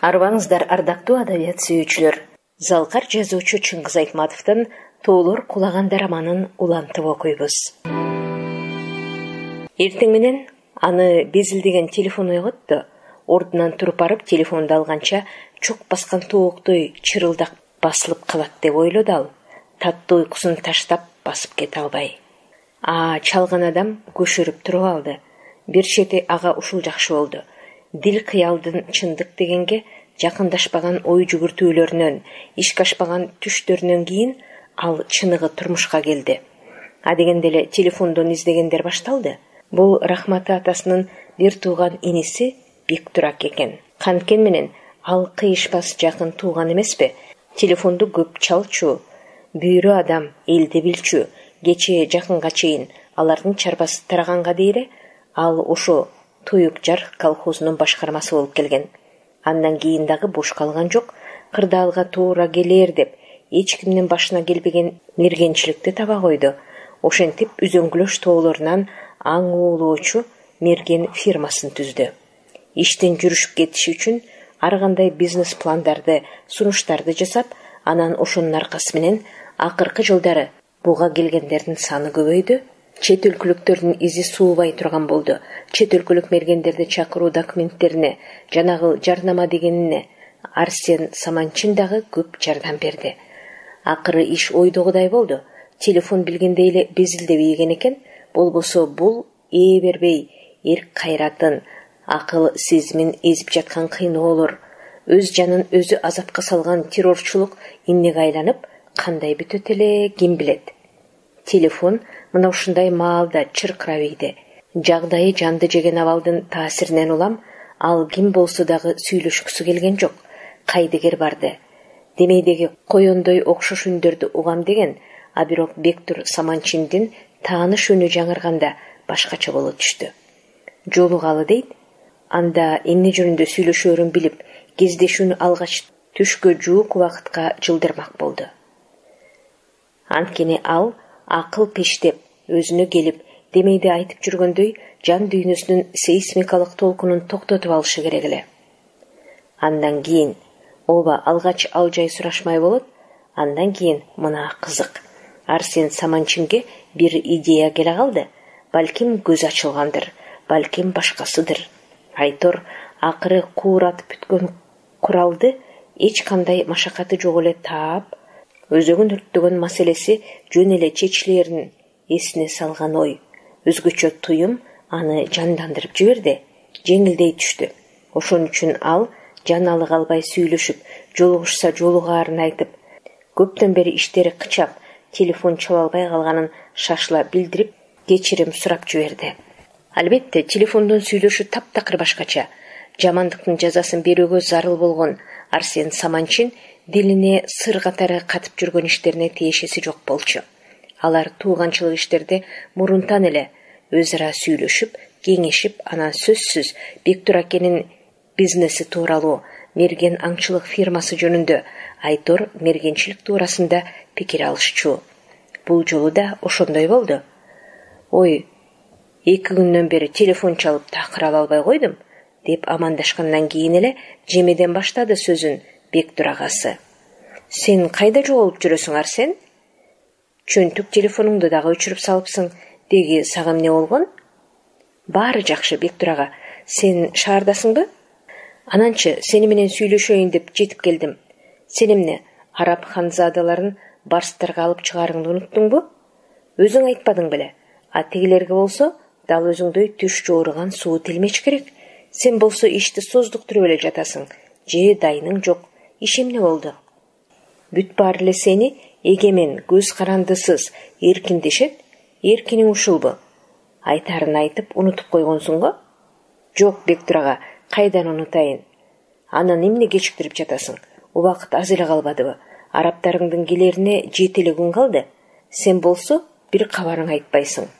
Арбаңыздар ардактуу адабият сүйүүчүлөр. Залкар жазуучу Чыңгыз Айтматовдун Тоолор кулаганда романын улантып окуйбуз. Эртең менен аны безилдеген телефон ойготту. Ордунан туруп барып телефонду алганча чок баскан тооктой чырылдак басылып калат деп ойлоду ал. Таттуу уйкусун таштап басып кете албай. Чалган адам көшөрүп туруп алды. Бир чети ага ушул жакшы болду. Дил кыялдын чындык дегенге жакындашпаган ой жүгүртүүлөрүнөн, ишке ашпаган түштөрүнөн кийин ал чыныгы турмушка келди. Дегенде эле телефондон издегендер башталды. Бул Рахматы атасынын бир тууган иниси Бектурак экен. Канткен менен ал кыйышпас жакын тууган эмеспи? Телефонду көп чалчу, бүйрө адам, элди билчү, кече жакынга чейин алардын чарбасы тараганга дейре ал ошо Туюк жар колхозунун башкармасы болуп келген. Андан кийин дагы бош калган жок, кырдаалга туура келер деп эч кимдин башына келбеген мергенчиликти таба койду. Ошентип үзөңгүлөш тоолорунан аң уулоочу мерген фирмасын түздү. Иштин жүрүшүп кетиши үчүн ар кандай бизнес пландарды, сунуштарды жасап, анан ошонун аркасы менен акыркы жылдары буга келгендердин саны көбөйдү. Чет өлкөлүктөрдүн изи суубай турган болду. Чет өлкөлүк мергендерди чакыруу документтерине, жанагы жарнама дегенине Арсен Саманчин дагы көп жардам берди. Акыры иш ойдогудай болду. Телефон билгендей эле безилдебей экен экен. Болбосо бул бербей эрк кайратын, акыл сезимин эзип жаткан кыйноолор, өз жанын өзү азапка салган террорчулук эмнеге айланып, кандай бүтөт эле ким билет. Телефон мына ушундай маалда чыркырап ийди. Жагдайы жанды жеген абалдын таасиринен улам ал ким болсо дагы сүйлөшкүсү келген жок. Кайдыгер барды. Демейдеги коёндой окшош үндөрдү угам деген, бирок Бектур Саманчиндин тааныш үнү жаңырганда башкача боло түштү. Жолугалы дейт. Анда эмне жөнүндө сүйлөшөөрүн билип, кездешүүнү алгач түшкө жуук убакытка жылдырмак болду. Анткени ал акыл пештеп, өзүнө келип, демейде айтып жүргөндөй жан дүйнөсүнүн сейсмикалык толкунун токтотуп алышы керек эле. Андан кийин алгач ал жай сурашмай болот. Андан кийин мына кызык. Арсен Саманчинге бир идея келе калды. Балким көз ачылгандыр, балким башкасыдыр. Айтор акыры кууратып бүткөн куралды эч кандай машакаты жок эле таап, өзөгүн өрттөгөн маселеси жөн эле чечилерин эсине салган ой, өзгөчө туюм аны жандандырып жиберди, жеңилдей түштү. Ошон үчүн ал жан алык албай сүйлөшүп, жолугушса жолугаарын айтып, көптөн бери иштери кычап, телефон чала албай калганын шашыла билдирип, кечирим сурап жиберди. Албетте, телефондон сүйлөшүү таптакыр башкача. Жамандыктын жазасын берүүгө зарыл болгон Арсен Саманчин дилине сыр катары катып жүргөн иштерине тиешеси жок болчу. Алар тууганчылык иштерде мурунтан эле өз ара сүйлөшүп, кеңешип, анан сөзсүз Бектуракенин бизнеси тууралуу, мерген аңчылык фирмасы жөнүндө, Айтор мергенчилик туурасында пикир алышчу. Бул жолу да ошондой болду. 2 күндөн бери телефон чалып такыр ала албай койдум, деп амандашкандан кийин эле жемеден баштады сөзүн Бектур агасы. Сен кайда жоголуп жүрөсүң, Арсен? Чөнтүк телефонуңду дагы өчүрүп салыпсың. Деги сага эмне болгон? Баары жакшы, Бектур ага. Сен шаардасыңбы? Ананчы сени менен сүйлөшөйүн деп жетип келдим. Сен эмне, араб ханзадаларын барстарга алып чыгарыңды уnuттуңбу? Өзүң айтпадың беле? Тегилерге болсо дал өзүңдөй түш жооруган суу тилмеч керек. Сен болсо ишти создуктуруп эле жатасың. Же дайының жок. Иш эмне болду? Бүт баары эле сени эгемен, көз карандысыз эркиндешет. Эркиниң ушулбу? Айтарын айтып унутуп койгонсуңго? Жок, Бектур ага, кайдан унутайын? Анан эмне кечиктирип жатасың? Убакыт аз эле калбадыбы? Араптарыңдын келерине 7 эле күн калды. Сен болсо бир кабарың айтпайсың.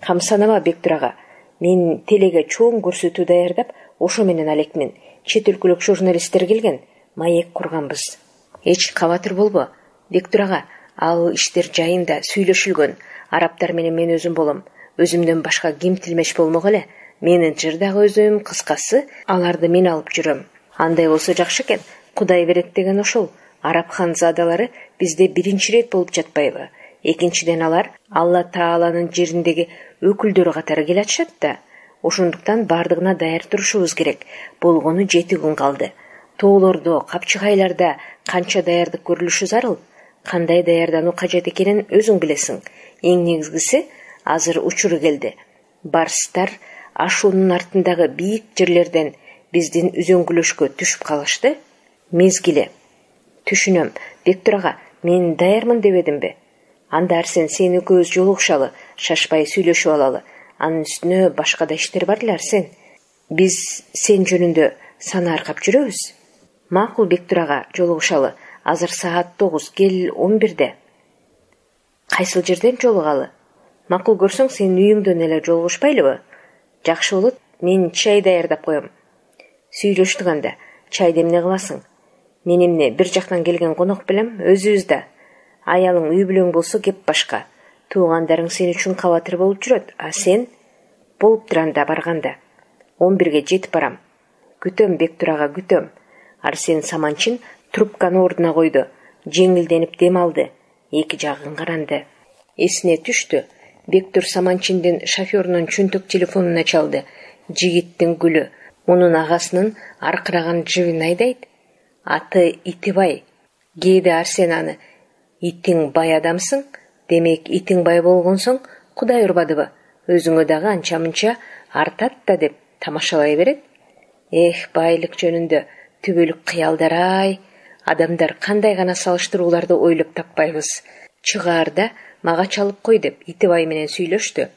Камсанама, Бектур ага. Мен телеге чоң көрсөтүү даярдап, ошо менен алекмин. Чет өлкөлүк журналисттер келген, маек курганбыз. Эч кабатыр болбо, Бектур ага. Ал иштер жайында сүйлөшүлгөн. Араптар менен мен өзүм болом. Өзүмдөн башка ким тилмеш болмок эле. Менеджер дагы өзүм, кыскасы, аларды мен алып жүрөм. Андай болсо жакшы экен. Кудай берет деген ошол. Араб ханзадалары бизде биринчи рет болуп жатпайбы? Экинчиден алар Алла Тааланын жериндеги өкүлдөрү катары келе атышат да. Ошондуктан бардыгына даяр турушубуз керек. Болгону 7 күн калды. Тоолордо, капчыгайларда канча даярдык көрүлүшү зарыл? Кандай даярдануу кажет экенин өзүң билесиң. Эң негизгиси азыр учуру келди. Барстар ашуунун артындагы бийик жерлерден биздин үзөңгүлөшкө түшүп калышты. Мезгили. Түшүнөм. Бектур ага, мен даярмын дебедимби? Анда Арсен, сен экөөбүз жолугушалы, шашпай сүйлөшүп алалы. Анын үстүнө башка да иштер бар эле, Арсен. Биз сен жөнүндө сана аркап жүрөбүз. Макул, Бектур ага, жолугушалы. Азыр саат 9, кел 11-де. Кайсыл жерден жолугалы? Макул көрсөң, сен үйүңдөн эле жолугушпайлыбы? Жакшы болот, мен чай даярдап коем. Сүйлөштүк анда. Чайды эмне кыласың? Мен эмне, бир жактан келген конок белем, өзүбүз да. Аялың үй бүлөң болсо кеп башка. Туугандарың сен үчүн кабатыр болуп жүрөт. А сен болуп туранда барганда. 11-ге жетип барам. Күтөм, Бектур ага, күтөм. Арсен Саманчин трубканы ордуна койду. Жеңилденип дем алды. Эки жагын каранды. Эсине түштү. Бектур Саманчиндин шофёрунун чөнтөк телефонуна чалды. Жигиттин гүлү. Мунун агасынын аркыраган жыбын айдайт. Аты Итибай. Кээде Арсен аны: "Итиң бай адамсың, демек итиң бай болгонсоң, Кудай урбадыбы? Өзүңө дагы анча-мынча артат да" деп тамашалай берет. Байлык жөнүндө түбөлүк кыялдар-ай. Адамдар кандай гана салыштырууларды ойлоп таппайбыз. Чыгаарда мага чалып кой деп Итибай менен сүйлөштү.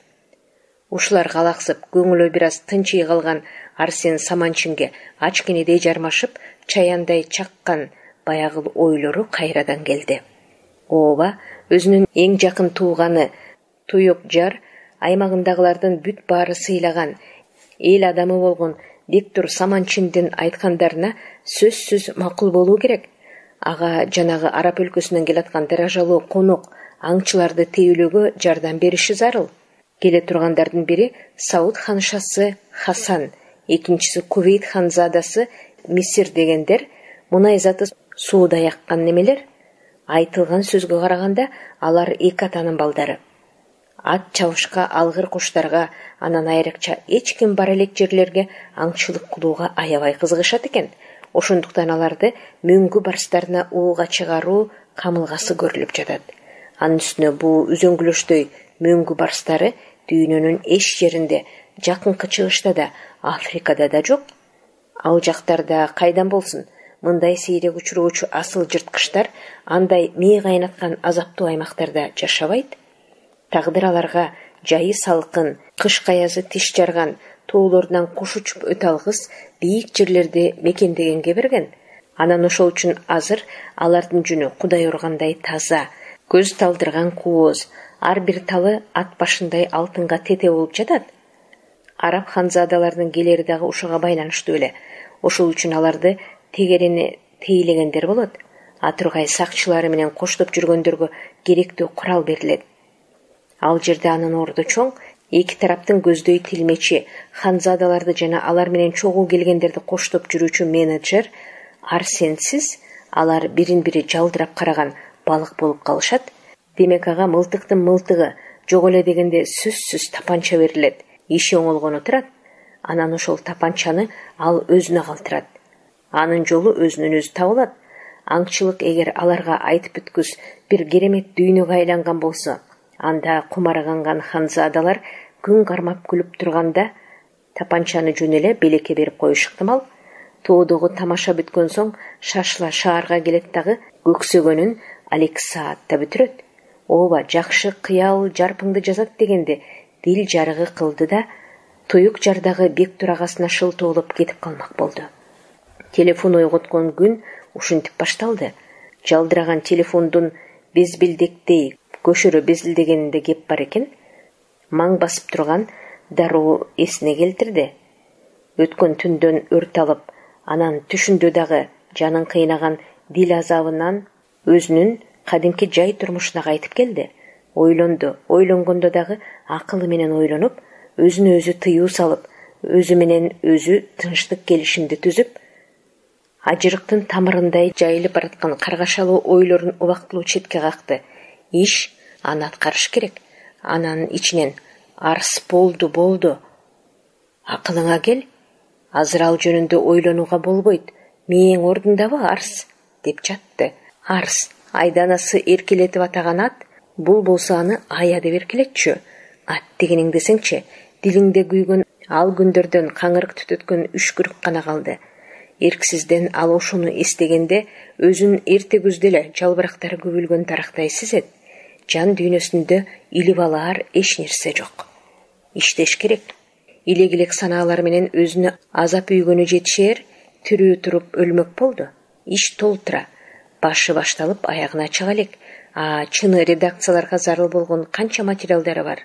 Ушулар галаксып, көңүлү бир аз тынчый калган Арсен Саманчинге ачкенедей жармашып, чаяандай чаккан баягы ойлору кайрадан келди. Ооба, өзүнүн эң жакын тууганы, туюк жар, аймагындагылардын бүт баары сыйлаган эл адамы болгон Бектур Саманчиндин айткандарына сөзсүз макул болуу керек. Ага жанагы Араб өлкөсүнөн келаткан даражалуу конок аңчыларды тейлөөгө жардам бериши зарыл. Келе тургандардын бири Сауд ханшасы Хасан, экинчиси Кувейт ханзадасы Мисир дегендер, мунай заты сууда яккан немелер. Айтылган сөзгө караганда алар эки атанын балдары. Ат чабышка, алгыр куштарга, анан айрыкча эч ким бар элек жерлерге аңчылык кылууга аябай кызыгышат экен. Ошондуктан аларды мөңгү барстарына ууга чыгаруу камылгасы көрүлүп жатат. Анын үстүнө бул үзөңгүлөчтөй мөңгү барстары дүйнөнүн эч жеринде, жакынкы чыгышта да, Африкада да жок. Ал жактарда кайдан болсун, мындай сейрек учуруучу асыл жырткычтар андай мээ кайнаткан азаптуу аймактарда жашабайт. Тагдыр аларга жайы салкын, кыш каязы тиш жарган, тоолордон куш учуп өтө алгыс бийик жерлерди мекендегенге берген. Анан ошол үчүн азыр алардын жүнү Кудай ургандай таза, көз талдырган кооз, ар бир талы ат башындай алтынга тете болуп жатат. Араб ханзадалардын келери дагы ушуга байланыштуу эле. Ошол үчүн аларды тегерене тейлегендер болот. Атургай сакчылары менен коштоп жүргөндөргө керектүү курал берилет. Ал жерде анын орду чоң, эки тараптын көздөй тилмечи, ханзадаларды жана алар менен чогуу келгендерди коштоп жүрүүчү менеджер Арсенсиз алар бирин-бири жалдырап караган балык болуп калышат. Демек ага мылтыктын мылтыгы жок эле дегенде сөзсүз тапанча берилет. Иши оңолгону турат. Анан ошол тапанчаны ал өзүнө калтырат. Анын жолу өзүнөн өзү табылат. Аңчылык эгер аларга айтып бүткүс бир керемет дүйнөгө айланган болсо, анда кумарганган ханзадалар күн кармап күлүп турганда тапанчаны жөн эле белекке берип коюш ыктымал. Тоодогу тамаша бүткөн соң шашла шаарга келет дагы көксөгөнүн алек саатта бүтүрөт. Ооба, жакшы кыял жарпыңды жазат дегенде дил жарыгы кылды да туюк жардагы Бектур агасына шылтоолоп кетип калмак болду. Телефон ойготкон күн ушинтип башталды. Жалдыраган телефондун безбилдектей көшөрө безилдегенинде кеп бар экен. Маң басып турган дароо эсине келтирди. Өткөн түндөн өрт алып, анан түшүндө дагы жанын кыйнаган дил азабынан өзүнүн кадимки жай турмушуна кайтып келди. Ойлонду, ойлонгондо дагы акылы менен ойлонуп, өзүнө өзү тыюу салып, өзү менен өзү тынчтык келишимди түзүп, Ажырыктын тамырындай жайылып бараткан каргашалуу ойлорун убактылуу четке какты. Иш аны аткарыш керек. Анын ичинен арс болду. Акылыңа кел. Азыр ал жөнүндө ойлонууга болбойт. Мээң ордундабы арс деп жатты. Арс Айданасы эркелетип атаган ат, бул болсо аны Ая деп эркелетчү. Ат дегениң десеңчи, дилиңде күйгөн ал күндөрдөн каңырык түтөткөн үшкүрүк гана калды. Эрксизден ал ошону эстегенде өзүн эрте күздө эле жалбырактары көбүлгөн дарактай сезет. Жан дүйнөсүндө илип алаар эч нерсе жок. Иштеш керек. Илек-илек санаалар менен өзүнө азап үйгөнү жетишээр, тирүү туруп өлмөк болду. Иш толтура. Башы башталып аягына чыга элек. Чыны редакцияларга зарыл болгон канча материалдары бар.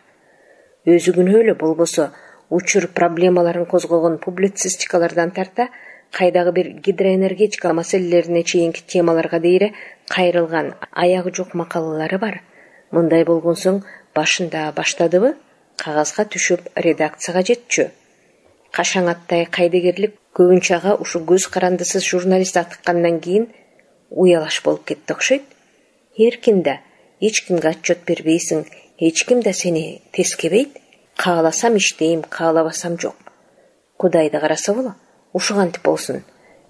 Өзү күнөөлүү болбосо, учур проблемаларын козгогон публицистикалардан тарта, кайдагы бир гидроэнергетика маселелерине чейинки темаларга дейре кайрылган аягы жок макалалары бар. Мындай болгон соң башында баштадыбы, кагазга түшүп редакцияга жетчү. Кашаңаттай кайдыгерлик көбүнчө ага ушу көз карандысыз журналист атыккандан кийин уялаш болуп кетти окшойт. Эркин да, эч кимге отчет бербейсиң, эч ким да сени тескебейт. Кааласам иштейм, каалабасам жок. Кудайды караса боло, ушугантип болсун.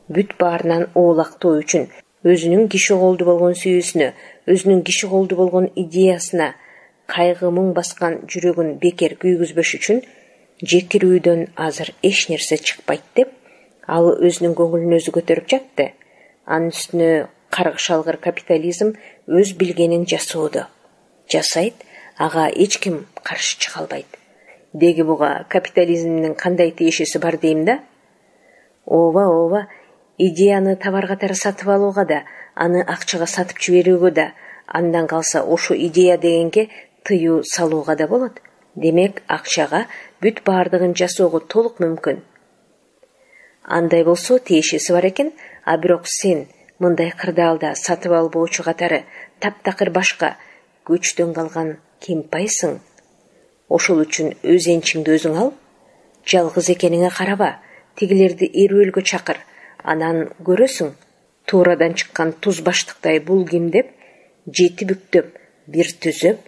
Бүт баарынан оолактоо үчүн өзүнүн киши колду болгон сүйүүсүнө, өзүнүн киши колду болгон идеясына кайгы мұң баскан жүрөгүн бекер күйгүзбөш үчүн жекирүүдөн азыр эч нерсе чыкпайт деп, ал өзүнүн көңүлүн өзү көтөрүп жатты. Анын үстүнө каргыш алгыр капитализм өз билгенин жасайт, ага эч ким каршы чыга албайт. Деги буга капитализмдин кандай тиешеси бар дейм да? Ооба, идеяны товар катары сатып алууга да, аны акчага сатып жиберүүгө да, андан калса ошо идея дегенге тыюу салууга да болот. Демек, акчага бүт баардыгын жасоого толук мүмкүн. Андай болсо тиешеси бар экен, а бирок сен мындай кырдаалда сатып албоочу катары таптакыр башка көчтөн калган кемпайсың. Ошол үчүн өз энчиңди өзүң ал. Жалгыз экениңе караба, тигилерди эрөөлгө чакыр. Анан көрөсүң, туурадан чыккан туз баштыктай бул ким деп, жети бүктөп, бир түзөп,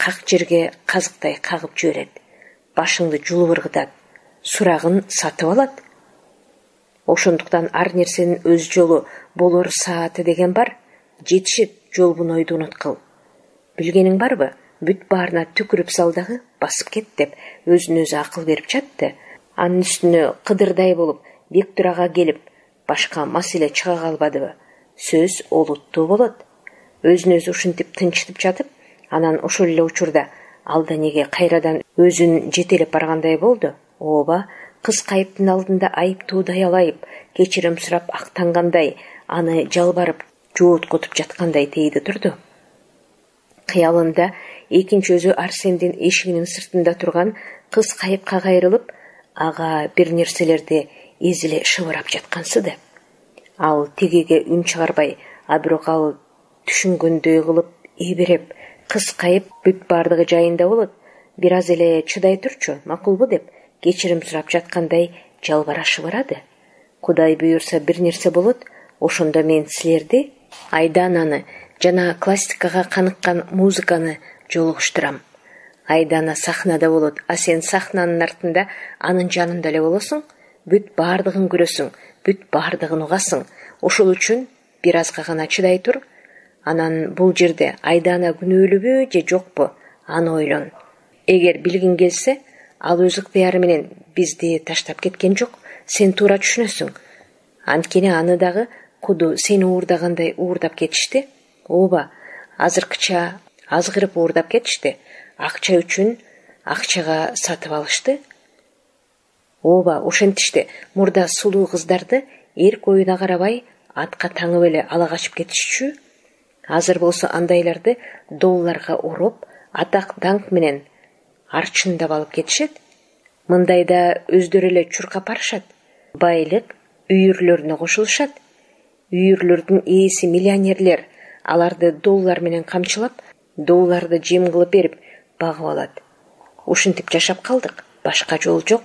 как жерге казыктай кагып жиберет. Башыңды жулуп ыргытат, сурагын сатып алат. Ошондуктан ар нерсенин өз жолу, болор сааты деген бар. Жетишет жолбунойду унуткыл. Билгениң барбы? Бүт баарына түкүрүп салдагы, басып кет деп өзүнө өзү акыл берип жатты. Анын үстүнө кыдырдай болуп, Бектурага келип, башка маселе чыга калбадыбы? Сөз олуттуу болот. Өзүн өзү ушинтип тынчытып жатып, анан ошол эле учурда Алданеге кайрадан өзүн жетелеп баргандай болду. Ооба, кыз кайыптын алдында айыптуудай алайып, кечирим сурап актангандай, аны жалбарып, жооткотуп жаткандай тейди турду. Кыялында экинчи өзү Арсендин эшигинин сыртында турган кыз кайыпка кайрылып, ага бир нерселерди эзиле шыбырап жаткансыды. Ал тегеге үн чыгарбай, а бирок ал түшүнгөндөй кылып эбереп, кыз кайып бүт бардыгы жайында болот, бир аз эле чыдай турчу, макулбу деп кечирим сурап жаткандай жалбара шыбырады. Кудай буйрса бир нерсе болот, ошондо мен силерди, Айдананы жана классикага каныккан музыканы жолугуштурам. Айдана сахнада болот, а сен сахнанын артында анын жанында эле болосуң, бүт бардыгын көрөсүң, бүт бардыгын угасың. Ошол үчүн бир азга гана чыдай тур. Анан бул жерде Айдана күнөөлүүбү же жокпу? Аны ойлон. Эгер билгиң келсе, ал өз ыктыяры менен бизди таштап кеткен жок, сен туура түшүнөсүң. Анткени аны дагы куду сени уурдагандай уурдап кетишти. Ооба, азыркыча азгырып уурдап кетишти. Акча үчүн акчага сатып алышты. Ооба, ошентишти. Мурда сулуу кыздарды эрк оюна карабай атка таңып эле ала качып кетишчү. Азыр болсо андайларды долларга уруп, атак даңк менен арчындап алып кетишет. Мындайда өздөрү эле чуркап барышат. Байлык үйүрлөрүнө кошулушат. Үйүрлөрдүн ээси миллионерлер, аларды доллар менен камчылап, долларды жем кылып берип багып алат. Ушинтип жашап калдык. Башка жол жок.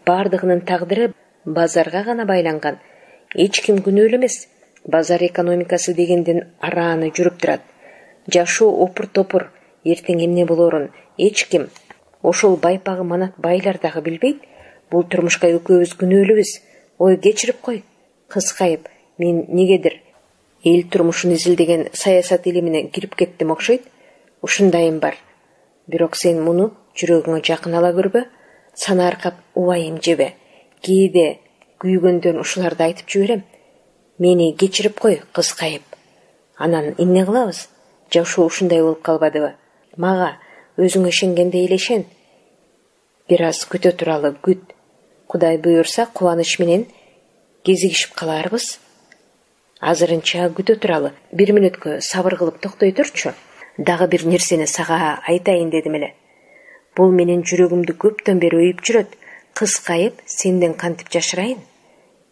Бардыгынын тагдыры базарга гана байланган. Эч ким күнөөлүү эмес. Базар экономикасы дегенден арааны жүрүп турат. Жашоо опур-топур, эртең эмне болорун эч ким, ошол байпагы манат байлар дагы билбейт. Бул турмушка экөөбүз күнөөлүүбүз. Ой, кечирип кой. Кыскайып, мен негедир эл турмушун изилдеген саясат илимине кирип кеттим окшойт. Ушундайым бар. Бирок сен муну жүрөгүңө жакын ала көрбө. Санааркап убайым жебе. Кээде күйгөндөн ушуларды айтып жиберем. Мени кечирип кой, кыскайып. Анан эмне кылабыз? Жашоо ушундай болуп калбадыбы? Мага өзүңө ишенгенде элешен. Бир аз күтө туралы күт. Кудай буйрса кубаныч менен кезигишип каларбыз. Азырынча күтө туралы 1 мүнөткө сабыр кылып токтой турчу. Дагы бир нерсени сага айтайын дедим эле. Бул менин жүрөгүмдү көптөн бери өйүп жүрөт. Кыскайып, сенден кантип жашырайын?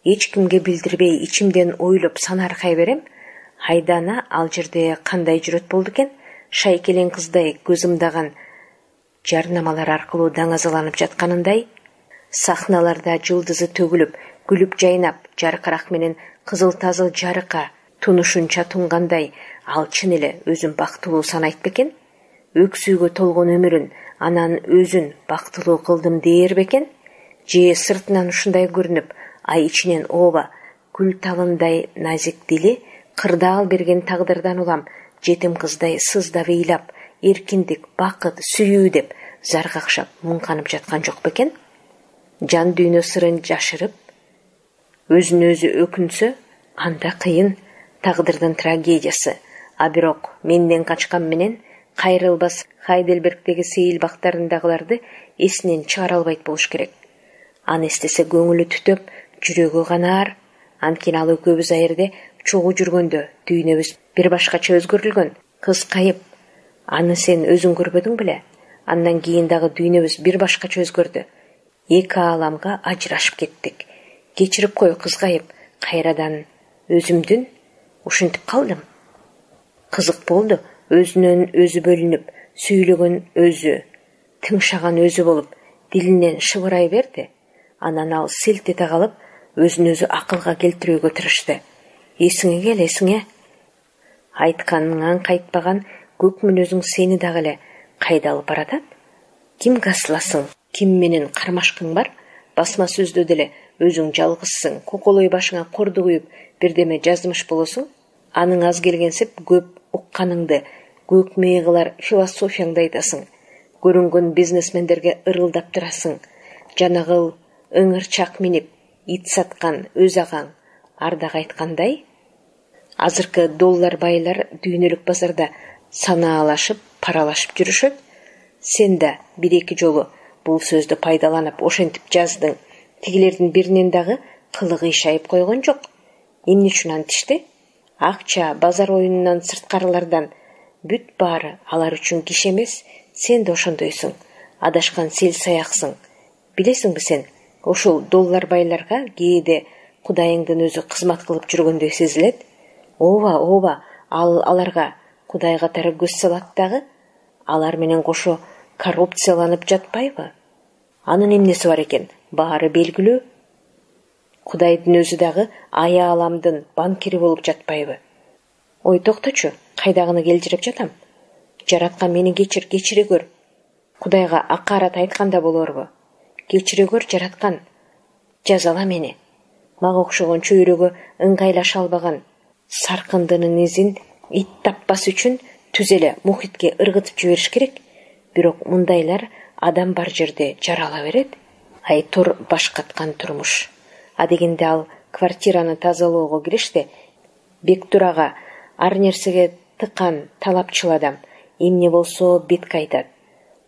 Эч кимге билдирбей ичимден ойлоп санаркай берем. Айдана ал жерде кандай жүрөт болду экен? Шайкелең кыздай көзүмдаган жарнамалар аркылуу даңазаланып жатканындай, сахналарда жылдызы төгүлүп, күлүп жайнап, жаркырак менен кызыл-тазыл жарыка тунушунча тунгандай, ал чын эле өзүн бактылуу санайт бекен? Өксүүгө толгон өмүрүн анан өзүн бактылуу кылдым дээр бекен? Же сыртынан ушундай көрүнүп, ай ичинен ооба, гүл талындай назик дили, кырдаал берген тагдырдан улам, жетим кыздай сыздап ыйлап, эркиндик, бакыт, сүйүү деп заргакшап муңканып жаткан жок бекен? Жан дүйнө сырын жашырып, өзүн өзү өкүнсө, анда кыйын, тагдырдын трагедиясы. А бирок менден качкан менен кайрылбас Хайдельбергдеги сейил бактарындагыларды эсинен чыгара албайт болуш керек. Аны эстесе көңүлү түтөп, жүрөгү канаар. Анткени ал экөөбүз аерде чогуу жүргөндө дүйнөбүз бир башкача өзгөрүлгөн. Кыскайып, аны сен өзүң көрбөдүң беле? Андан кийин дагы дүйнөбүз бир башкача өзгөрдү. Эки ааламга ажырашып кеттик. Кечирип кой, кыскайып, кайрадан өзүмдүн ушинтип калдым. Кызык болду, өзүнөн өзү бөлүнүп, сүйлөгөн өзү, тыңшаган өзү болуп, дилинен шыбырай берди. Анан ал селт эте калып, өзүн өзү акылга келтирүүгө тырышты. Эсиңе кел, эсиңе. Айтканыңан кайтпаган көк мүнөзүң сени дагы эле кайда алып баратат? Кимге асыласың? Ким менен кармашкың бар? Басма сөздө деле өзүң жалгызсың, коколой башыңа корду куюп, бирдеме жазмыш болосуң. Аның аз келгенсип көп укканыңды, көк мээ кылар философияңды айтасың. Көрүнгөн бизнесмендерге ырылдап турасың. Жанагыл ыңырчак минип, ит саткан өз агаң Ардак айткандай, азыркы доллар байлар дүйнөлүк базарда санаалашып, паралашып жүрүшөт. Сен да бир-эки жолу бул сөздү пайдаланып ошентип жаздың. Тигилердин биринен дагы кылыгы ишайып койгон жок. Эмне үчүн антишти? Акча, базар оюнунан сырткарылардан бүт баары алар үчүн киш эмес. Сен да ошондойсуң. Адашкан сел саяксың. Билесиңби сен, ошол доллар байларга кээде Кудайыңдын өзү кызмат кылып жүргөндөй сезилет. Ооба, ал аларга Кудай катары көз салат дагы. Алар менен кошо коррупцияланып жатпайбы? Анын эмнеси бар экен? Баары белгилүү. Кудайдын өзү дагы аяаламдын банкири болуп жатпайбы? Ой, токточу, кайдагыны келжиреп жатам. Жараткан мени кечире көр. Кудайга акарат айтканда болорбу? Кечире көр, жараткан. Жазала мени. Мага окшогон чөйрөгө ыңгайлаша албаган саркындынын изин ит таппас үчүн түз эле мухитке ыргытып жибериш керек. Бирок мындайлар адам бар жерде жарала берет. Айтур башкаткан турмуш. А дегенде ал квартираны тазалоого киришти. Бектурага ар нерсеге тыкан талапчыл адам. Эмне болсо бетке айтат.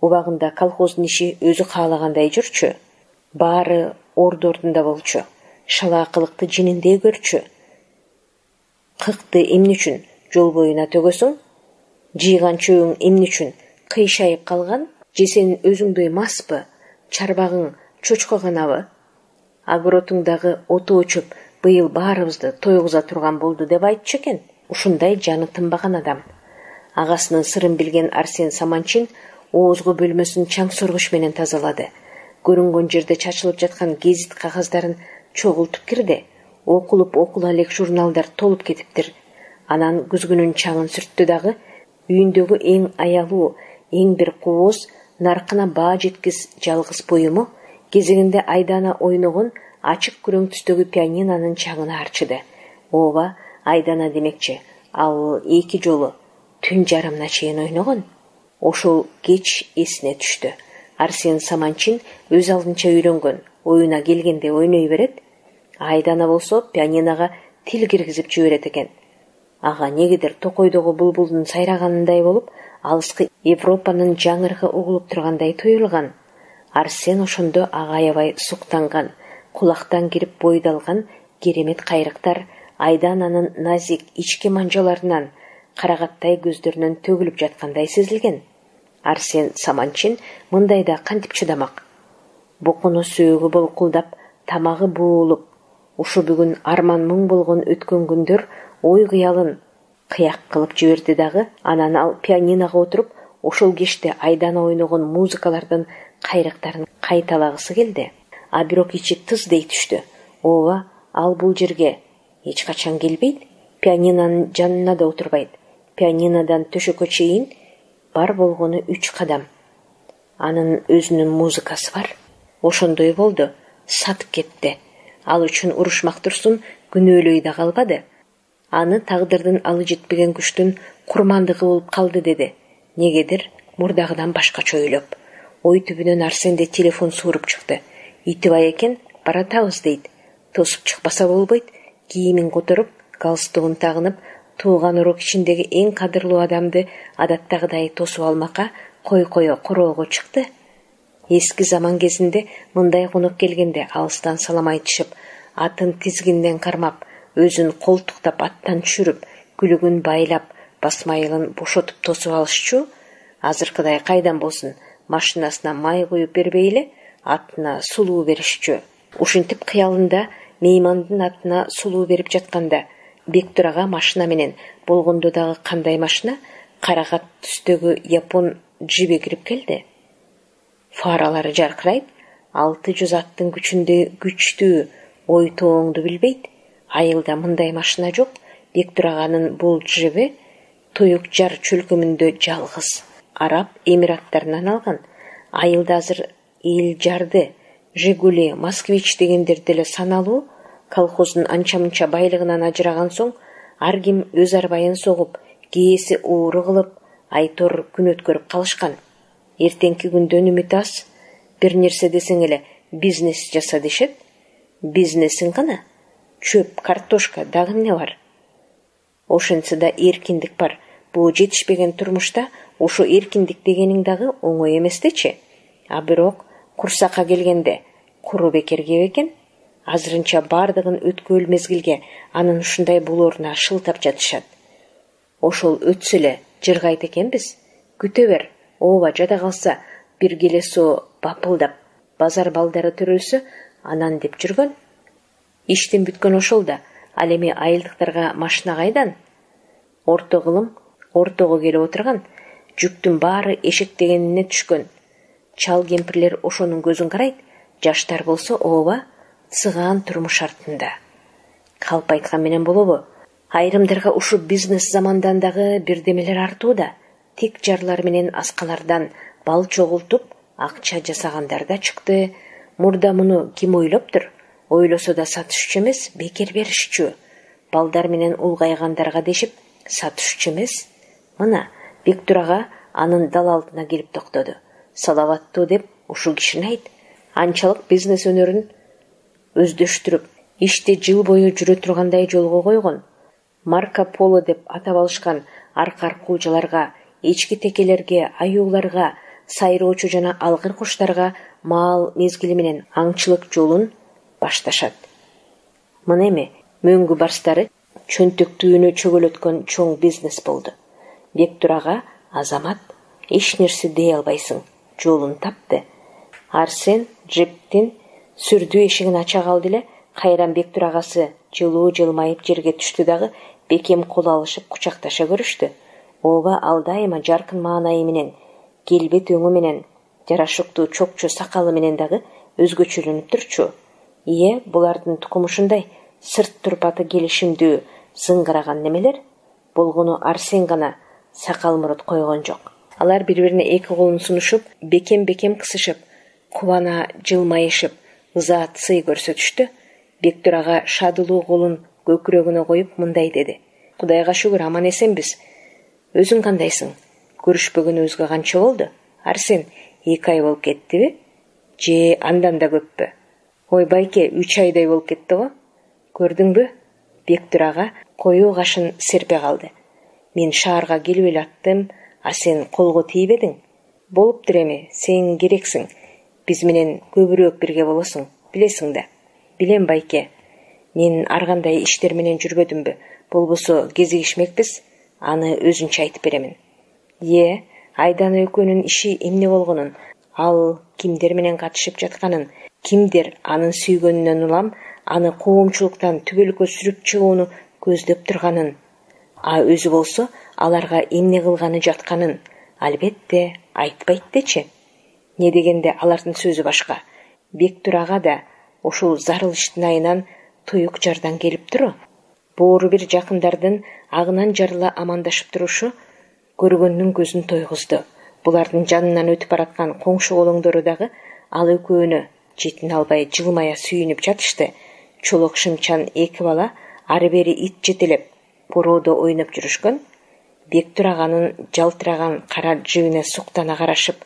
Убагында колхоздун иши өзү каалагандай жүрчү. Баары орду-ордунда болчу. Шалаакылыкты жининде көрчү. Кыкты эмне үчүн жол боюна төгөсүң? Жыйган чөбүң эмне үчүн кыйшайып калган? Же сен өзүңдөй маспы? Чарбагың чочкоганабы? Огородуңдагы отоо чөп быйыл баарыбызды тойгуза турган болду деп айтчу экен. Ушундай жаны тынбаган адам. Агасынын сырын билген Арсен Саманчин оозго бөлмөсүн чаң соргуч менен тазалады. Көрүнгөн жерде чачылып жаткан гезит кагаздарын чогултуп кирди. окулуп окула элек журналдар толуп кетиптир. Анан күзгүнүн чаңын сүрттү дагы үйүндөгү эң аялуу, эң бир кубоз, наркына баа жеткис жалгыз буюму кезегинде Айдана ойногон ачык күрөң түстөгү пианинонун чаңын арчыды. Ооба, Айдана демекчи, ал 2 жолу түн жарымына чейин ойногон. Ошол кеч эсине түштү. Арсен Саманчин өз алдынча үйрөнгөн, оюна келгенде ойной берет. Айдана болсо пианиного тил киргизип жиберет экен. Ага негедир токойдогу булбулдун сайраганындай болуп, алыскы Европанын жаңырыгы угулуп тургандай туюлган. Арсен ошондо ага аябай суктанган, кулактан кирип бойдалган керемет кайрыктар Айдананын назик ички манжаларынан, карагаттай көздөрүнөн төгүлүп жаткандай сезилген. Арсен Саманчин мындайда кантип чыдамак? Бокуну сөөгү болкулдап, тамагы буулуп, ушу бүгүн арман муң болгон өткөн күндөр ой кыялын кыяк кылып жиберди дагы. Анан ал пианиного отуруп, ошол кечте Айдана ойногон музыкалардын кайрыктарын кайталагысы келди. А бирок ичи тыз дей түштү. Ооба, ал бул жерге эч качан келбейт, пианинонун жанына да отурбайт. Пианинодан төшөккө чейин бар болгону 3 кадам. Анын өзүнүн музыкасы бар. Ошондой болду, сатып кетти. Ал үчүн урушмак турсун, күнөөлөй да калбады. Аны тагдырдын алы жетпеген күчтүн курмандыгы болуп калды деди. Негедир мурдагыдан башкача ойлоп. Ой түбүнөн Арсенде телефон сууруп чыкты. Итибай экен, баратабыз дейт. Тосуп чыкпаса болбойт. Кийимин которуп, галстугун тагынып, тууган урок ичиндеги эң кадырлуу адамды адаттагыдай тосуп алмакка кой-кое короого чыкты. Эски заман кезинде мындай конок келгенде алыстан салам айтышып, атын тизгинден кармап, өзүн колтуктап аттан түшүрүп, күлүгүн байлап, басмайылын бошотуп тосуп алышчу. Азыркыдай кайдан болсун, машинасына май коюп бербейли, атына сулуу беришчү. Ушинтип кыялында меймандын атына сулуу берип жатканда Бектурага машина менен болгондо дагы кандай машина, карагат түстөгү япон джиби кирип келди. Фаралары жаркырайт, 600 аттын күчүндө күчтүү, ой тооңду билбейт. Айылда мындай машина жок. Бектураганын бул джиби туюк жар чөлкөмүндө жалгыз. Араб Эмираттарынан алган. Айылда азыр эл жарды, Жигули, Москвич дегендер деле саналуу. Колхоздун анча-мынча байлыгынан ажыраган соң, ар ким өз арбайын согуп, кээси ууру кылып, айтор күн өткөрүп калышкан. Эртеңки күндөн үмүт аз. Бир нерсе десең эле бизнес жаса дешет. Бизнесин гана, чөп, картошка, дагы эмне бар? Ошентсе да эркиндик бар. Бул жетишпеген турмушта ошо эркиндик дегениң дагы оңой эмес дечи. А бирок курсакка келгенде куру бекерге бекен. Азырынча бардыгын өткөл мезгилге анын ушундай болоруна шылтап жатышат. Ошол өтсө эле жыргайт экенбиз. Күтө бер, ооба жада калса бир келесо бапылдап, базар балдары төрөлсө анан деп жүргөн. Иштин бүткөн ошол да. Ал эми айылдыктарга машина кайдан? Орто кылым, ортого келип отурган, жүктүн баары эшектегенине түшкөн. Чал кемпирлер ошонун көзүн карайт, жаштар болсо ооба, сыгаан турмуш артында. Калп айткан менен болобу? Айрымдарга ушу бизнес замандан дагы бирдемелер артууда. Тик жарлар менен аскалардан бал чогултуп, акча жасагандар да чыкты. Мурда муну ким ойлоптур? Ойлосо да сатышчу эмес, бекер беришчү. Балдар менен улгайгандарга дешип, сатышчу эмес. Мына, Бектурага анын далалдына келип токтоду. Салаваттуу деп ушул кишини айт. Анчалык бизнес өнөрүн өздөштүрүп, ишти жыл бою жүрө тургандай жолго койгон. Марко Поло деп атап алышкан аркар кулжаларга, эчки текелерге, аюуларга, сайроочу жана алгыр куштарга маал мезгили менен аңчылык жолун башташат. Мына эми мөңгү барстары чөнтөктүүнү чөгөлөткөн чоң бизнес болду. Бектурага азамат эч нерсе дей албайсың, жолун тапты. Арсен джиптин сүрдүү эшигин ача калды эле, кайран Бектурагасы жылуу жылмайып жерге түштү дагы бекем кол алышып кучакташа көрүштү. Ооба, ал дайыма жаркын маанайы менен, келбет өңү менен, жарашыктуу чокчу сакалы менен дагы өзгөчөлөнүп турчу. Ие, булардын тукуму ушундай. сырт турпаты келишимдүү зыңгыраган немелер болгону Арсен гана сакал мурут койгон жок. Алар бири-бирине эки колун сунушуп, бекем кысышып, кубана жылмайышып, ызаат сый көрсөтүштү. Бектур ага шадылуу колун көкүрөгүнө коюп мындай деди: "Кудайга шүгүр, аман эсенбиз. Өзүң кандайсың? Көрүшпөгөнүбүзгө канча болду? Арсен, 2 ай болуп кеттиби? Же андан да көппү?" "Ой байке, 3 айдай болуп кетти го. Көрдүңбү?" Бектур ага коюу кашын серпе калды. "Мен шаарга келип эле аттым, а сен колго тийбедиң. Болуптур эми, сен керексиң. Биз менен көбүрөөк бирге болосуң, билесиң да." "Билем байке. Мен ар кандай иштер менен жүрбөдүмбү? Болбосо кезигишмекпиз. Аны өзүнчө айтып беремин." Айдана экөөнүн иши эмне болгонун, ал кимдер менен катышып жатканын, кимдер анын сүйгөнүнөн улам аны коомчулуктан түбөлүккө сүрүп чыгууну көздөп турганын, а өзү болсо аларга эмне кылганы жатканын албетте айтпайт дечи. Не дегенде алардын сөзү башка. Бектур ага да ошол зарыл иштин айынан туюк жардан келип туру. Боору бир жакындардын агынан жарыла амандашып турушу көргөндүн көзүн тойгузду. Булардын жанынан өтүп бараткан коңшу колоңдору дагы ал экөөнү четине албай жылмая сүйүнүп жатышты. Чолок шымчан 2 бала ары бери ит жетелеп бороодо ойноп жүрүшкөн. Бектур аганын жалтыраган кара жыбыны суктана карашып,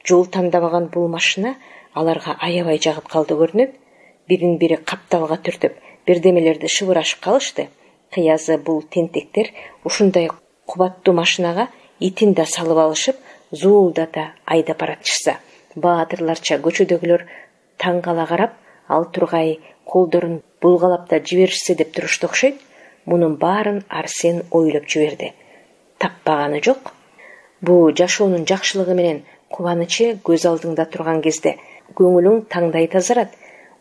жол тандабаган бул машина аларга аябай жагып калды көрүнөт. Бирин бири капталга түртүп, бирдемелерди шыбырашып калышты. Кыязы бул тентектер ушундай кубаттуу машинага итин да салып алышып, зуулдата айдап баратышса, баатырларча көчөдөгүлөр таң кала карап, ал тургай колдорун булгалап да жиберишсе деп турушту окшойт. Мунун баарын Арсен ойлоп жиберди. Таппаганы жок. Бу жашоонун жакшылыгы менен кубанычы көз алдыңда турган кезде көңүлүң таңдай тазарат.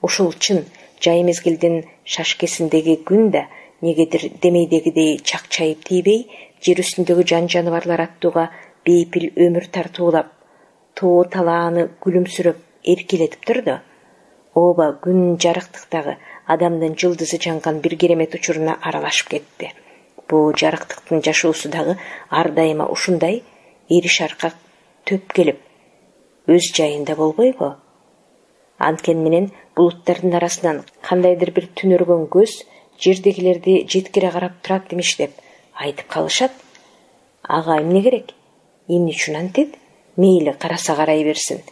Ошол чын жай мезгилдин шашкесиндеги күн да негедир демейдегидей чакчайып тийбей, жер үстүндөгү жан жаныбарлар аттууга бейпил өмүр тартуулап, тоо талааны күлүмсүрөп эркелетип турду. Ооба күн жарыктыктагы адамдын жылдызы жанган бир керемет учуруна аралашып кетти. Бу жарыктыктын жашоосу дагы ар дайыма ушундай ириш аркак төп келип өз жайында болбойбу? Анткени менен булуттардын арасынан кандайдыр бир түнөргөн көз жердегилерди жеткире карап турат демеш деп айтып калышат. Ага эмне керек? Эмне үчүн антет? Мейли караса карай берсин.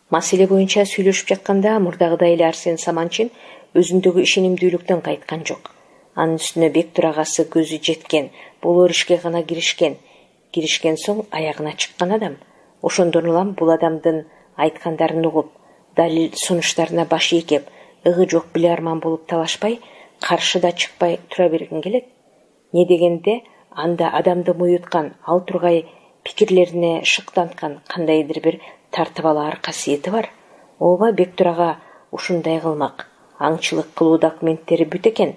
Маселе боюнча сүйлөшүп жатканда мурдагыдай эле Арсен Саманчин өзүндөгү ишенимдүүлүктөн кайткан жок. Анын үстүнө Бектур агасы көзү жеткен, болор ишке гана киришкен соң аягына чыккан адам. Ошондон улам бул адамдын айткандарын угуп, далил сунуштарына баш ийкеп, ыгы жок биларман болуп талашпай, каршы да чыкпай тура бергин келет. Не дегенде анда адамды муюткан, ал тургай пикирлерине шыктанткан кандайдыр бир тартып алар касиети бар. Ооба, Бектур ага ушундай кылмак. Аңчылык кылуу документтери бүт экен.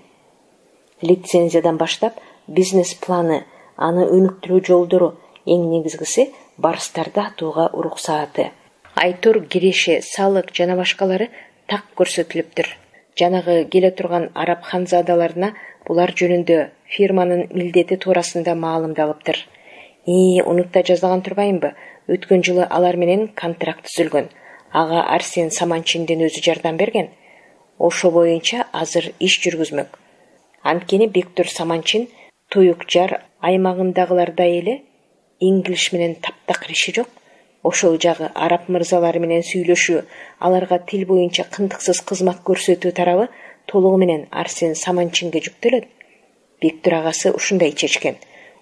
Лицензиядан баштап бизнес планы, аны өнүктүрүү жолдору, эң негизгиси барстарды атууга уруксааты. Айтор, киреши, салык жана башкалары так көрсөтүлүптүр. Жанагы келе турган араб ханзадаларына булар жөнүндө фирманын милдети туурасында маалымдалыптыр. Унутта жазаган турбаймбы? Өткөн жылы алар менен контракт түзүлгөн. Ага Арсен Саманчиндин өзү жардам берген. Ошо боюнча азыр иш жүргүзмөк. Анткени Бектур Саманчин туюк жар аймагындагылардай эле инглиш менен таптак иши жок. Ошол жагы араб мырзалары менен сүйлөшүү, аларга тил боюнча кындыксыз кызмат көрсөтүү тарабы толугу менен Арсен Саманчинге жүктөлөт. Бектур агасы ушундай чечкен.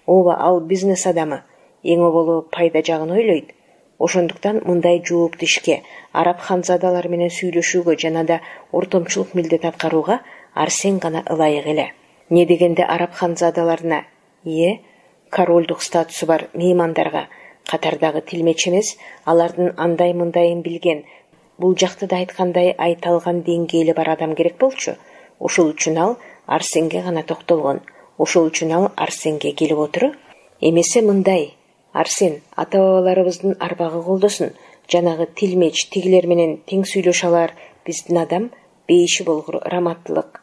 Ооба, ал бизнес адамы, эң оболу пайда жагын ойлойт. Ошондуктан мындай жооптуу ишке, араб ханзадалары менен сүйлөшүүгө жана да ортомчулук милдет аткарууга Арсен гана ылайык эле. Не дегенде араб ханзадаларына, королдук статусу бар меймандарга катардагы тилмеч эмес, алардын андай-мындайын билген, бул жакты да айткандай айта алган деңгээли бар адам керек болчу. Ошол үчүн ал Арсенге гана токтолгон. Ошол үчүн ал Арсенге келип отуру. Эмесе мындай: Арсен, ата-бабаларыбыздын арбагы колдосун, жанагы тилмеч тигилер менен тең сүйлөшө алар биздин адам, бейиши болгур раматтылык.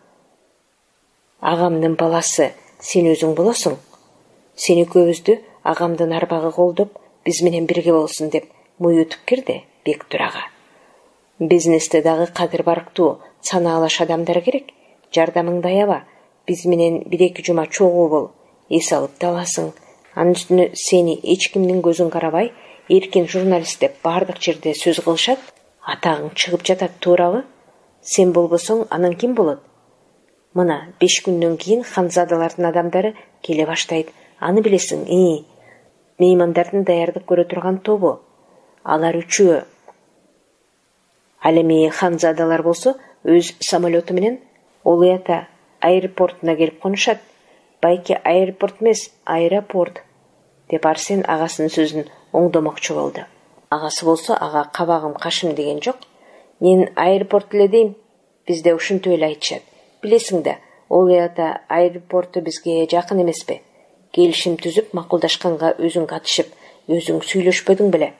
Агамдын баласы, сен өзүң болосуң. Сен экөөбүздү агамдын арбагы колдоп, биз менен бирге болсун деп муютуп кирди Бектур ага. Бизнесте дагы кадыр барктуу, санаалаш адамдар керек. Жардамыңды аяба. Биз менен 1-2 жума чогуу бол. Эс алып да аласың. Анын үстүнө сени эч кимдин көзүн карабай, эркин журналист деп бардык жерде сөз кылышат. Атагың чыгып жатат, туурабы? Сен болбосоң, анан ким болот? Мына 5 күндөн кийин ханзадалардын адамдары келе баштайт. Аны билесиң, меймандардын даярдык көрө турган тобу. Алар үчөө. Ал эми ханзадалар болсо өз самолету менен Олуята аэропортуна келип конушат. Байке аэропорт эмес, аэропорт деп Арсен агасынын сөзүн оңдомокчу болду. Агасы болсо ага кабагым кашым деген жок. Мен аэропорт эле дейм. Бизде ушинтип эле айтышат. Билесиң да, Олуята аэропорту бизге жакын эмеспи? Келишим түзүп, макулдашканга өзүң катышып, өзүң сүйлөшпөдүң беле?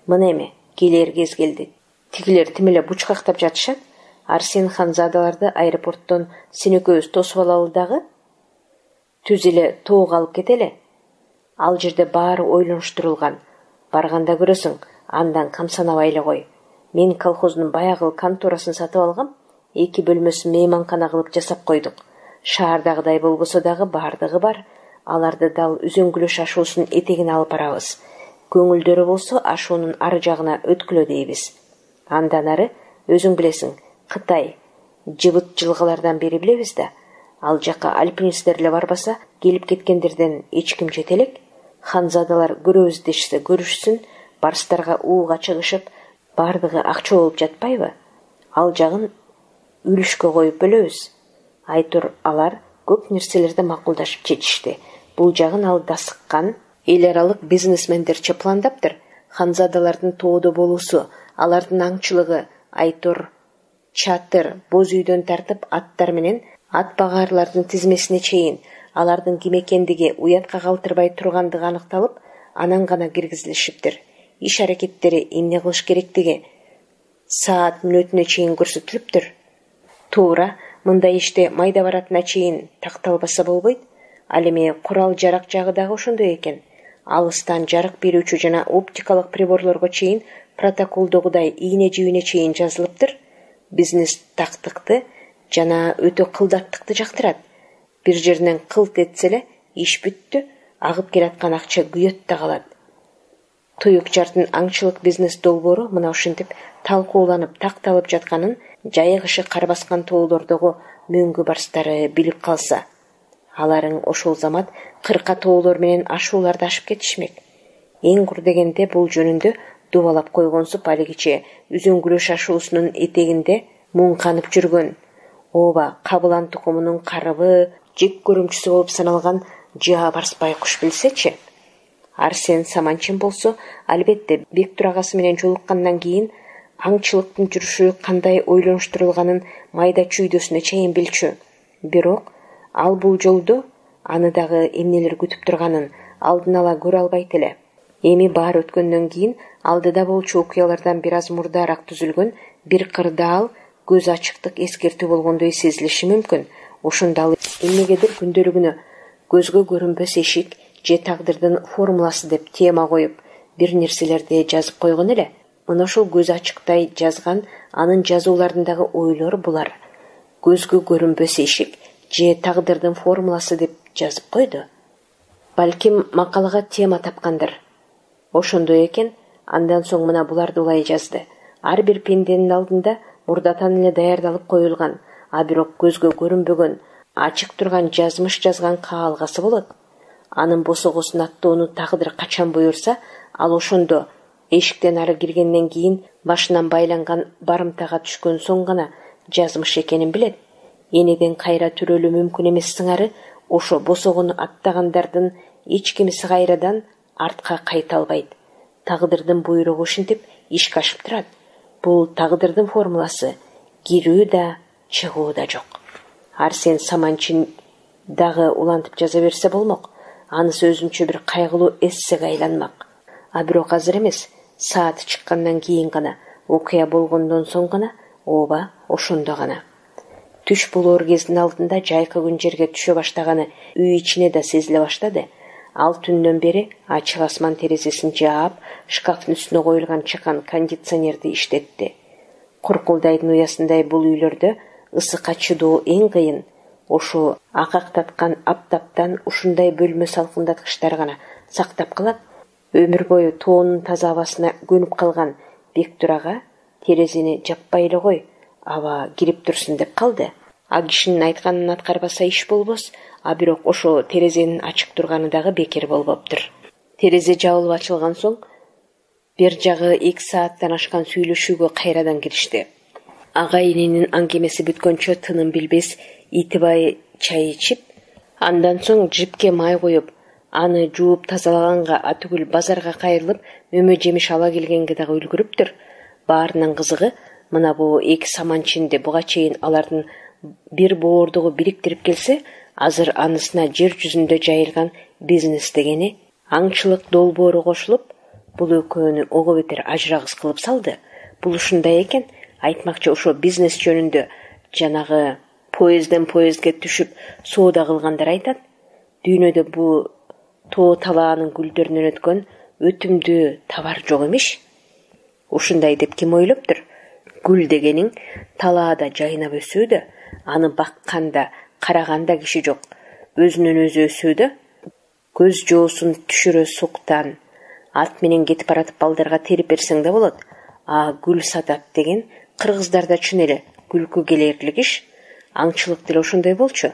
Мына эми келер кез келди. Тигилер тим эле бучкактап жатышат. Арсен ханзадаларды аэропорттон сен экөөбүз тосуп алалы дагы. Түз эле тоого алып кетели. Ал жерде баары ойлонуштурулган. Барганда көрөсүң, андан камсанабай эле кой. Мен колхоздун баягы конторасын сатып алгам. 2 бөлмөсүн мейманкана кылып жасап койдук. Шаардагыдай болбосо дагы бардыгы бар. Аларды дал Үзөңгүлөш ашуусунун этегине алып барабыз. Көңүлдөрү болсо ашуунун ары жагына өткүлө дейбиз. Андан ары өзүң билесиң, Кытай жыбыт жылгалардан бери билебиз да. Ал жакка альпинисттер эле барбаса, келип кеткендерден эч ким жете элек. Ханзадалар көрөбүз дешсе көрүшсүн, барстарга ууга чыгышып, бардыгы акча болуп жатпайбы? Ал жагын үлүшкө коюп бөлөбүз. Айтор алар көп нерселерди макулдашып чечишти. Бул жагын ал дасыккан, эл аралык бизнесмендерче пландаптыр. Ханзадалардын тоодо болуусу, алардын аңчылыгы, Айтор чатыр, боз үйдөн тартып аттар менен ат багаарлардын тизмесине чейин алардын ким экендиги уятка калтырбай тургандыгы аныкталып, анан гана киргизилишиптир. Иш аракеттери эмне кылыш керектиги саат мүнөтүнө чейин көрсөтүлүптүр. Туура, мындай иште майда баратына чейин такталбаса болбойт. Ал эми курал жарак жагы дагы ошондой экен. Алыстан жарык берүүчү жана оптикалык приборлорго чейин протоколдогудай ийне жибине чейин жазылыптыр. Бизнес тактыкты жана өтө кылдаттыкты жактырат. Бир жеринен кылт этсе эле иш бүттү, агып келаткан акча күйөт да калат. Туюк жардын аңчылык бизнес долбоору мына ушинтип талкууланып такталып жатканын жайыгышы кар баскан тоолордогу мөңгү барстары билип калса, аларың ошол замат кырка тоолор менен ашууларды ашып кетишмек. Эң кур дегенде бул жөнүндө дубалап койгонсуп алигиче Үзөңгүлөш ашуусунун этегинде муңканып жүргөн, ооба кабылан тукумунун карыбы, жек көрүмчүсү болуп саналган Жаабарс байкуш билсечи. Арсен Саманчин болсо, албетте Бектур агасы менен жолуккандан кийин аңчылыктын жүрүшү кандай ойлонуштурулганын майда чүйдөсүнө чейин билчү. Бирок ал бул жолдо аны дагы эмнелер күтүп турганын алдын ала көрө албайт эле. Эми баары өткөндөн кийин алдыда болчу окуялардан бир аз мурдараак түзүлгөн бир кырдаал көз ачыктык эскертүү болгондой сезилиши мүмкүн. Ошондо ал эмнегедир күндөлүгүнө көзгө көрүнбөс эшик же тагдырдын формуласы деп тема коюп бир нерселерди жазып койгон эле. Мына ошол көз ачыктай жазган анын жазууларындагы ойлор булар. Көзгө көрүнбөс эшик же тагдырдын формуласы деп жазып койду. Балким макалага тема тапкандыр. Ошондой экен, андан соң мына буларды улай жазды. Ар бир пенденин алдында мурдатан эле даярдалып коюлган, а бирок көзгө көрүнбөгөн, ачык турган жазмыш жазган каалгасы болот. Анын босогосун аттоону тагдыр качан буйрса, ал ошондо эшиктен ары киргенден кийин башынан байланган барымтага түшкөн соң гана жазмыш экенин билет. Энеден кайра төрөлүү мүмкүн эмес сыңары, ошо босогону аттагандардын эч кимиси кайрадан артка кайта албайт. Тагдырдын буйругу ушинтип ишке ашып турат. Бул тагдырдын формуласы, кирүү да, чыгуу да жок. Арсен Саманчин дагы улантып жаза берсе болмок. Анысы өзүнчө бир кайгылуу эссеге айланмак. А бирок азыр эмес, саат чыккандан кийин гана, окуя болгондон соң гана, ооба, ошондо гана. Түш болоор кездин алдында жайкы күн жерге түшө баштаганы үй ичине да сезиле баштады. Ал түндөн бери ачык асман терезесин жаап, шкафтын үстүнө коюлган чакан кондиционерди иштетти. Куркулдайдын уясындай бул үйлөрдө ысыкка чыдоо эң кыйын. Ошо акактаткан аптаптан ушундай бөлмө салкындаткычтар гана сактап калат. Өмүр бою тоонун таза абасына көнүп калган Бектур ага терезени жаппай эле кой, аба кирип турсун деп калды. А кишинин айтканын аткарбаса иш болбос, а бирок ошо терезенин ачык турганы дагы бекер болбоптур. Терезе жабылып ачылган соң бир жагы 2 сааттан ашкан сүйлөшүүгө кайрадан киришти. Ага ининин аңгемеси бүткөнчө тыным билбес итибай чай ичип, андан соң жипке май коюп, аны жууп тазалаганга атүгүл базарга кайрылып мөмө жемиш ала келгенге дагы үлгүрүптүр. Баарынан кызыгы, мына бу 2 саманчинди буга чейин алардын бир боордугу бириктирип келсе, азыр анысына жер жүзүндө жайылган бизнес дегени аңчылык долбоору кошулуп, бул экөөнү ого бетер ажырагыс кылып салды. Бул ушундай экен, айтмакчы ошо бизнес жөнүндө жанагы поездден поездге түшүп соода кылгандар айтат. Дүйнөдө бу тоо талаанын гүлдөрүнөн өткөн өтүмдүү товар жок эмиш. Ушундай деп ким ойлоптур? Гүл дегениң талаада жайнап өсүүдө, аны бакканда, караганда киши жок. Өзүнөн өзү өсүүдө, көз жоосун түшүрө суктан, ат менен кетип баратып балдарга терип берсең да болот. А гүл сатат деген кыргыздарда чын эле күлкү келерлик иш. Аңчылык деле ошондой болчу.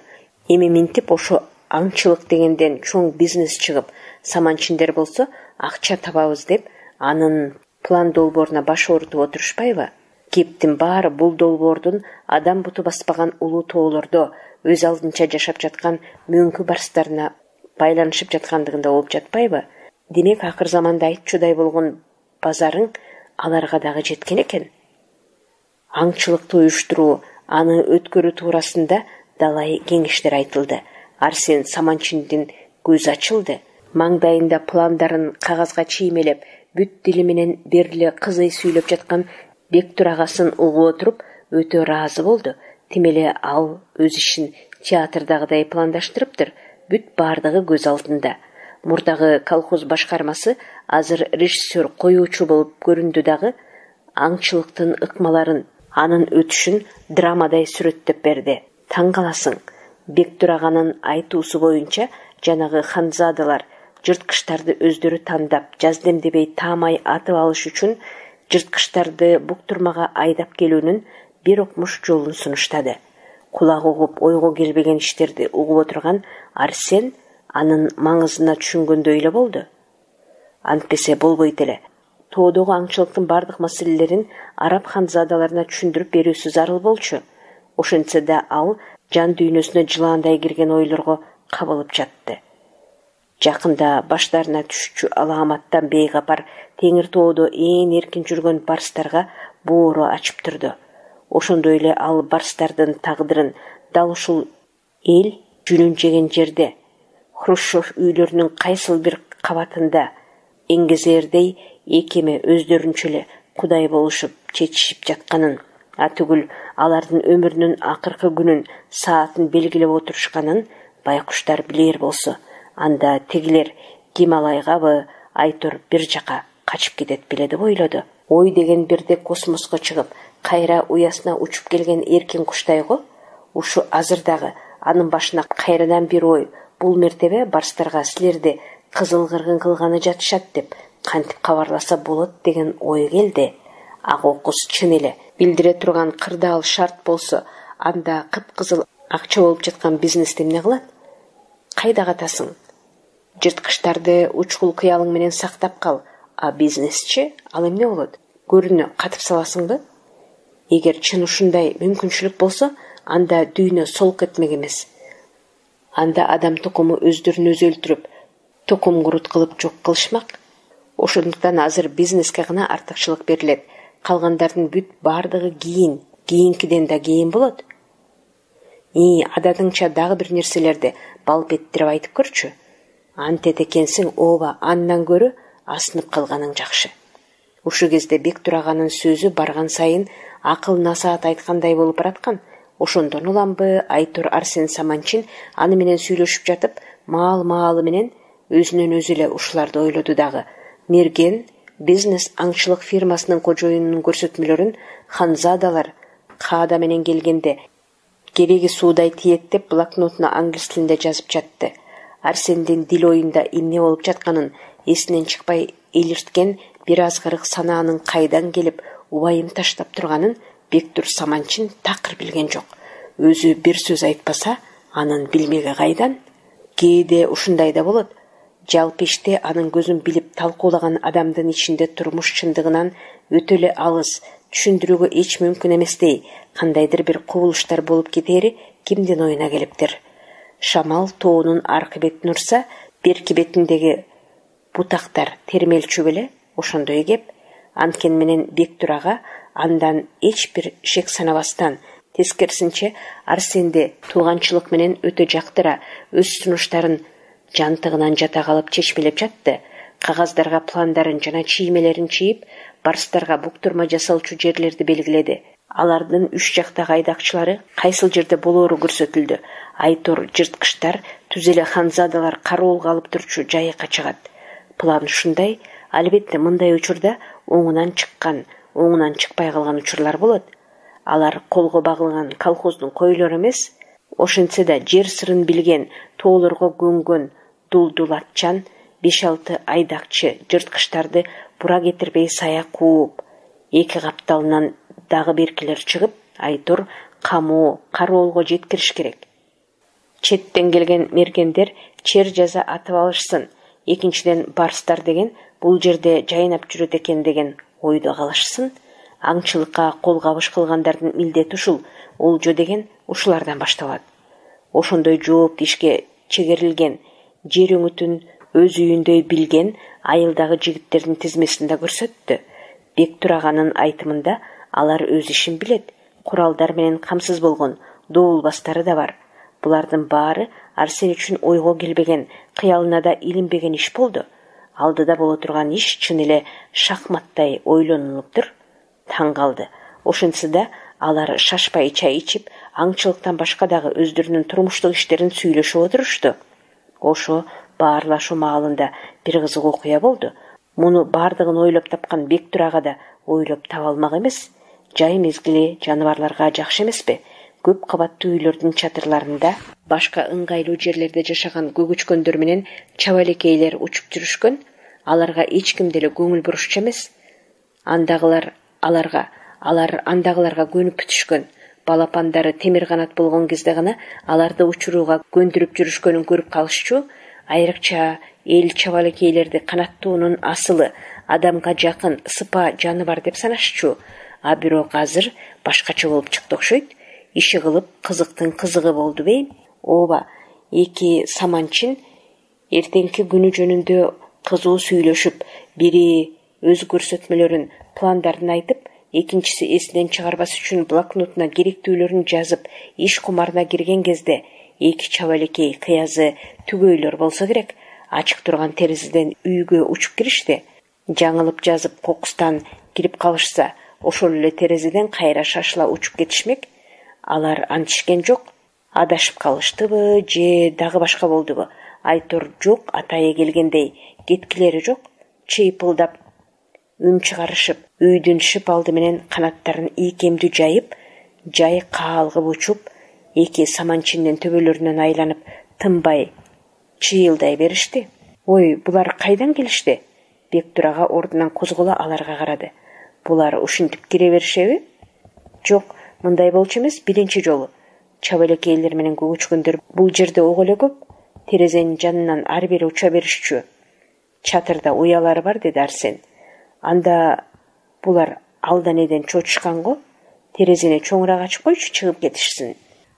Эми минтип ошо аңчылык дегенден чоң бизнес чыгып, саманчиндер болсо акча табабыз деп, анын план долбооруна баш оорутуп отурушпайбы? Кептин баары бул долбоордун адам буту баспаган улуу тоолордо өз алдынча жашап жаткан мөңкү барстарына байланышып жаткандыгында болуп жатпайбы? Демек, акыр заманда айтчудай болгон базарың аларга дагы жеткен экен. Аңчылыкты уюштуруу, аны өткөрүү туурасында далай кеңештер айтылды. Арсен Саманчиндин көзү ачылды. Маңдайында пландарын кагазга чиймелеп, бүт дили менен берле кызый сүйлөп жаткан Бектур агасын угуп отуруп өтө ыраазы болду. Тим эле ал өз ишин театрдагыдай пландаштырыптыр. Бүт бардыгы көз алдында. Мурдагы колхоз башкармасы азыр режиссер коюучу болуп көрүндү дагы, аңчылыктын ыкмаларын, анын өтүшүн драмадай сүрөттөп берди. Таң каласың. Бектур аганын айтуусу боюнча жанагы ханзадалар жырткычтарды өздөрү тандап, жаздемдебей таамай атып алыш үчүн жырткычтарды буктурмага айдап келүүнүн бир окмуш жолун сунуштады. Кулак угуп ойго келбеген иштерди угуп отурган Арсен анын маңызына түшүнгөндөй эле болду. Антпесе болбойт эле. Тоодогу аңчылыктын бардык маселелерин араб ханзадаларына түшүндүрүп берүүсү зарыл болчу. Ошентсе да ал жан дүйнөсүнө жылаандай кирген ойлорго кабылып жатты. Жакында баштарына түшчү аламаттан бейгапар теңир тоодо ээн эркин жүргөн барстарга боору ачып турду. Ошондой эле ал барстардын тагдырын дал ушул эл жүнүн жеген жерде, Хрущев үйлөрүнүн кайсыл бир кабатында эңгезердей экеме өздөрүнчө эле кудай болушуп чечишип жатканын, атүгүл алардын өмүрүнүн акыркы күнүн, саатын белгилеп отурушканын байкуштар билер болсо, анда тегилер Гималайгабы, айтор бир жака качып кетет беле деп ойлоду. Ой деген бирде космоско чыгып, кайра уясына учуп келген эркин куштай го. Ушу азырдагы анын башына кайрадан бир ой, бул мертебе барстарга силерди кызыл кыргын кылганы жатышат деп кантип кабарласа болот деген ой келди. Ак окус чын эле билдире турган кырдаал шарт болсо, анда кыпкызыл акча болуп жаткан бизнести эмне кылат? Кайда катасың? Жырткычтарды учкул кыялың менен сактап кал, а бизнесчи ал эмне болот? Көрүнө катып саласыңбы? Эгер чын ушундай мүмкүнчүлүк болсо, анда дүйнө солк этмек эмес. Анда адам тукуму өздөрүн өзү өлтүрүп, тукум курут кылып жок кылышмак. Ошондуктан азыр бизнеске гана артыкчылык берилет. Калгандардын бүт бардыгы кийинкиден да кийин болот. Ададыңча дагы бир нерселерди балп эттирип айтып көрчү. Антет экенсиң, ооба, андан көрө асынып калганың жакшы. Ушу кезде Бектур аганын сөзү барган сайын акыл насаат айткандай болуп бараткан. Ошондон уламбы Айтур Арсен Саманчин аны менен сүйлөшүп жатып, маалы менен өзүнөн өзү эле ушуларды ойлоду дагы. Мерген бизнес аңчылык фирмасынын кожоюнунун көрсөтмөлөрүн ханзадалар каада менен келгенде кереги суудай тиет деп блокнотуна англис тилинде жазып жатты. Арсендин дил оюнда эмне болуп жатканын эсинен чыкпай элирткен бир азгырык санаанын кайдан келип убайым таштап турганын Бектур Саманчин такыр билген жок. Өзү бир сөз айтпаса, анын билмеги кайдан? Кээде ушундай да болот. Жалпеште анын көзүн билип талкуулаган адамдын ичинде турмуш чындыгынан өтө эле алыс, түшүндүрүүгө эч мүмкүн эместей кандайдыр бир кубулуштар болуп кетери кимдин оюна келиптир. Шамал тоонун аркы бетин урса, берки бетиндеги бутактар термелчү беле ошондой кеп, анткени менен Бектур ага андан эч бир шек санабастан, тескерисинче Арсенди тууганчылык менен өтө жактыра, өз сунуштарын жантыгынан жата калып чечмелеп жатты. Кагаздарга пландарын жана чиймелерин чийип, барстарга буктурма жасалчу жерлерди белгиледи. Алардын үч жактагы айдакчылары кайсыл жерде болоору көрсөтүлдү. Айтур жырткычтар, түз эле ханзадалар кароолго алып турчу жайыкка чыгат. План ушундай. Албетте мындай учурда оңунан чыккан, оңунан чыкпай калган учурлар болот. Алар колго багылган колхоздун койлору эмес, ошентсе да жер сырын билген, тоолорго көнгөн дулдулатчан 5-6 айдакчы жырткычтарды бура кетирбей сая кууп, эки капталынан дагы беркилер чыгып, Айтур камоо кароолго жеткириш керек. Четтен келген мергендер чер жаза атып алышсын. Экинчиден барстар деген бул жерде жайнап жүрөт экен деген ойдо калышсын. Аңчылыкка кол кабыш кылгандардын милдети ушул, олжо деген ушулардан башталат. Ошондой жоопту ишке чегерилген, жер өңүтүн өз үйүндөй билген айылдагы жигиттердин тизмесин да көрсөттү. Бектур аганын айтымында алар өз ишин билет, куралдар менен камсыз болгон, доолбастары да бар. Булардын баары Арсен үчүн ойго келбеген, кыялына да илинбеген иш болду. Алдыда боло турган иш чын эле шахматтай ойлонулуптур. Таң калды. Ошентсе да алар шашпай чай ичип, аңчылыктан башка дагы өздөрүнүн турмуштук иштерин сүйлөшүп отурушту. Ошо баарлашуу маалында бир кызык окуя болду. Муну бардыгын ойлоп тапкан Бектур ага да ойлоп таба алмак эмес. Жай мезгили жаныбарларга жакшы эмеспи? Көп кабаттуу үйлөрдүн чатырларында башка ыңгайлуу жерлерде жашаган көгүчкөндөр менен чабалекейлер учуп жүрүшкөн, аларга эч ким деле көңүл бурушчу эмес. Алар андагыларга көнүп бүтүшкөн. Балапандары темир канат болгон кезде гана аларды учурууга көндүрүп жүрүшкөнүн көрүп калышчу. Айрыкча эл чабалекейлерди канаттуунун асылы, адамга жакын, сыпа жаны бар деп санашчу. А бирок азыр башкача болуп чыкты окшойт. Иши кылып кызыктын кызыгы болду бейм. Ооба, эки Саманчин эртеңки күнү жөнүндө кызуу сүйлөшүп, бири өз көрсөтмөлөрүн, пландарын айтып, экинчиси эсинен чыгарбас үчүн блокнотуна керектүүлөрүн жазып, иш кумарына кирген кезде эки чабалекей кыязы түгөйлөр болсо керек, ачык турган терезеден үйгө учуп киришти. Жаңылып жазып кокустан кирип калышса, ошол эле терезеден кайра шашыла учуп кетишмек. Алар антишкен жок. Адашып калыштыбы же дагы башка болдубу? Айтур жок, атайы келгендей, кеткилери жок. Чыйпылдап үн чыгарышып, үйдүн шып алды менен канаттарын ийкемдүү жайып, жай каалгып учуп, эки Саманчиндин төбөлөрүнөн айланып, тынбай чыйылдай беришти. Ой, булар кайдан келишти? Бектур ага ордунан козголо аларга карады. Булар ушинтип кире беришеби? Жок, мындай болчу эмес, биринчи жолу. Чабалекейлер менен көгүчкөндөр бул жерде ого эле көп. Терезенин жанынан ар бери уча беришчү. Чатырда уялары бар, деди Арсен. Анда булар алдан эден чочушкан го. Терезени чоңураак ачып койчу, чыгып кетишсин.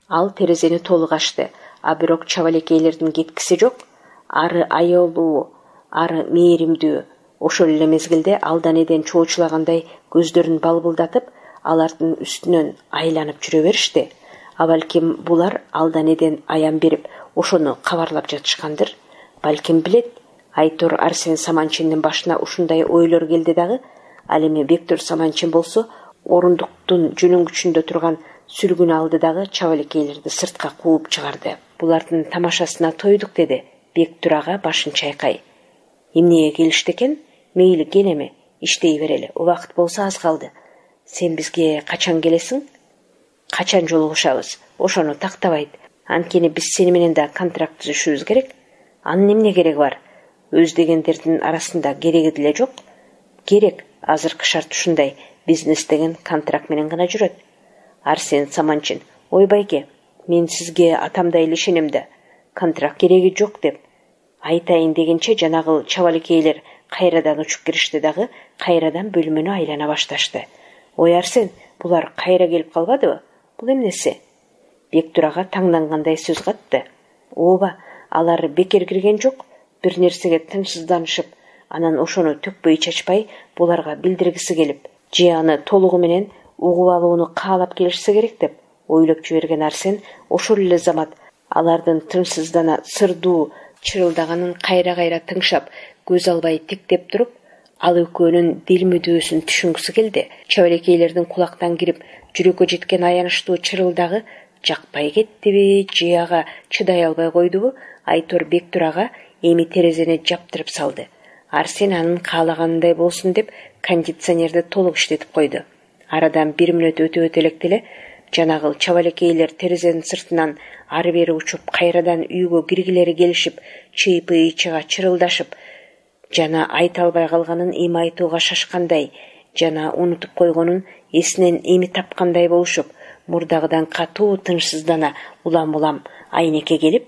Ал терезени толук ачты, а бирок чабалекейлердин кеткиси жок. Ары аялуу, ары мээримдүү. Ошол эле мезгилде алдан эден чоочулагандай көздөрүн балбылдатып, алардын үстүнөн айланып жүрө беришти. А балким булар алдан эден аян берип, ошону кабарлап жатышкандыр. Балким билет, Айтур Арсен Саманчиндин башына ушундай ойлор келди дагы. Ал эми Бектур Саманчин болсо, орундуктун жөнүнгүчүндө турган сүргүн алды дагы чабалекейлерди сыртка кууп чыгарды. Булардын тамашасына тойдук, деди Бектур ага башын чайкай. Эмнеге келишти экен? Мейли келеме, иштей берели. Убакыт болсо аз калды. Сен бизге качан келесиң? Качан жолугушабыз? Ошону тактабайт. Анткени биз сени менен да контракт түзүшүбүз керек. Анын эмне кереги бар? Өз дегендердин арасында кереги деле жок. Керек, азыркы шарт ушундай. Бизнес деген контракт менен гана жүрөт. Арсен Саманчин: ой байке, мен сизге атамдай эле ишенем да, контракт кереги жок деп айтайын дегенче жанагы чабалекейлер кайрадан учуп киришти дагы кайрадан бөлмөнү айлана башташты. Ой Арсен, булар кайра келип калбадыбы? Бул эмнеси? Бектур ага таңдангандай сөз катты. Ооба, алар бекер кирген жок, бир нерсеге тынчсызданышып, анан ошону төкпөй чачпай буларга билдиргиси келип, же аны толугу менен угуп алууну каалап келишсе керек деп ойлоп жиберген Арсен ошол эле замат алардын тынчсыздана сырдуу чырылдаганын кайра-кайра тыңшап, көз албай тектеп туруп, ал экөөнүн дил-мүдөөсүн түшүнгүсү келди. Чабалекейлердин кулактан кирип, жүрөккө жеткен аянычтуу чырылдагы жакпай кеттиби, же ага чыдай албай койдубу? Айтор Бектур ага эми терезени жаптырып салды. Арсен анын каалагандай болсун деп кондиционерди толук иштетип койду. Арадан 1 мүнөт өтө электе эле жанагы чабалекейлер терезенин сыртынан ары бери учуп, кайрадан үйгө киргилери келишип, чыйпыйчыга чырылдашып, жана айта албай калганын эми айтууга шашкандай, жана унутуп койгонун эсинен эми тапкандай болушуп, мурдагыдан катуу тынчсыздана улам-улам айнекке келип,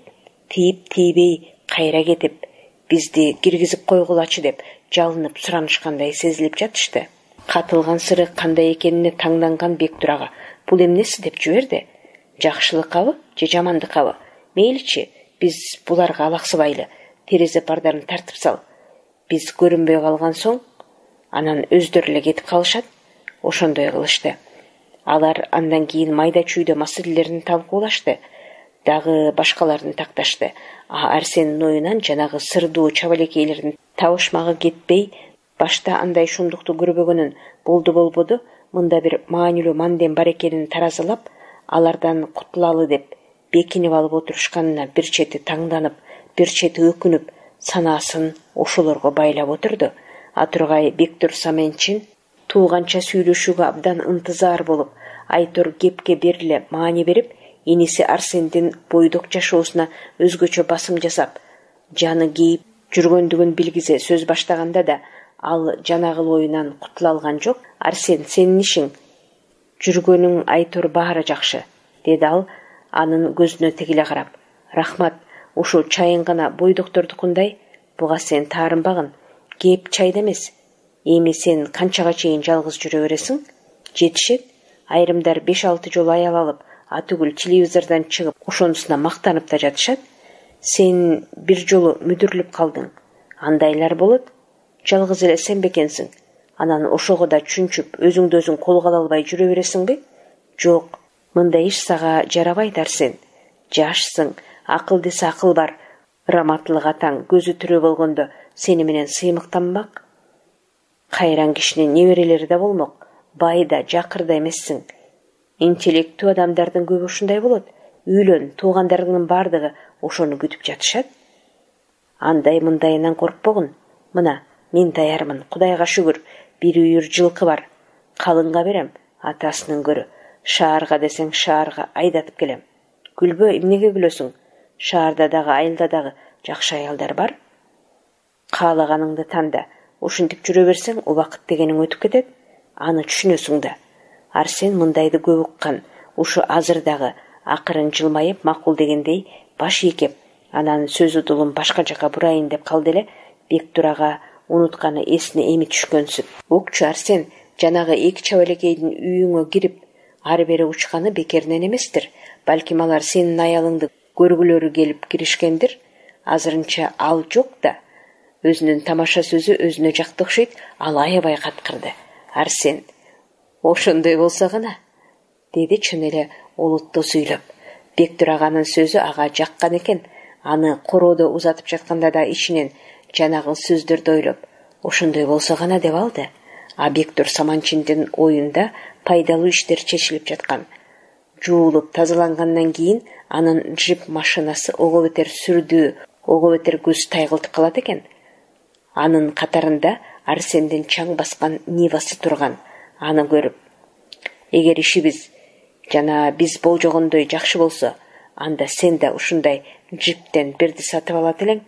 тийип-тийбей кайра кетип, бизди киргизип койгулачы деп жалынып суранышкандай сезилип жатышты. Катылган сыры кандай экенине таңданган Бектур ага бул эмнеси деп жиберди. Жакшылыккабы же жамандыккабы? Мейличи, биз буларга алаксыбайлы. Терезе бардарын тартып сал. Биз көрүнбөй калган соң, анан өздөрү эле кетип калышат. Ошондой кылышты. Алар андан кийин майда чүйдө маселелерин талкуулашты. Дагы башкаларын такташты. Арсенин оюнан жанагы сырдуу чабалекейлердин табышмагы кетпей, башта андай шундукту көрбөгөнүн болду-болбоду, мында бир маанилүү мандем бар экенин таразылап, алардан кутулалы деп бекинип алып отурушканына бир чети таңданып, бир чети өкүнүп, санаасын ошолорго байлап отурду. Атургай Бектур Саманчин тууганча сүйлөшүүгө абдан ынтызар болуп, Айтор кепке бериле маани берип, иниси Арсендин бойдок жашоосуна өзгөчө басым жасап, жаны кейип жүргөндүгүн билгизе сөз баштаганда да ал жанагыл оюнан кутула алган жок. Арсен, сенин ишиң, жүргөнүң Айтор баары жакшы, деди ал анын көзүнө тигиле карап. Рахмат, ушул чайың гана бойдоктордукундай, буга сен таарынбагын, кеп чайда эмес. Эми сен канчага чейин жалгыз жүрө бересиң? Жетишет. Айрымдар 5-6 жолу аял алып, атүгүл телевизордон чыгып, ошонусуна мактанып да жатышат. Сен бир жолу мүдүрүлүп калдың. Андайлар болот. Жалгыз эле сен бекенсиң. Анан ошого да чүнчүп, өзүңдү өзүң колго ала албай жүрө бересиңби? Жок, мындай иш сага жарабайт Арсен. Жашсың, акыл десе акыл бар. Раматтылык атаң көзү тирүү болгондо сени менен сыймыктанмак. Кайран кишинин неберелери да болмок. Бай да, жакыр да эмессиң. Интеллектүү адамдардын көбү ушундай болот. Үйлөн, туугандарыңдын бардыгы ошону күтүп жатышат. Андай мындайынан коркпогун. Мына, мен даярмын, Кудайга шүгүр. Бир үйүр жылкы бар. Калыңга берем, атасынын көрү. Шаарга десең шаарга айдатып келем. Күлбө, эмнеге күлөсүң? Шаарда дагы, айылда дагы жакшы аялдар бар. Каалаганыңды танда. Ушинтип жүрө берсең, убакыт дегениң өтүп кетет. Аны түшүнөсүң да. Арсен мындайды көп уккан. Ушу азыр дагы акырын жылмайып, макул дегендей баш ийкеп, анан сөз удулун башка жака бурайын деп калды эле. Бектур ага унутканы эсине эми түшкөнсүп. Окчу Арсен, жанагы эки чабалекейдин үйүңө кирип, ары бери учканы бекеринен эместир. Балким алар сенин аялыңды көргүлөрү келип киришкендир. Азырынча ал жок да. Өзүнүн тамаша сөзү өзүнө жакты окшойт, ал аябай каткырды. Арсен, ошондой болсо гана, деди чын эле олутту сүйлөп. Бектур аганын сөзү ага жаккан экен. Аны короодо узатып жатканда да ичинен жанагы сөздөрдү ойлоп, ошондой болсо гана деп алды. Бектур Саманчиндин оюнда пайдалуу иштер чечилип жаткан. жуулуп тазалангандан кийин анын джип машинасы ого бетер сүрдүү, ого бетер көз тайгылт кылат экен. Анын катарында Арсендин чаң баскан Нивасы турган. Аны көрүп, эгер ишибиз жана биз болжогондой жакшы болсо, анда сен да ушундай джиптен бирди сатып алат элең.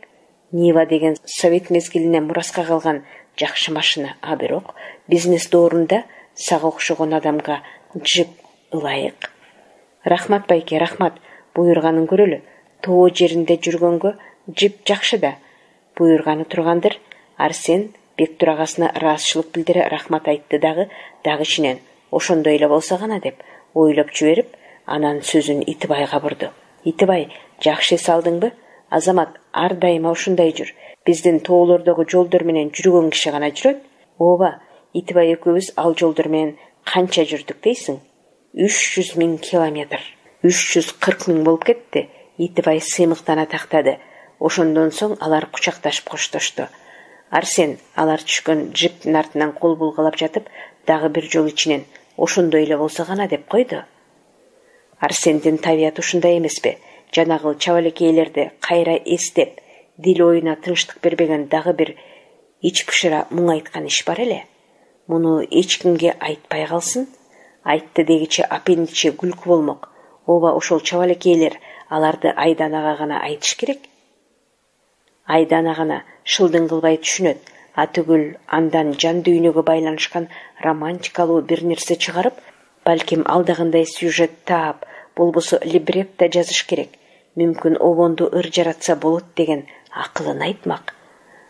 Нива деген совет мезгилинен мураска калган жакшы машина, а бирок бизнес доорунда сага окшогон адамга джип ылайык. Рахмат байке, рахмат. Буйрганын көрөлү. Тоо жеринде жүргөнгө джип жакшы да. Буйрганы тургандыр. Арсен Бектур агасына ыраазычылык билдире рахмат айтты дагы ичинен ошондой эле болсо гана деп ойлоп жиберип, анан сөзүн Итибайга бурду. Итибай, жакшы эс алдыңбы? Азамат ар дайыма ушундай жүр. Биздин тоолордогу жолдор менен жүргөн киши гана жүрөт. Ооба, Итибай экөөбүз ал жолдор менен канча жүрдүк дейсиң? 300 000 километр. 340 000 болуп кетти. Итибай сыймыктана тактады. Ошондон соң алар кучакташып коштошту. Арсен алар түшкөн джиптин артынан кол булгалап жатып, дагы бир жол ичинен ошондой эле болсо гана деп койду. Арсендин табияты ушундай эмеспи? Жанагыл чабалекейлерди кайра эстеп, дил оюна тынчтык бербеген дагы бир ич пышыра муң айткан иш бар эле. Муну эч кимге айтпай калсын. Айтты дегиче апендиче күлкү болмок. Ооба, ошол чабалекейлер аларды Айданага гана айтыш керек. Айдана гана шылдың кылбай түшүнөт, а түгүл андан жан дүйнөгө байланышкан романтикалуу бир нерсе чыгарып, балким алдагандай сюжет таап, болбосо либретто жазыш керек. Мүмкүн обонду ыр жаратса болот деген акылын айтмак.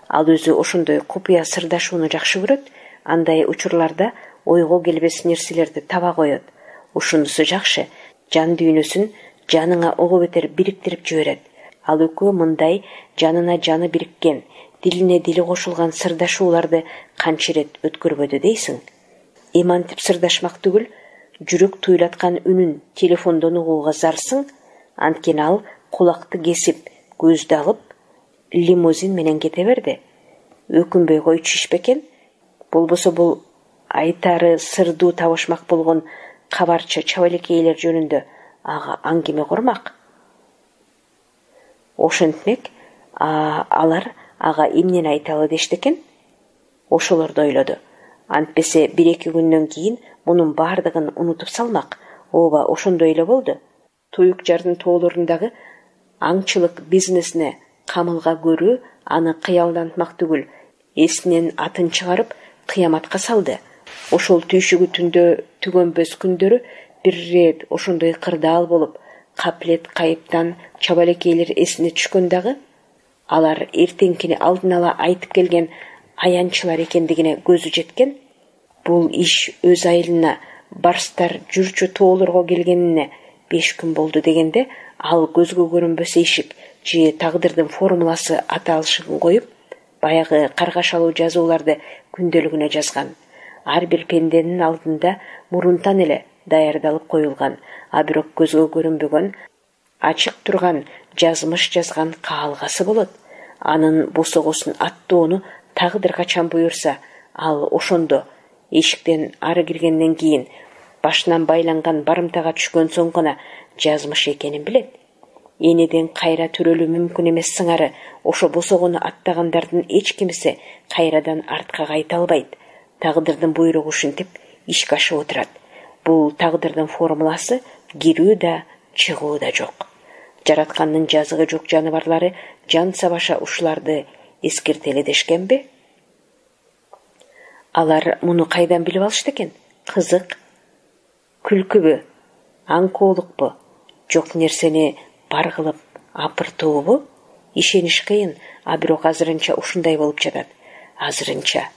Ал өзү ошондой купуя сырдашууну жакшы көрөт, андай учурларда ойго келбес нерселерди таба коет. Ушунусу жакшы, жан дүйнөсүн жаныңа ого бетер бириктирип жиберет. Ал экөө мындай жанына жаны бириккен, дилине дили кошулган сырдашууларды канча ирет өткөрбөдү дейсиң? Эмантип сырдашмак түгүл, жүрөк туйлаткан үнүн телефондон угууга зарсың, анткени ал кулакты кесип, көздү алып, лимузин менен кете берди. Өкүнбөй койчу иш бекен? Болбосо бул айтары сырдуу табышмак болгон кабарчы чабалекейлер жөнүндө ага аңгеме курмак. Ошентмек, алар ага эмнени айталы дештекен? Ошолорду ойлоду. Антпесе 1-2 күндөн кийин мунун бардыгын унутуп салмак. Ооба, ошондой эле болду. Туюк жардын тоолорундагы аңчылык бизнесине камылга көрүү аны кыялдантмак түгүл, эсинен атын чыгарып кыяматка салды. Ошол түйшүгү түндө түгөнбөс күндөрү бир рет ошондой кырдаал болуп, каплет кайыптан чабалекейлер эсине түшкөн дагы, алар эртеңкини алдын ала айтып келген аянчылар экендигине көзү жеткен. Бул иш өз айылына барстар жүрчү тоолорго келгенине 5 күн болду дегенде, ал көзгө көрүнбөс эшик же тагдырдын формуласы аталышын коюп, баягы каргашалуу жазууларды күндөлүгүнө жазган. Ар бир пенденин алдында мурунтан эле даярдалып коюлган, а бирок көзгө көрүнбөгөн, ачык турган жазмыш жазган каалгасы болот. Анын босогосун аттоону тагдыр качан буйрса, ал ошондо эшиктен ары киргенден кийин башынан байланган барымтага түшкөн соң гана жазмыш экенин билет. Энеден кайра төрөлүү мүмкүн эмес сыңары, ошо босогону аттагандардын эч кимиси кайрадан артка кайта албайт. Тагдырдын буйругу ушинтип ишке ашып отурат. Бул тагдырдын формуласы кирүү да, чыгуу да жок. Жараткандын жазыгы жок жаныбарлары жан сабаша ушуларды эскертели дешкенби? Алар муну кайдан билип алышты экен? Кызык, күлкүбү, аңкоолукпу, жок нерсени бар кылып апыртуубу? Ишениш кыйын, а бирок азырынча ушундай болуп жатат. Азырынча.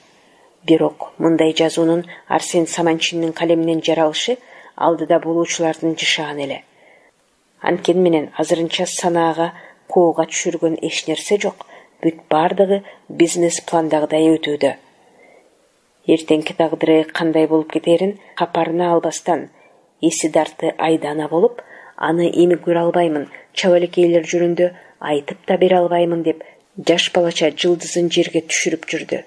Бирок мындай жазуунун Арсен Саманчиндин калеминен жаралышы алдыда болуучулардын жышаан эле. Анткени менен азырынча санаага коога түшүргөн эч нерсе жок. Бүт бардыгы бизнес пландагыдай өтүүдө. Эртеңки тагдыры кандай болуп кетерин капарына албастан, эси дарты Айдана болуп, аны эми көрө албаймын, чабалекейлер жөнүндө айтып да бере албаймын деп жаш балача жылдызын жерге түшүрүп жүрдү.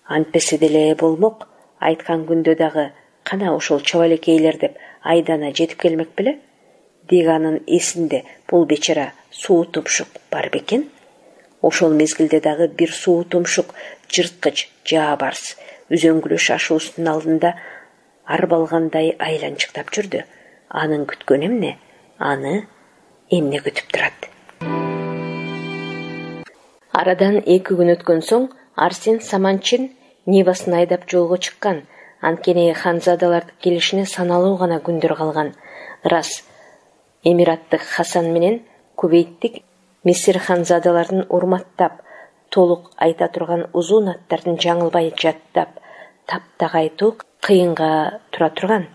Антпесе деле болмок, айткан күндө дагы кана ошол чабалекейлер деп айдана жетип келмек беле? Деганын эсинде бул бечара суу тумшук бар бекен. Ошол мезгилде дагы бир суу тумшук жырткыч жаабарс үзөңгүлөш ашуусунун алдында арбалгандай айланчыктап жүрдү. Анын күткөнү эмне? Аны эмне күтүп турат? Арадан 2 күн өткөн соң Арсен Саманчин Нивасын айдап жолго чыккан. Анткени ханзадалардын келишине саналуу гана күндөр калган. Ырас Эмираттык Хасан менен Кувейттик Мисир ханзадаларын урматтап, толук айта турган узун аттардын жаңылбай жаттап, таптагайтуу кыйынга тура турган.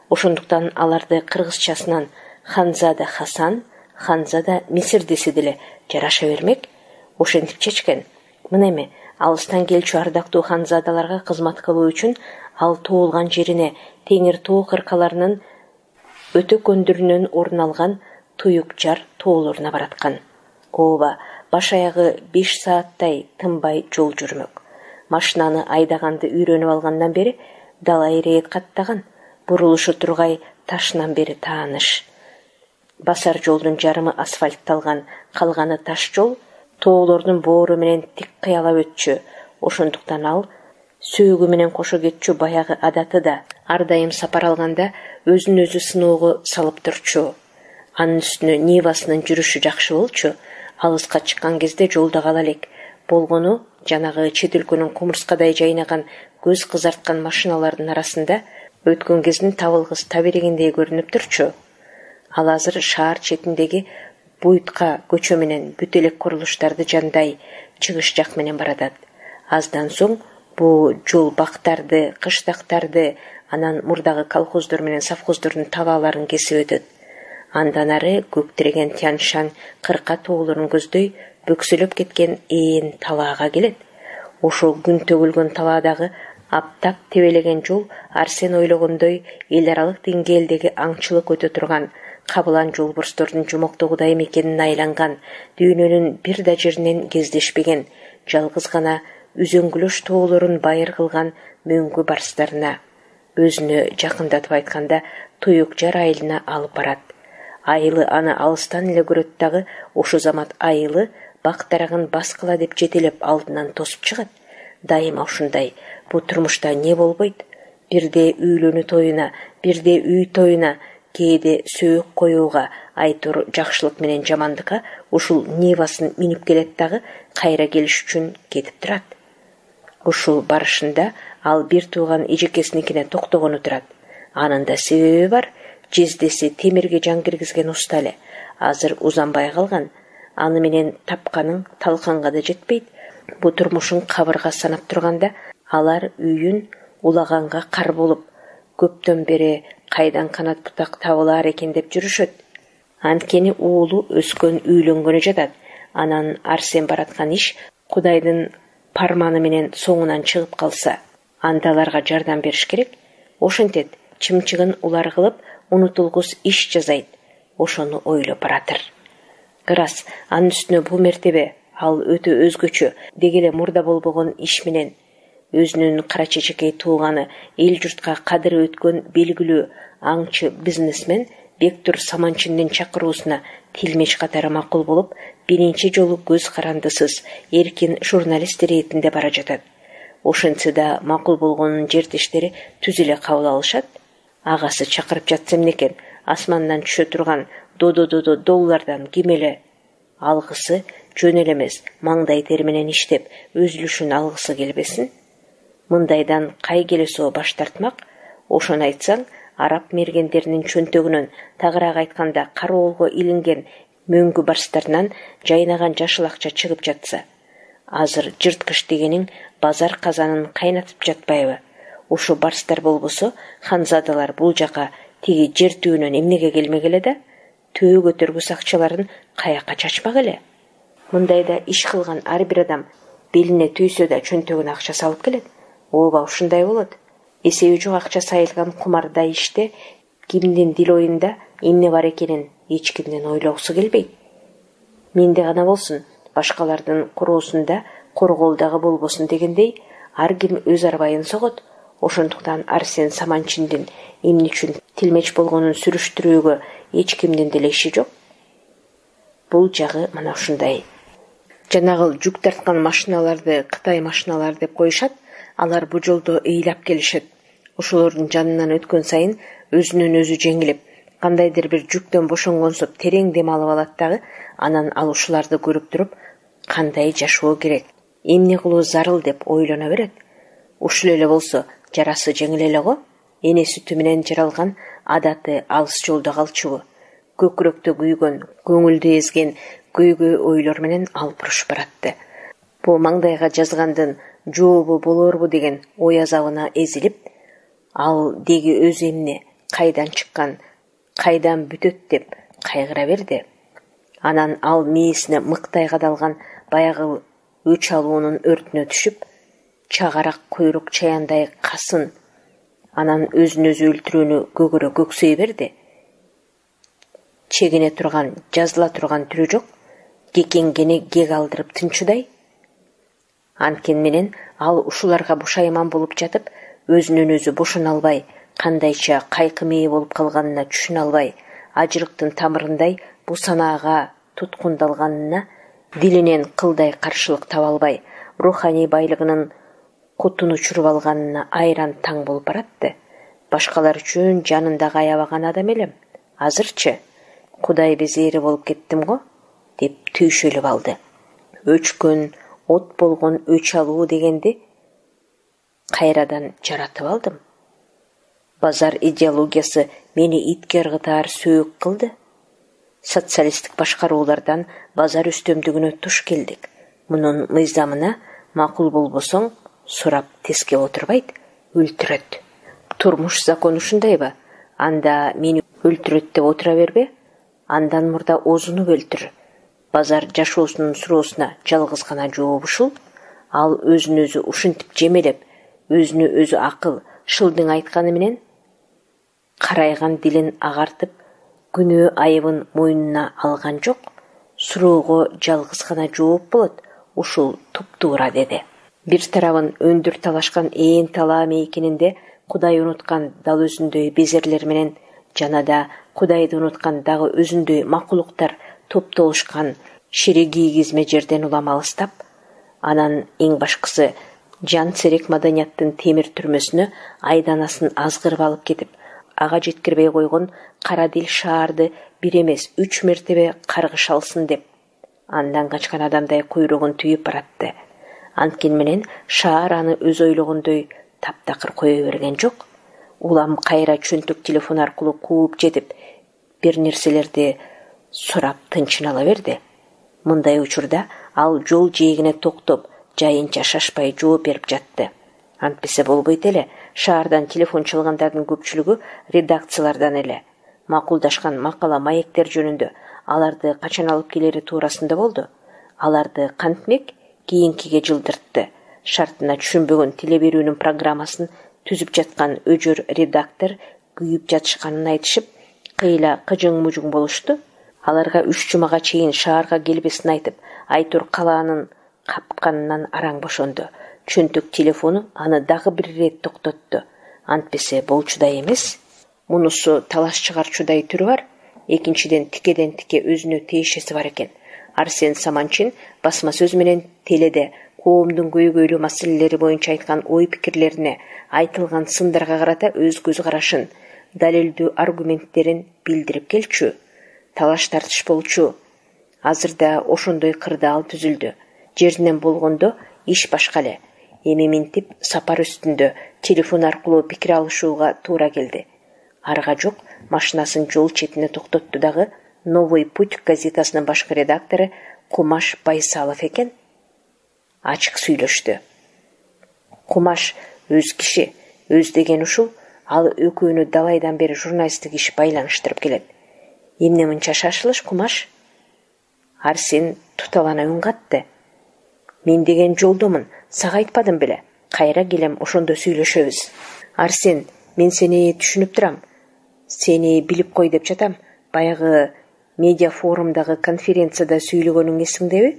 Ошондуктан аларды кыргызчасынан Ханзада Хасан, Ханзада Мисир десе деле жараша бермек. Ошентип чечкен. Мына эми алыстан келчү ардактуу ханзадаларга кызмат кылуу үчүн ал тоолган жерине Теңир тоо кыркаларынын өтө көндүрүнөн орун алган Туюк жар тоолоруна бараткан. Ооба, баш аягы 5 сааттай тынбай жол жүрмөк. Машинаны айдаганды үйрөнүп алгандан бери дала ирет каттаган, бурулушу тургай ташынан бери тааныш. Басар жолдун жарымы асфальтталган, калганы таш жол тоолордун боору менен тик кыялап өтчү. Ошондуктан ал сөөгү менен кошо кетчү баягы адаты да ар дайым сапар алганда өзүн өзү сыноого салып турчу. Анын үстүнө Нивасынын жүрүшү жакшы болчу. Алыска чыккан кезде жолдо кала элек. Болгону жанагы чет өлкөнүн кумурскадай жайнаган көз кызарткан машиналардын арасында өткөн кездин табылгыс табирегиндей көрүнүп турчу. Ал азыр шаар четиндеги буйтка көчө менен бүт элек курулуштарды жандай чыгыш жак менен баратат. Аздан соң бу жол бактарды, кыштактарды, анан мурдагы колхоздор менен совхоздордун талааларын кесип өтөт. Андан ары көктиреген Тянь-Шань кырка тоолорун көздөй бөксөлөп кеткен ээн талаага келет. Ошол күн төгүлгөн талаадагы аптап тебелеген жол Арсен ойлогондой эл аралык деңгээлдеги аңчылык өтө турган, кабылан жолборстордун жомоктогудай мекенин айланган, дүйнөнүн бир да жеринен кездешпеген, жалгыз гана үзөңгүлөш тоолорун байыр кылган мөңгү барстарына, өзүнө жакындатып айтканда Туюк жар айылына алып барат. Айылы аны алыстан эле көрөт дагы, ошо замат айылы бак тарагын баскыла деп жетелеп алдынан тосуп чыгат. Дайыма ушундай. Бу турмушта не болбойт? Бирде үйлөнүү тоюна, бирде үй тоюна, кээде сөөк коюуга, айтор жакшылык менен жамандыкка ушул Нивасын минип келет дагы кайра келиш үчүн кетип турат. Ушул барышында ал бир тууган эжекесиникине токтогону турат. Анын да себеби бар. Жездеси темирге жан киргизген уста эле. Азыр узанбай калган. Аны менен тапканың талканга да жетпейт. Бу турмушун кабырга санап турганда алар үйүн улаганга кар болуп, көптөн бери кайдан канат бутак табылар экен деп жүрүшөт. Анткени уулу өскөн үйлөнгөнү жатат. Анан Арсен бараткан иш Кудайдын парманы менен соңунан чыгып калса, анда аларга жардам бериш керек. Ошентет, чымчыгын улар кылып, унутулгус иш жазайт. Ошону ойлоп баратыр. Ырас, анын үстүнө бул мертебе ал өтө өзгөчө, дегеле мурда болбогон иш менен өзүнүн кара чечекей тууганы, эл журтка кадыры өткөн белгилүү аңчы бизнесмен Бектур Саманчиндин чакыруусуна тилмеч катары макул болуп, биринчи жолу көз карандысыз эркин журналист иретинде бара жатат. Ошентсе да макул болгонун жертештери түз эле кабыл алышат. Агасы чакырып жатса эмнекен, асмандан түшө турган додо доллардан ким эле алгысы жөн эле эмес, маңдай тери менен иштеп өзүлүшүн алгысы келбесин. Мындайдан кай келесоо баш тартмак. Ошону айтсаң, араб мергендеринин чөнтөгүнөн, тагыраак айтканда кароолго илинген мөңгү барстарынан жайнаган жашыл акча чыгып жатса, азыр жырткыч дегениң базар казанын кайнатып жатпайбы? Ушу барстар болбосо, ханзадалар бул жака тиги жер түбүнөн эмнеге келмек эле да? Төө көтөргүс акчаларын каяка чачмак эле? Мындайда иш кылган ар бир адам белине түйсө да чөнтөгүнө акча салып келет. Ооба, ушундай болот. Эсеби жок акча сайылган кумарда иште кимдин дил оюнда эмне бар экенин эч кимдин ойлогусу келбейт. Менде гана болсун, башкалардын куроосунда корголдагы болбосун дегендей, ар ким өз арбайын согот. Ошондуктан Арсен Саманчиндин эмне үчүн тилмеч болгонун сүрүштүрүүгө эч кимдин деле иши жок. Бул жагы мына ушундай. Жанагыл жүк тарткан машиналарды Кытай машиналары деп коюшат. Алар бу жолдо ыйлап келишет. Ошолордун жанынан өткөн сайын өзүнөн өзү жеңилип, кандайдыр бир жүктөн бошонгонсо терең дем алып алат дагы, анан ал ушуларды көрүп туруп, кандай жашоо керек, эмне кылуу зарыл деп ойлоно берет. Ушул эле болсо, жарасы жеңил эле го. Эне сүтү менен жаралган, адаты алыс жолдо калчубу. Көкүрөктө күйгөн, көңүлдү эзген көйгөй ойлор менен алпырышып баратты. Бу маңдайга жазгандын жообу болорбу деген ой азабына эзилип, ал деги өзү эмне, кайдан чыккан, кайдан бүтөт деп кайгыра берди. Анан ал мээсине мыктай кадалган баягы өч алуунун өртүнө түшүп, чагарак койрук чаяандай касын, анан өзүн өзү өлтүрүүнү көгөрө көксөй берди. Чегине турган, жазыла турган түрү жок, кекенгени кек алдырып тынчудай. Анткени менен ал ушуларга бушайман болуп жатып, өзүнөн өзү бошоно албай, кандайча кайкы мээ болуп калганына түшүнө албай, ажырыктын тамырындай бу санаага туткундалганына дилинен кылдай каршылык таба албай, руханий байлыгынын кутун учуруп алганына айран таң болуп баратты. Башкалар үчүн жанындагы аябаган адам элем. Азырчы Кудай безери болуп кеттим го, деп түйшөлүп алды. Өчкөн, от болгон өч алуу дегенди кайрадан жаратып алдым. Базар идеологиясы мени итке ыргытаар сөөк кылды. Социалисттик башкаруулардан базар үстөмдүгүнө туш келдик. Мунун мыйзамына макул болбосоң, сурап теске отурбайт, өлтүрөт. Турмуш закону ушундайбы? Анда мени өлтүрөт деп отура бербе? Андан мурда озунуп өлтүр. Базар жашоосунун суроосуна жалгыз гана жооп ушул. Ал өзүн өзү ушинтип жемелеп, өзүнө өзү акыл, шылдың айтканы менен карайган дилин агартып, күнөө айыбын мойнуна алган жок. Суроого жалгыз гана жооп болот. Ушул туп-туура деди. Бир тарабын өндүр талашкан ээн талаа мейкининде Кудай унуткан дал өзүндөй безерлер менен жанада Кудайды унуткан дагы өзүндөй макулуктар топтолушкан шири кийгизме жерден улам алыстап, анан эң башкысы жан серек маданияттын темир түрмөсүнө айданасын азгырып алып кетип, ага жеткирбей койгон кара дил шаарды бир эмес 3 мертебе каргыш алсын деп, андан качкан адамдай куйругун түйүп баратты. Анткени менен шаар аны өз ойлогондой таптакыр кое берген жок. Улам кайра чөнтөк телефон аркылуу кууп жетип, бир нерселерди сурап тынчына берди. Мындай учурда ал жол жээгине токтоп, жайынча шашпай жооп берип жатты. Антпесе болбойт эле, шаардан телефон чалгандардын көпчүлүгү редакциялардан эле. Макулдашкан макала маектер жөнүндө аларды качан алып келери туурасында болду. Аларды кантмек кийинкиге жылдыртты. Шартына түшүнбөгөн теле берүүнүн программасын түзүп жаткан өжөр редактор күйүп жатышканын айтышып, кыйла кыжың-мужуң болушту. Аларга 3 жумага чейин шаарга келбесин айтып, Айтур калаанын капканынан араң бошонду. Чөнтөк телефону аны дагы бир ирет токтотту. Антпесе болчудай эмес. Мунусу талаш чыгарчудай түрү бар. Экинчиден тикеден тике өзүнө тиешеси бар экен. Арсен Саманчин басма сөз менен теледе коомдун көйгөйлүү маселелери боюнча айткан ой пикирлерине, айтылган сындарга карата өз көз карашын, далилдүү аргументтерин билдирип келчү. Талаш тартыш болчу. Азырда ошондой кырдаал түзүлдү. Жеринен болгондо иш башка эле. Эми минтип сапар үстүндө телефон аркылуу пикир алышууга туура келди. Арга жок, машинасын жол четине токтотту дагы Новый путь газетасынын башкы редактору Кумаш Байсалов экен. Ачык сүйлөштү. Кумаш өз киши, өз деген ушул, ал экөөнү далайдан бери журналисттик иш байланыштырып келет. Эмне мынча шашылыш, Кумаш? Арсен туталана үн катты. Мен деген жолдомун, сага айтпадым беле. Кайра келем, ошондо сүйлөшөбүз. Арсен, мен сени түшүнүп турам. Сени билип кой деп жатам. Баягы медиа форумдагы конференцияда сүйлөгөнүң эсиңдеби?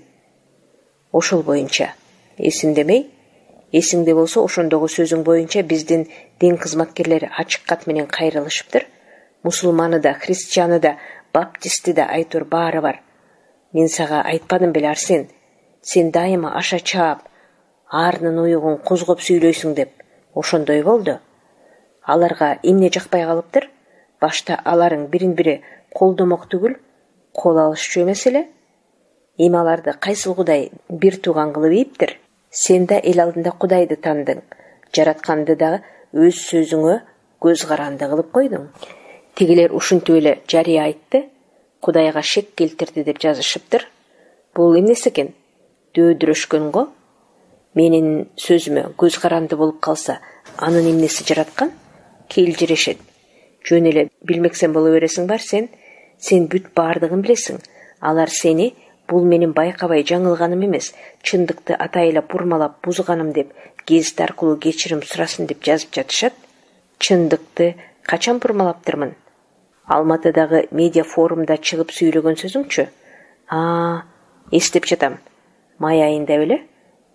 Ошол боюнча. Эсимдемей? Эсиңде болсо, ошондогу сөзүң боюнча биздин дин кызматкерлери ачык кат менен кайрылышыптыр. Мусулманы да, христианы да, баптисти да айтор баары бар. Мен сага айтпадым беле Арсен, сен дайыма аша чаап, аарынын уюгун козгоп сүйлөйсүң деп. Ошондой болду. Аларга эмне жакпай калыптыр? Башта аларың бирин-бири колдомок түгүл, кол алышчу эмес эле. Эми аларды кайсыл Кудай бир тууган кылып ийиптир? Сен да эл алдында Кудайды таандың, жаратканды да өз сөзүңө көз каранды кылып койдуң. Тигилер ушинтип эле жарыя айтты, Кудайга шек келтирди деп жазышыптыр. Бул эмнеси экен? Дөөдүрөшкөн го. Менин сөзүмө көз каранды болуп калса, анын эмнеси жараткан? Келжирешет. Жөн эле билмексен боло бересиң бар сен бүт баардыгын билесиң. Алар сени бул менин байкабай жаңылганым эмес, чындыкты атайлап бурмалап бузганым деп гезит аркылуу кечирим сурасын деп жазып жатышат. Чындыкты качан бурмалаптырмын? Алматыдагы медиа форумда чыгып сүйлөгөн сөзүңчү? Эстеп жатам. Май айында беле?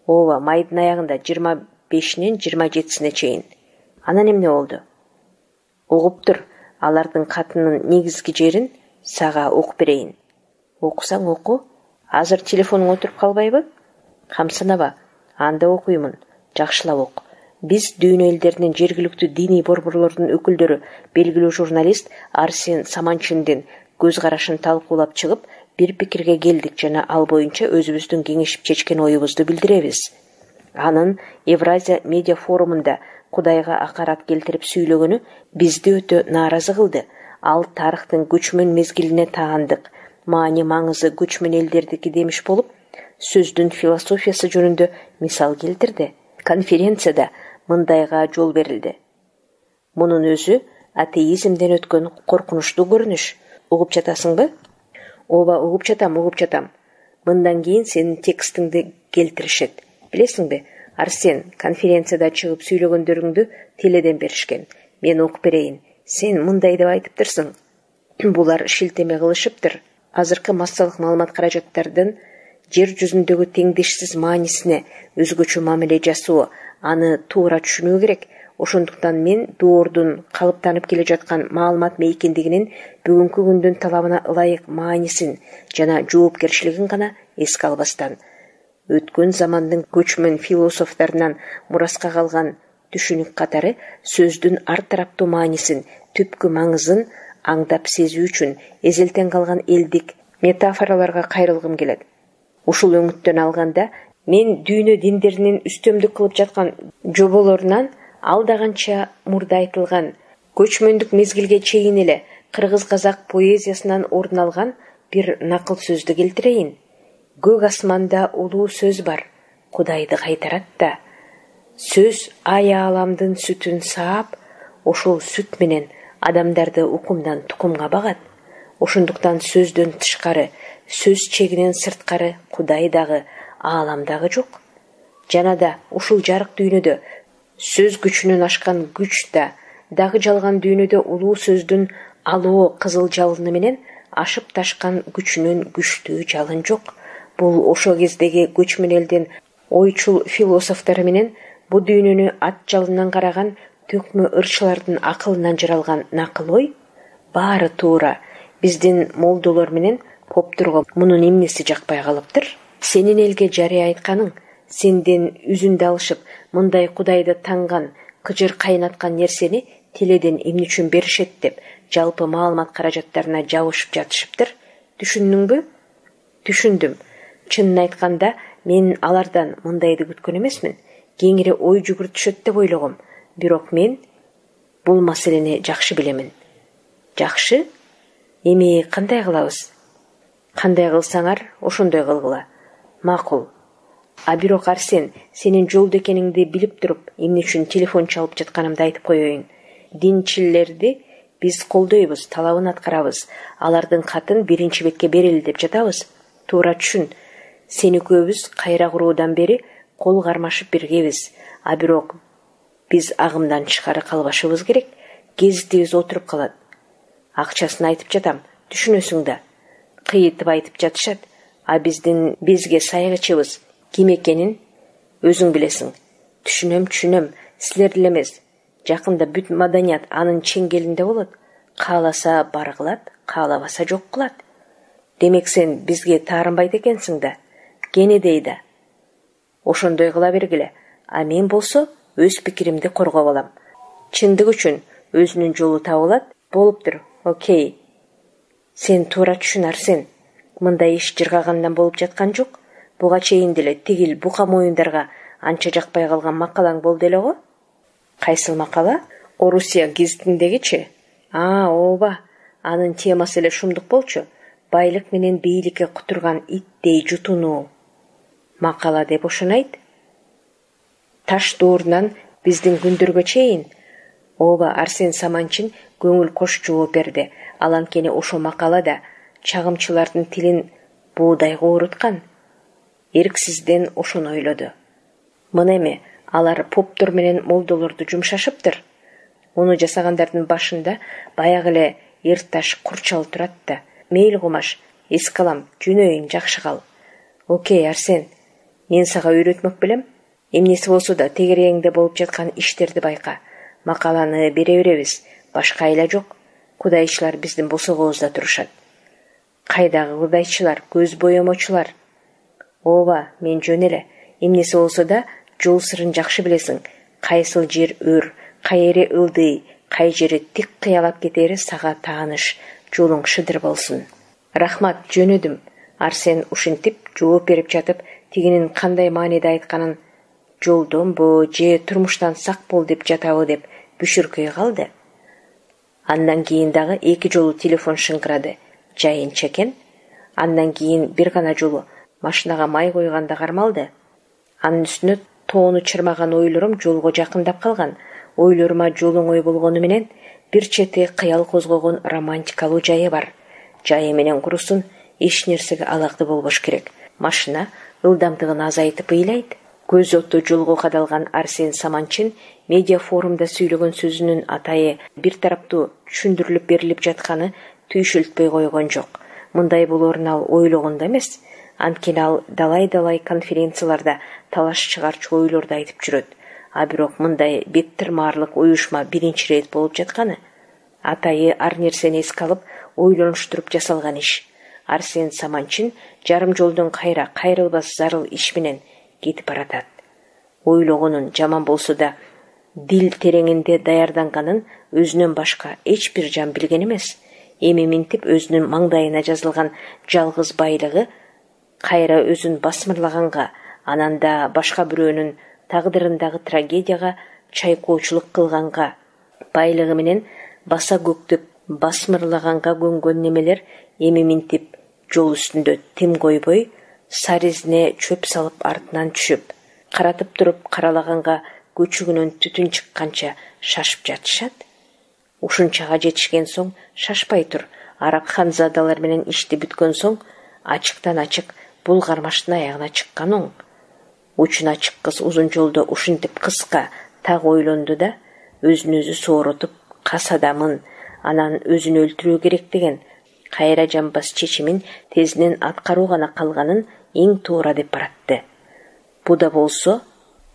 Ооба, майдын аягында 25-нен 27-сине чейин. Анан эмне болду? Угуптур, алардын катынын негизги жерин сага окуп берейин. Окусаң оку. Азыр телефонуң отуруп калбайбы? Камсынаба, анда окуймун. Жакшылап оку. Биз дүйнө элдеринин жергиликтүү диний борборлордун өкүлдөрү, белгилүү журналист Арсен Саманчиндин көз карашын талкуулап чыгып, бир пикирге келдик жана ал боюнча өзүбүздүн кеңешип чечкен оюбузду билдиребиз. Анын Евразия медиа форумунда Кудайга акарат келтирип сүйлөгөнү бизди өтө нааразы кылды. Ал тарыхтын көчмөн мезгилине таандык, маани маңызы көчмөн элдердики демиш болуп, сөздүн философиясы жөнүндө мисал келтирди. Конференцияда мындайга жол берилди. Мунун өзү атеизмден өткөн коркунучтуу көрүнүш. Угуп жатасыңбы? Ооба, угуп жатам. Мындан кийин сенин текстиңди келтиришет. Билесиңби, Арсен, конференцияда чыгып сүйлөгөндөрүңдү теледен беришкен. Мен окуп берейин. Сен мындай деп айтыптырсың. Булар шилтеме кылышыптыр. Азыркы массалык маалымат каражаттардын жер жүзүндөгү теңдешсиз маанисине өзгөчө мамиле жасоо, аны туура түшүнүү керек. Ошондуктан мен доордун калыптанып келе жаткан маалымат мейкиндигинин бүгүнкү күндүн талабына ылайык маанисин жана жоопкерчилигин гана эске албастан, өткөн замандын көчмөн философторунан мураска калган түшүнүк катары сөздүн ар тараптуу маанисин, түпкү маңызын аңдап сезүү үчүн эзелтен калган элдик метафораларга кайрылгым келет. Ушул өңүттөн алганда мен дүйнө диндеринин үстөмдүк кылып жаткан жоболорунан алдаганча мурда айтылган көчмөндүк мезгилге чейин эле кыргыз казак поэзиясынан орун алган бир накыл сөздү келтирейин. Көк асманда улуу сөз бар, Кудайды кайтарат да. Сөз ай ааламдын сүтүн саап, ошол сүт менен адамдарды укумдан тукумга багат. Ошондуктан сөздөн тышкары, сөз чегинен сырткары Кудай дагы, аалам дагы жок. Жана да ушул жарык дүйнөдө сөз күчүнөн ашкан күч да, дагы жалган дүйнөдө улуу сөздүн алоо кызыл жалыны менен ашып ташкан күчүнөн күчтүү жалын жок. Бул ошо кездеги көчмөн элдин ойчул философтору менен бу дүйнөнү ат жалынан караган төкмө ырчылардын акылынан жаралган накыл ой. Баары туура. Биздин молдолор менен поптурго мунун эмнеси жакпай калыптыр? Сенин элге жарыя айтканың, сенден үзүндү алышып, мындай Кудайды танган, кыжыр кайнаткан нерсени теледен эмне үчүн беришет деп жалпы маалымат каражаттарына жабышып жатышыптыр. Түшүндүңбү? Түшүндүм. Чынын айтканда, мен алардан мындайды күткөн эмесмин. Кеңири ой жүгүртүшөт деп ойлогом. Бирок мен бул маселени жакшы билемин. Жакшы? Эми кандай кылабыз? Кандай кылсаңар, ошондой кылгыла. Макул. А бирок Арсен, сенин жолдо экениңди билип туруп, эмне үчүн телефон чалып жатканымды айтып коеюн. Динчилерди биз колдойбуз, талабын аткарабыз. Алардын катын биринчи бетке берели деп жатабыз. Туура түшүн. Сен экөөбүз кайра куруудан бери кол кармашып биргебиз. А бирок биз агымдан тышкары калбашыбыз керек. Гезитибиз отуруп калат. Акчасын айтып жатам, түшүнөсүң да. Кыйытып айтып жатышат. А биздин бизге сайгычыбыз ким экенин өзүң билесиң. Түшүнөм. Силер эле эмес. Жакында бүт маданият анын чеңгелинде болот. Кааласа бар кылат, каалабаса жок кылат. Демек сен бизге таарынбайт экенсиң да. Кенедей да. Ошондой кыла бергиле. А мен болсо өз пикиримди коргоп алам. Чындык үчүн өзүнүн жолу табылат. Болуптур. Окей. Сен туура түшүн Арсен. Мындай иш жыргагандан болуп жаткан жок. Буга чейин деле тигил бука моюндарга анча жакпай калган макалаң болду эле го. Кайсыл макала? Орусия гезитиндегичи? Ооба. Анын темасы эле шумдук болчу. Байлык менен бийликке кутурган иттей жутунуу. Макала деп ошону айт. Таш доорунан биздин күндөргө чейин. Ооба, Арсен Саманчин көңүл кош жооп берди. Ал анткени ошо макалада чагымчылардын тилин буудайга ооруткан. Эрксизден ошону ойлоду. Мына эми алар поптор менен молдолорду жумшашыптыр. Ону жасагандардын башында баягы эле Эрташ Курчал турат да. Мейли кумаш, эске алам, жөнөйүң, жакшы кал. Окей, Арсен, мен сага үйрөтмөк белем. Эмнеси болсо да тегерегиңде болуп жаткан иштерди байка. Макаланы бере беребиз, башка айла жок. Кудайчылар биздин босогубузда турушат. Кайдагы кудайчылар, көз боемочулар. Ооба, мен жөн эле. Эмнеси болсо да жол сырын жакшы билесиң. Кайсыл жер өр, кайери ылдый, кай жери тик кыялап кетери сага тааныш. Жолуң шыдыр болсун. Рахмат, жөнөдүм. Арсен ушинтип жооп берип жатып, тигинин кандай мааниде айтканын жолдонбу же турмуштан сак бол деп жатабы деп бүшүркөй калды. Андан кийин дагы 2 жолу телефон шыңкырады. Жайынча экен. Андан кийин бир гана жолу машинага май койганда кармалды. Анын үстүнө тоону чырмаган ойлорум жолго жакындап калган. Ойлорума жол оңой болгону менен бир чети кыял козгогон романтикалуу жайы бар. Жайы менен курусун, эч нерсеге алакты болбош керек. Машина ылдамдыгын азайтып ыйлайт. Көз оту жолго кадалган Арсен Саманчин медиа форумда сүйлөгөн сөзүнүн атайы бир тараптуу түшүндүрүлүп берилип жатканы түйшүлтпөй койгон жок. Мындай болоорун ал ойлогон да эмес. Анткени ал далай конференцияларда талаш чыгарчу ойлорду айтып жүрөт. А бирок мындай бет тырмаарлык уюшма биринчи рет болуп жатканы. Атайы ар нерсени эске алып, ойлонуштуруп жасалган иш. Арсен Саманчин жарым жолдон кайрылбас зарыл иш менен кетип баратат. Ойлогонун жаман болсо да дил тереңинде даярданганын өзүнөн башка эч бир жан билген эмес. Эми минтип өзүнүн маңдайына жазылган жалгыз байлыгы кайра өзүн басмырлаганга, анан да башка бирөөнүн тагдырындагы трагедияга чайкоочулук кылганга, байлыгы менен баса көктөп басмырлаганга көнгөн немелер эми минтип жол үстүндө тим койбой, саризине чөп салып артынан түшүп, каратып туруп каралаганга көчүгүнөн түтүн чыкканча шашып жатышат. Ушунчага жетишкен соң шашпай тур. Араб ханзадалар менен ишти бүткөн соң ачыктан ачык бул кармаштын аягына чыккан оң. Учун ачык кыз узун жолдо ушинтип кыска так ойлонду да, өзүн өзү сооротуп, касадамын, анан өзүн өлтүрүү керек деген кайра жамбас чечимин тезинен аткаруу гана калганын эң туура деп баратты. Бу да болсо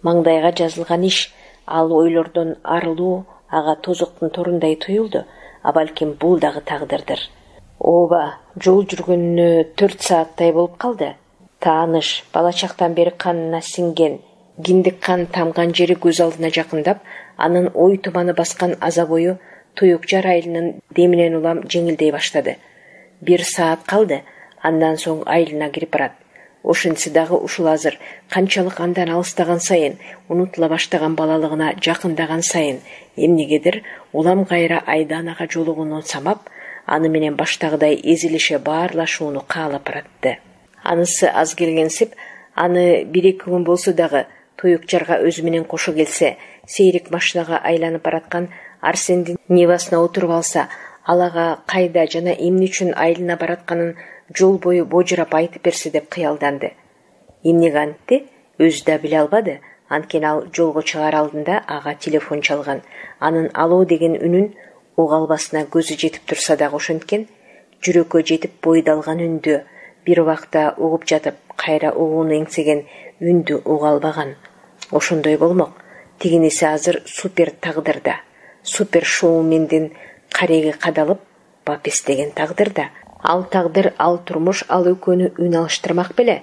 маңдайга жазылган иш, ал ойлордон арылуу ага тозоктун торундай туюлду, а балким бул дагы тагдырдыр. Ооба, жол жүргөнүнө 4 сааттай болуп калды. Тааныш, бала чактан бери канына сиңген, киндик кан тамган жери көз алдына жакындап, анын ой туманы баскан азап ою Туюкжар айылынын деминен улам жеңилдей баштады. 1 саат калды, андан соң айылына кирип барат. Ошентсе дагы ушул азыр канчалык андан алыстаган сайын, унутула баштаган балалыгына жакындаган сайын, эмнегедир улам кайра айданага жолугууну самап, аны менен баштагыдай эзилише баарлашууну каалап баратты. Анысы аз келгенсип, аны 1-2 күн болсо дагы Туюкжарга өзү менен кошо келсе, сейрек машинага айланып бараткан Арсендин Нивасына отуруп алса, алага кайда жана эмне үчүн айылына баратканын жол бою божурап айтып берсе деп кыялданды. Эмнеге антты? Өзү да биле албады. Анткени ал жолго чыгаар алдында ага телефон чалган. Анын алуу деген үнүн уга албасына көзү жетип турса дагы ошенткен, жүрөккө жетип бойдалган үндү бир убакта угуп жатып, кайра угууну эңсеген үндү уга албаган. Ошондой болмок. Тигиниси азыр супер тагдырда. Супер шоумендин кареги кадалып, бап эстеген тагдырда. Ал тагдыр, ал турмуш, ал экөөнү үн алыштырмак беле.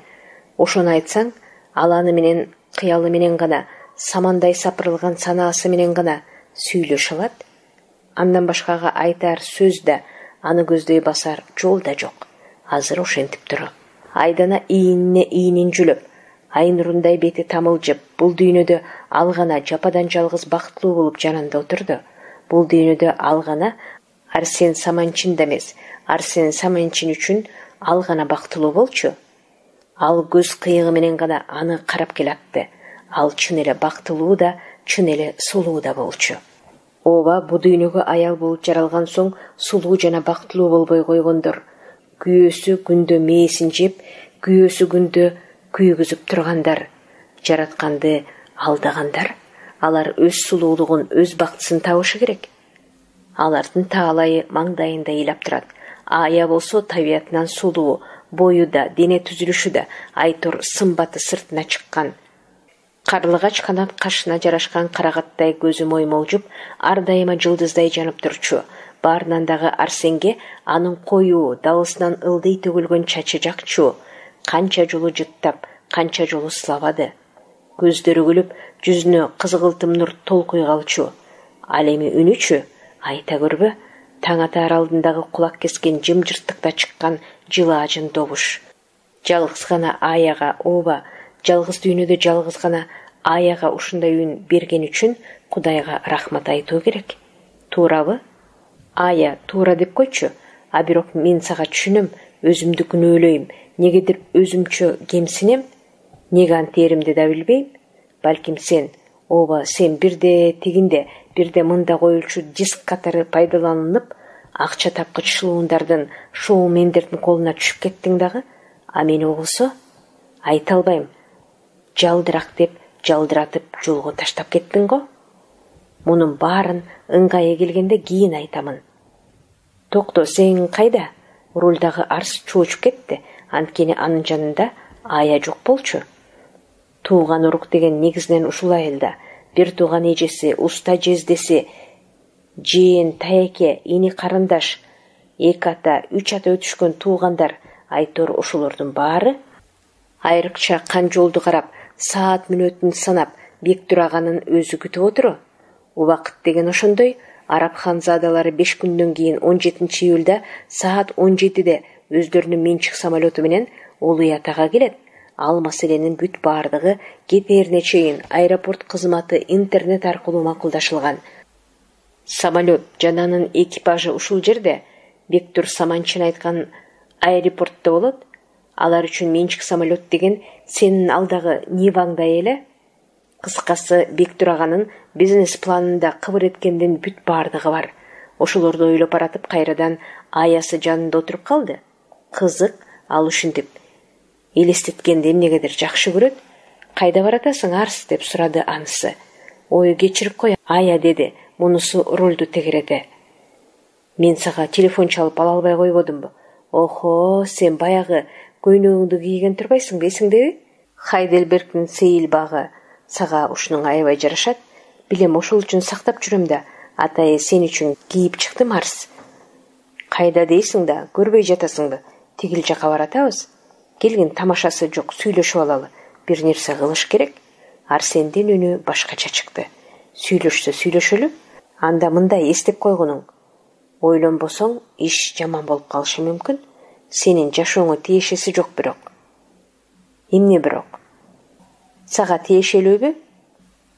Ошону айтсаң, ал аны менен кыялы менен гана, самандай сапырылган санаасы менен гана сүйлөшө алат. Андан башкага айтар сөз да, аны көздөй басар жол да жок. Азыр ошентип турат. Айдана ийинине ийинин жүлөп, ай нурундай бети тамылжып, бул дүйнөдө ал гана жападан жалгыз бактылуу болуп жанында отурду. Бул дүйнөдө ал гана Арсен Саманчин да эмес, Арсен Саманчин үчүн ал гана бактылуу болчу. Ал көз кыйыгы менен гана аны карап келатты. Ал чын эле бактылуу да, чын эле сулуу да болчу. Ооба, бу дүйнөгө аял болуп жаралган соң сулуу жана бактылуу болбой койгондор. Күйөөсү күндө мээсин жеп, күйөөсү күндө күйгүзүп тургандар, жаратканды алдагандар. Алар өз сулуулугун, өз бактысын табышы керек. Алардын таалайы маңдайында ыйлап турат. Ая болсо табиятынан сулуу, бою да, дене түзүлүшү да айтор сымбаты сыртына чыккан. Карлыгач канат кашына жарашкан карагаттай көзү моймолжуп, ар дайыма жылдыздай жанып турчу. Баарынан дагы Арсенге анын коюу, далысынан ылдый төгүлгөн чачы жакчу. Канча жолу жыттап, канча жолу сылабады. Көздөрү күлүп, жүзүнө кызгылтым нур толкуй калчу. Ал эми үнүчү, айта көрбө, таң атаар алдындагы кулак кескен жымжырттыкта чыккан жылаажын добуш. Жалгыз гана Аяга, ооба, жалгыз дүйнөдө жалгыз гана Аяга ушундай үн берген үчүн Кудайга рахмат айтуу керек. Туурабы? Ая, туура деп койчу. А бирок мен сага түшүнөм, өзүмдү күнөөлөйм, негедир өзүмчө кемсинем, неге антеримди да билбейм. Балким сен, ооба, сен бирде тигинде, бирде мында коюлчу диск катары пайдаланылып, акча тапкыч шылуундардын, шоумендердин колуна түшүп кеттиң дагы. А мени болсо, айта албайм, жалдырак деп жалдыратып жолго таштап кеттиң го. Мунун баарын ыңгайы келгенде кийин айтамын. Токто, сен кайда? Рулдагы Арс чоочуп кетти. Анткени анын жанында Ая жок болчу. Тууган урук деген негизинен ушул айылда. Бир тууган эжеси, уста жездеси, жээн, таеке, ини карындаш, 2 ата, 3 ата өтүшкөн туугандар, айтор ошолордун баары айрыкча кан жолду карап, саат мүнөтүн санап, Бектураганын өзү күтүп отуру. Убакыт деген ошондой. Араб ханзадалары 5 күндөн кийин 17 июлда саат 17-де өздөрүнүн менчик самолету менен Улуу Атага келет. Ал маселенин бүт баардыгы кетээрине чейин аэропорт кызматы интернет аркылуу макулдашылган. Самолет жана анын экипажы ушул жерде, Бектур Саманчин айткан аэропортто болот. Алар үчүн менчик самолет деген сенин алдагы Ниваңдай эле. Кыскасы, Бектураганын бизнес планында кыбыр эткендин бүт баардыгы бар. Ошолорду ойлоп баратып кайрадан Аясы жанында отуруп калды. Кызык, ал ушинтип элестеткенди эмнегедир жакшы көрөт. Кайда баратасың, Арс, деп сурады анысы. Ой, кечирип кой, Ая, деди. Мунусу рулду тегереде. Мен сага телефон чалып ала албай койбодумбу? Охо, сен баягы көйнөгүңдү кийген турбайсың бесиңдеби? Хайдельбергдин сейил багы сага ушунун аябай жарашат. Билем, ошол үчүн сактап жүрөм да. Атайы сен үчүн кийип чыктым, Арс. Кайда дейсиң да, көрбөй жатасыңбы? Тигил жака баратабыз. Келгин, тамашасы жок, сүйлөшүп алалы. Бир нерсе кылыш керек. Арсендин үнү башкача чыкты. Сүйлөшсө сүйлөшөлү. Анда мындай эстеп койгонуң. Ойлонбосоң, иш жаман болуп калышы мүмкүн. Сенин жашооңо тиешеси жок бирок. Эмне бирок? Сага тиешелүүбү?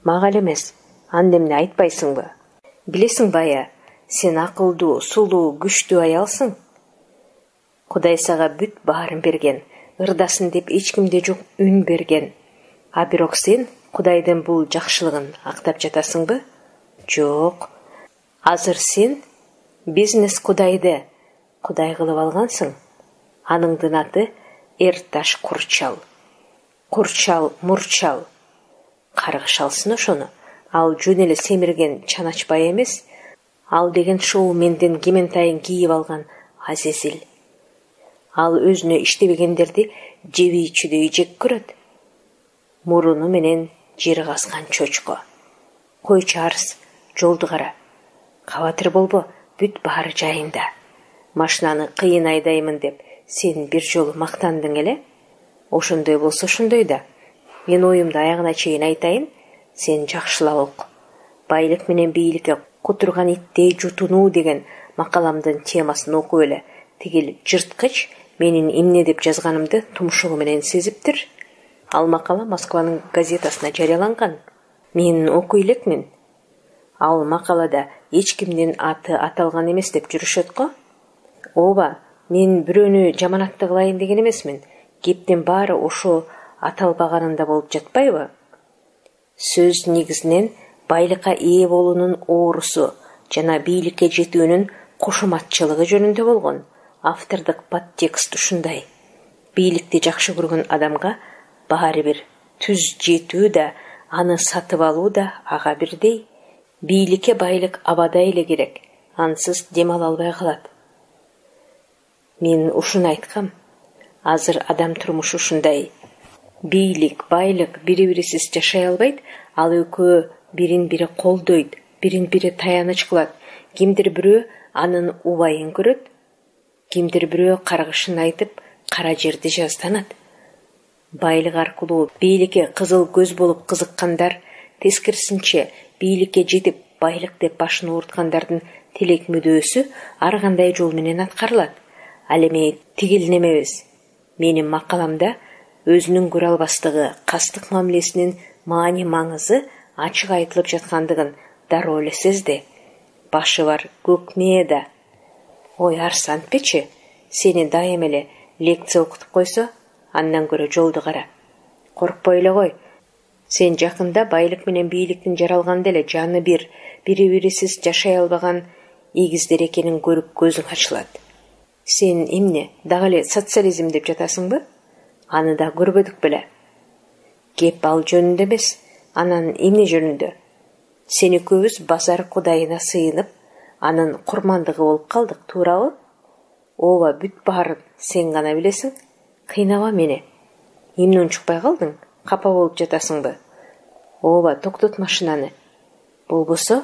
Мага эле эмес. Анда эмне айтпайсыңбы? Билесиң бая, сен акылдуу, сулуу, күчтүү аялсың. Кудай сага бүт баарын берген. Ырдасын деп эч кимде жок үн берген. А бирок сен Кудайдын бул жакшылыгын актап жатасыңбы? Жок. Азыр сен бизнес Кудайды Кудай кылып алгансың. Аныңдын аты Эрташ Курчал. Курчал, Мурчал. Каргыш алсын ошону. Ал жөн эле семирген чаначбай эмес. Ал деген шоумендин киментайын кийип алган Азизил. Ал өзүнө иштебегендерди жебийчүдөй жек көрөт. Муруну менен жер казган чочко. Кой Чарльз, жолду кара. Кабатыр болбо, бүт баары жайында. Машинаны кыйын айдаймын деп сен бир жолу мактандың эле. Ошондой болсо ошондой да. Мен оюмду аягына чейин айтайын, сен жакшылап ук. Байлык менен бийликке кутурган иттей жутунуу деген макаламдын темасын окуп эле тигил жырткыч менин эмне деп жазганымды тумшугу менен сезиптир. Ал макала Москванын газетасына жарыяланган. Мен окуй элекмин. Ал макалада эч кимдин аты аталган эмес деп жүрүшөт го. Ооба, мен бирөөнү жаманатты кылайын деген эмесмин. Кептин баары ошо аталбаганында болуп жатпайбы? Сөз негизинен байлыкка ээ болуунун оорусу жана бийликке жетүүнүн кошуматчылыгы жөнүндө болгон. Автордук подтекст ушундай. Бийликти жакшы көргөн адамга баары бир түз жетүү да, аны сатып алуу да ага бирдей. Бийликке байлык абадай эле керек. Ансыз дем ала албай калат. Мен ушуну айткам. Азыр адам турмушу ушундай. Бийлик, байлык бири-бирисиз жашай албайт, ал экөө бирин-бири колдойт, бирин-бири таяныч кылат. Кимдир бирөө анын убайын көрөт, кимдир бирөө каргышын айтып, кара жерди жазданат. Байлык аркылуу бийликке кызыл көз болуп кызыккандар, тескерисинче бийликке жетип байлык деп башын ооруткандардын тилек мүдөөсү ар кандай жол менен аткарылат. Ал эми тигил немебиз. Менин макаламда өзүнүн көрө албастыгы, кастык мамилесинин маани-маңызы ачык айтылып жаткандыгын дароо эле сезди. Башы бар көкмээ да. Ой, Арсантпечи, сени дайым эле лекция окутуп койсо, андан көрө жолду кара. Коркпой эле кой. Сен жакында байлык менен бийликтин жаралганда эле жаны бир, бири-бирисиз жашай албаган эгиздер экенин көрүп көзүң ачылат. Сен эмне, дагы эле социализм деп жатасыңбы? Аны да көрбөдүк беле. Кеп ал жөнүндө эмес, анан эмне жөнүндө? Сен экөөбүз базар кудайына сыйынып, анын курмандыгы болуп калдык, туурабы? Ооба, бүт баарын сен гана билесиң. Кыйнава мени. Эмне унчукпай калдың? Капа болуп жатасыңбы? Ооба, токтот машинаны. Болбосо,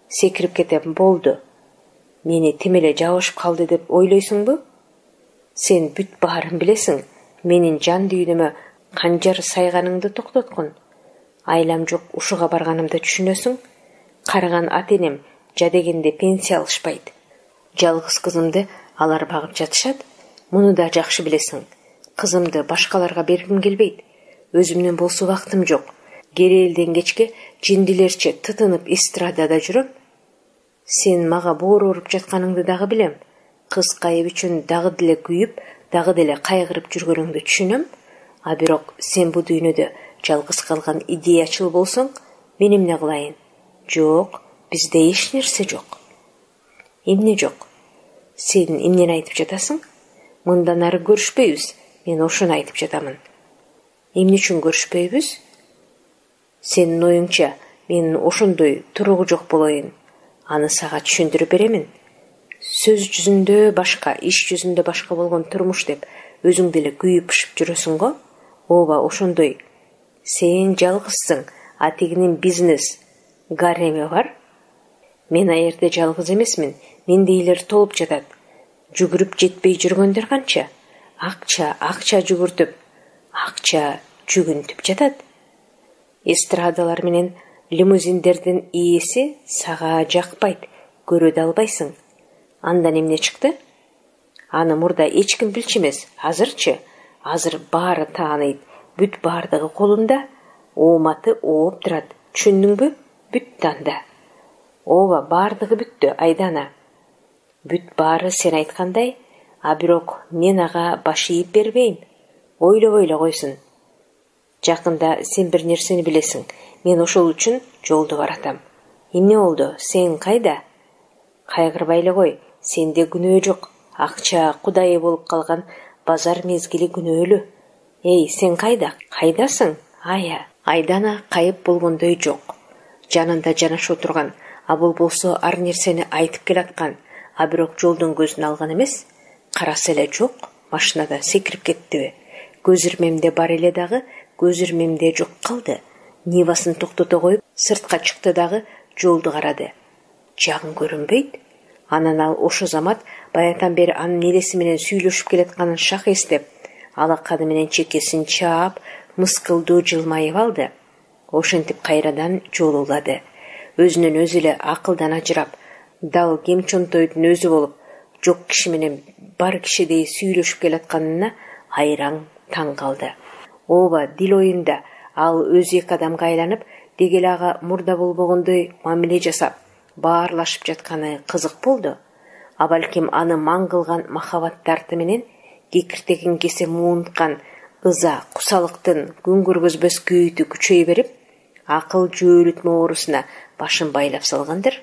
секирип кетем, болду. Мени тим эле жабышып калды деп ойлойсуңбу? Сен бүт баарын билесиң. Менин жан дүйнөмө канжар сайганыңды токтоткун. Айлам жок, ушуга барганымды түшүнөсүң. Карыган ата-энем жадегенде пенсия алышпайт. Жалгыз кызымды алар багып жатышат. Муну да жакшы билесиң. Кызымды башкаларга бергим келбейт. Өзүмдүн болсо убактым жок. Керээлден кечке жиндилерче тытынып эстрадада жүрөм. Сен мага боор уруп жатканыңды дагы билем. Кыз кайып үчүн дагы деле күйүп, дагы деле кайгырып жүргөнүңдү түшүнөм. А бирок сен бу дүйнөдө жалгыз калган идеячыл болсоң, мен эмне кылайын? Жок, бизде эч нерсе жок. Эмне жок? Сен эмнени айтып жатасың? Мындан ары көрүшпөйбүз. Мен ошону айтып жатамын. Эмне үчүн көрүшпөйбүз? Сенин оюңча, мен ошондой туругу жок болоюн. Аны сага түшүндүрүп беремин. Сөз жүзүндө башка, иш жүзүндө башка болгон турмуш деп өзүң деле күйүп-пышып жүрөсүң го? Ооба, ошондой. Сен жалгызсың, а тигинин бизнес, гареми бар. Мен аерде жалгыз эмесмин, мендейлер толуп жатат. Жүгүрүп жетпей жүргөндөр канча? Акча жүгүртүп, акча жүгүнтүп жатат. Эстрадалар менен лимузиндердин ээси сага жакпайт, көрө да албайсың. Андан эмне чыкты? Аны мурда эч ким билчү эмес. Азырчы? Азыр баары тааныйт. Бүт баардыгы колунда. Ооматы ооп турат. Түшүндүңбү? Бүттү анда. Ооба, баардыгы бүттү, айдана. Бүт баары сен айткандай, а бирок мен ага баш ийип бербейм. Ойлобой эле койсун. Жакында сен бир нерсени билесиң. Мен ошол үчүн жолду баратам. Эмне болду? Сен кайда? Кайгырбай эле кой. Сенде күнөө жок. Акча кудайы болуп калган базар мезгили күнөөлүү. Эй, сен кайда? Кайдасың? Айдана кайып болгондой жок. Жанында жанаша отурган, а бул болсо ар нерсени айтып келаткан, а бирок жолдон көзүн алган эмес. Караса эле жок, машинада секирип кеттиби? Көз ирмемде бар эле дагы, көз ирмемде жок калды. Нивасын токтото коюп, сыртка чыкты дагы жолду карады. Жагын көрүнбөйт. Анан ал ошо замат баятан бери анын элеси менен сүйлөшүп келатканын шак эстеп, алаканы менен чекесин чаап, мыскылдуу жылмайып алды. Ошентип кайрадан жол улады. Өзүнөн өзү эле акылдан ажырап, дал кемчонтойдун өзү болуп, жок киши менен бар кишидей сүйлөшүп келатканына айраң таң калды. Ооба, дил оюнда ал өзү эки адамга айланып, дегеле ага мурда болбогондой мамиле жасап, баарлашып жатканы кызык болду. А балким аны маң кылган махабат дарты менен кекиртегин кесе муунткан ыза, кусалыктын күн көргөзбөс күйүтү күчөй берип, акыл жөөлүтмө оорусуна башын байлап салгандыр.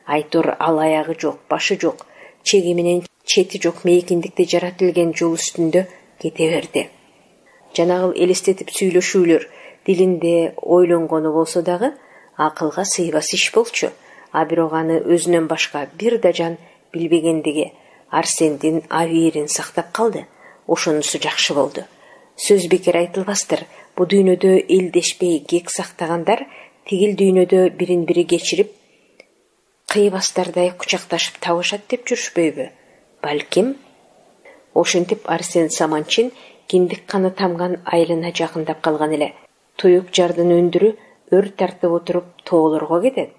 Айтор ал аягы жок, башы жок, чеги менен чети жок мейкиндикте жаратылган жол үстүндө кете берди. Жанагыл элестетип сүйлөшүүлөр дилинде ойлонгону болсо дагы акылга сыйбас иш болчу. А бирок аны өзүнөн башка бир да жан билбегендиги Арсендин абийирин сактап калды. Ошонусу жакшы болду. Сөз бекер айтылбастыр. Бу дүйнөдө элдешпей кек сактагандар тигил дүйнөдө бирин бири кечирип, кыйбастардай кучакташып табышат деп жүрүшпөйбү? Балким. Ошентип Арсен Саманчин киндик каны тамган айылына жакындап калган эле. Туюк жардын өндүрү өр тартып отуруп тоолорго кетет.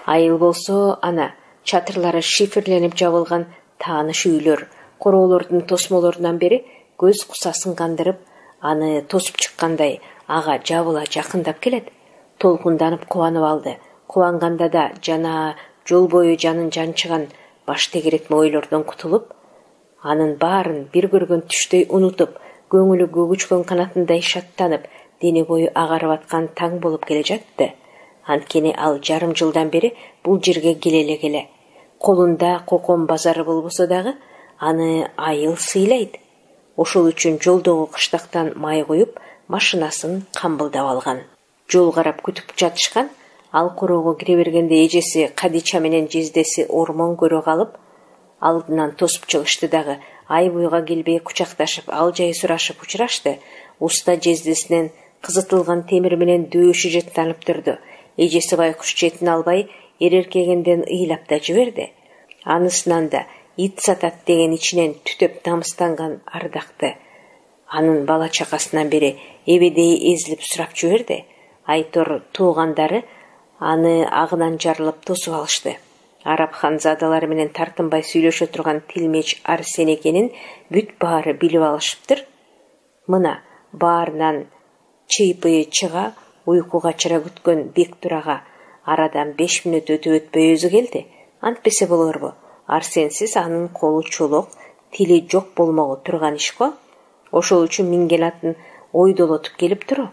Айыл болсо ана чатырлары шиферленип жабылган тааныш үйлөр, короолордун тосмолорунан бери көз кусасын кандырып, аны тосуп чыккандай ага жабыла жакындап келет. Толкунданып кубанып алды. Кубанганда да жана жол бою жанын жанчыган баш тегеретме ойлордон кутулуп, анын баарын бир көргөн түштөй унутуп, көңүлү көгүчкөн канатындай шаттанып, дене бою агарып аткан таң болуп келе жатты. Анткени ал жарым жылдан бери бул жерге келе. Колунда кокон базары болбосо дагы аны айыл сыйлайт. Ошол үчүн жолдогу кыштактан май коюп, машинасын камбылдап алган. Жол карап күтүп жатышкан. Ал короого кире бергенде эжеси Кадича менен жездеси Ормон көрө калып, алдынан тосуп чыгышты дагы ай буйга келбей кучакташып, ал жай сурашып учурашты. Уста жездесинен кызытылган темир менен дөөшү жеттанып турду. Эжеси байкуш жетін албай, эреркегенден ыйлап да жиберди. Анысынан да ит сатат деген ичинен түтөп намыстанган ардақты. Анын бала чакасынан бери эбедей эзилип сурап жиберди. Айтор туугандары аны агынан жарылып тосуп алышты. Араб ханзадалары менен тартынбай сүйлөшө турган тилмеч Арсен экенин бүт баары билип алышыптыр. Мына баарынан чыйпыйы чыга уйкуга чыра күткөн Бектурага арадан 5 мүнөт өтөбөй өзү келди. Антпесе болорбу? Арсенсиз анын колу чолок, тили жок болмогу турган ишко. Ошол үчүн минген атын ойдолотуп келип туру.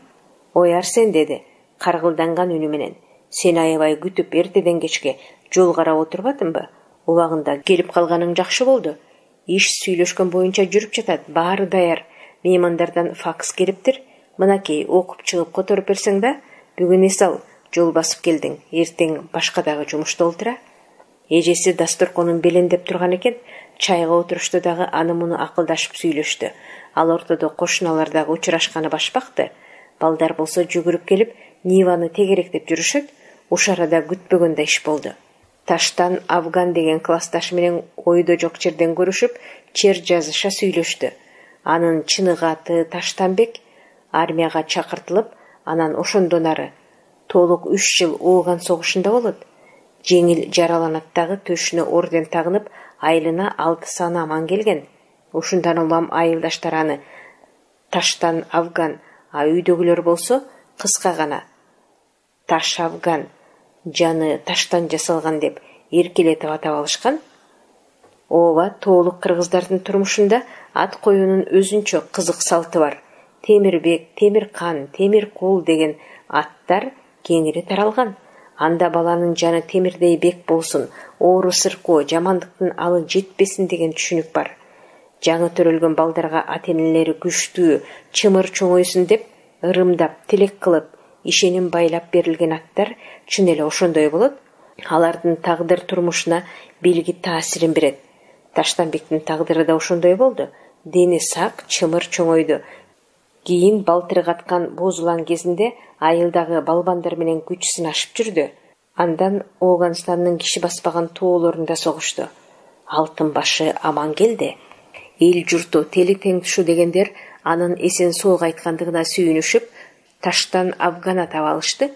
Ой Арсен, деди каргылданган үнү менен. Сени аябай күтүп эртеден кечке жол карап отурбадымбы? Убагында келип калганың жакшы болду. Иш сүйлөшкөн боюнча жүрүп жатат, баары даяр. Меймандардан факс келиптир. Мынакей окуп чыгып которуп берсең да, бүгүн эс ал, жол басып келдиң, эртең башкадагы жумушта олтура. Эжеси дасторконун белендеп турган экен, чайга отурушту дагы аны муну акылдашып сүйлөштү. Ал ортодо кошуналар дагы учурашканы башпакты. Балдар болсо жүгүрүп келип, Ниваны тегеректеп жүрүшөт. Ошо арада күтпөгөндөй иш болду. Таштан Афган деген классташы менен ойдо жок жерден көрүшүп, чер жазыша сүйлөштү. Анын чыныгы аты Таштанбек, армияга чакыртылып, анан ошондон ары толук 3 жыл Ооган согушунда болот. Жеңил жараланат дагы, төшүнө орден тагынып, айылына 6 саны аман келген. Ушундан улам айылдаштар аны Таштан Афган, а үйдөгүлөр болсо кыска гана Таш Афган, жаны таштан жасалган деп эркелетип атап алышкан. Ооба, тоолук кыргыздардын турмушунда ат коюунун өзүнчө кызык салты бар. Темирбек, Темиркан, Темиркул деген аттар кеңири таралган. Анда баланын жаны темирдей бек болсун, оору сыркоо, жамандыктын алы жетпесин деген түшүнүк бар. Жаңы төрөлгөн балдарга ата-энелери күчтүү, чымыр чоңойсун деп ырымдап, тилек кылып, ишеним байлап берилген аттар чын эле ошондой болот. Алардын тагдыр турмушуна белги таасирин берет. Таштанбектин тагдыры да ошондой болду. Дени сак, чымыр чоңойду. Кийин балтыры каткан бозулан кезинде айылдагы балбандар менен күч сынашып жүрдү. Андан Оганстандын киши баспаган тоолорунда согушту. Алтын башы аман келди. Эл журту тели тең тушу дегендер анын эсен соого айткандыгына сүйүнүшүп, таштан Афгана таап алышты.